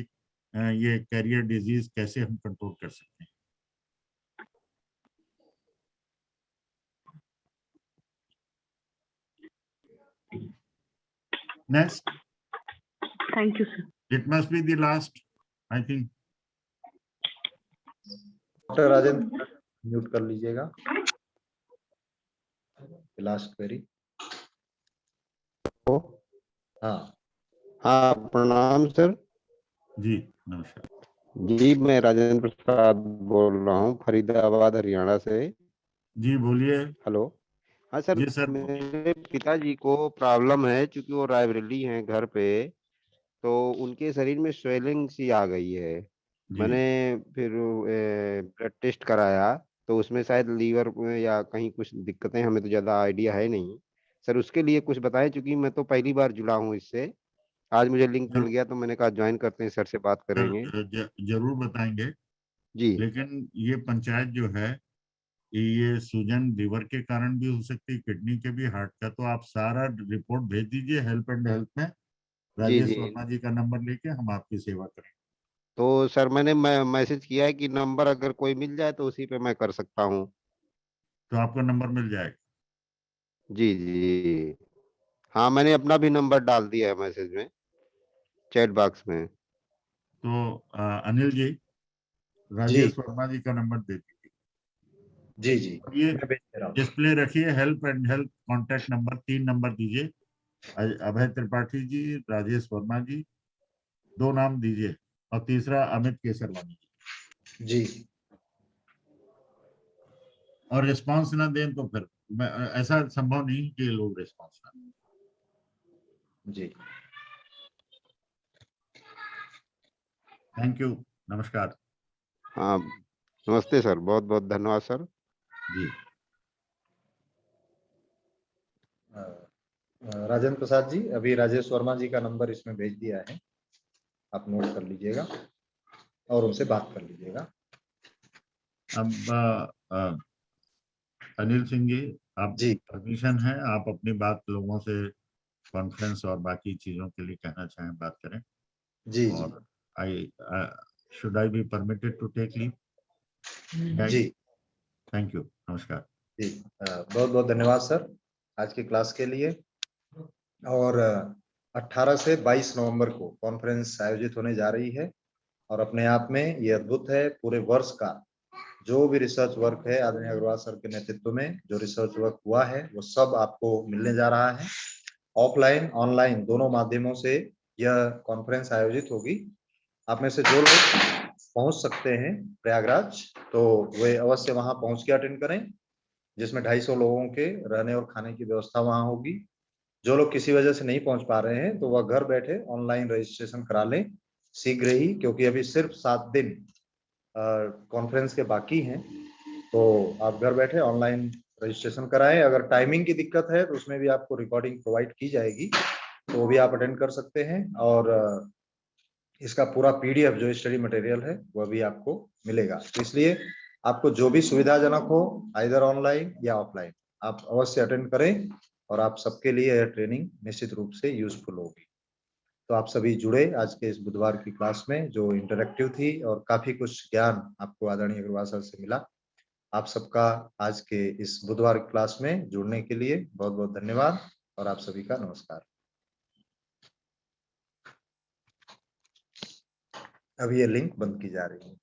ये कैरियर डिजीज कैसे हम कंट्रोल कर सकते हैं। Next. Thank you sir. It must be the last, I think. Doctor Rajendra mute कर लीजिएगा। Last query. हाँ हाँ, प्रणाम सर। जी नमस्कार जी, मैं राजेंद्र प्रसाद बोल रहा हूँ, फरीदाबाद हरियाणा से। जी बोलिए। हेलो। हाँ सर, जी सर। मेरे पिताजी को प्रॉब्लम है, क्योंकि वो रायबरेली हैं घर पे, तो उनके शरीर में स्वेलिंग सी आ गई है। मैंने फिर ब्लड टेस्ट कराया तो उसमें शायद लीवर में या कहीं कुछ दिक्कतें, हमें तो ज्यादा आइडिया है नहीं सर। उसके लिए कुछ बताएं, क्योंकि मैं तो पहली बार जुड़ा हूँ इससे। आज मुझे लिंक मिल गया तो मैंने कहा ज्वाइन करते हैं, सर से बात करेंगे। जरूर बताएंगे जी। लेकिन ये पंचायत जो है, ये सूजन लीवर के कारण भी हो सकती है, किडनी के भी, हार्ट का। तो आप सारा रिपोर्ट भेज दीजिए हेल्प एंड हेल्थ में। जी राजेश जी। वर्मा जी का नंबर लेके हम आपकी सेवा करेंगे। तो सर मैंने मैसेज किया है कि नंबर अगर कोई मिल जाए तो उसी पे मैं कर सकता हूँ। तो आपको नंबर मिल जाएगा। जी जी। हाँ, मैंने अपना भी नंबर डाल दिया है मैसेज में, चैट बॉक्स में। तो अनिल जी, राजेश वर्मा जी का नंबर दे दीजिए। जी जी, ये मैं भेज दे रहा हूँ। डिस्प्ले रखिए, help and help contact number, 3 number दीजिए। अभय त्रिपाठी जी, राजेश वर्मा जी, 2 नाम दीजिए, और तीसरा अमित केसरवानी जी। और रिस्पांस ना दें तो फिर ऐसा संभव नहीं कि लोग रिस्पांस ना दें। जी। थैंक यू, नमस्कार। हाँ, नमस्ते सर, बहुत बहुत धन्यवाद सर। जी। राजेंद्र प्रसाद जी, अभी राजेश वर्मा जी का नंबर इसमें भेज दिया है, आप नोट कर लीजिएगा और उनसे बात कर लीजिएगा। अब अनिल सिंह जी, आप जी परमिशन है, आप अपनी बात लोगों से कॉन्फ्रेंस और बाकी चीजों के लिए कहना चाहें, बात करें। जी और I should I be permitted to take leave? जी। थैंक यू, नमस्कार जी। बहुत बहुत धन्यवाद सर आज की क्लास के लिए। और 18 से 22 नवंबर को कॉन्फ्रेंस आयोजित होने जा रही है और अपने आप में ये अद्भुत है। पूरे वर्ष का जो भी रिसर्च वर्क है आदरणीय अग्रवाल सर के नेतृत्व में जो रिसर्च वर्क हुआ है वो सब आपको मिलने जा रहा है। ऑफलाइन ऑनलाइन दोनों माध्यमों से यह कॉन्फ्रेंस आयोजित होगी। आप में से जो लोग पहुंच सकते हैं प्रयागराज तो वे अवश्य वहां पहुंच के अटेंड करें, जिसमें 250 लोगों के रहने और खाने की व्यवस्था वहां होगी। जो लोग किसी वजह से नहीं पहुंच पा रहे हैं तो वह घर बैठे ऑनलाइन रजिस्ट्रेशन करा लें शीघ्र ही, क्योंकि अभी सिर्फ 7 दिन कॉन्फ्रेंस के बाकी हैं तो आप घर बैठे ऑनलाइन रजिस्ट्रेशन कराएं। अगर टाइमिंग की दिक्कत है तो उसमें भी आपको रिकॉर्डिंग प्रोवाइड की जाएगी, तो वो भी आप अटेंड कर सकते हैं। और इसका पूरा पीडीएफ जो स्टडी मटेरियल है वह भी आपको मिलेगा। इसलिए आपको जो भी सुविधाजनक हो, आइदर ऑनलाइन या ऑफलाइन, आप अवश्य अटेंड करें और आप सबके लिए यह ट्रेनिंग निश्चित रूप से यूजफुल होगी। तो आप सभी जुड़े आज के इस बुधवार की क्लास में जो इंटरेक्टिव थी, और काफी कुछ ज्ञान आपको आदरणीय अग्रवाल सर से मिला। आप सबका आज के इस बुधवार की क्लास में जुड़ने के लिए बहुत बहुत धन्यवाद और आप सभी का नमस्कार। अब ये लिंक बंद की जा रही है।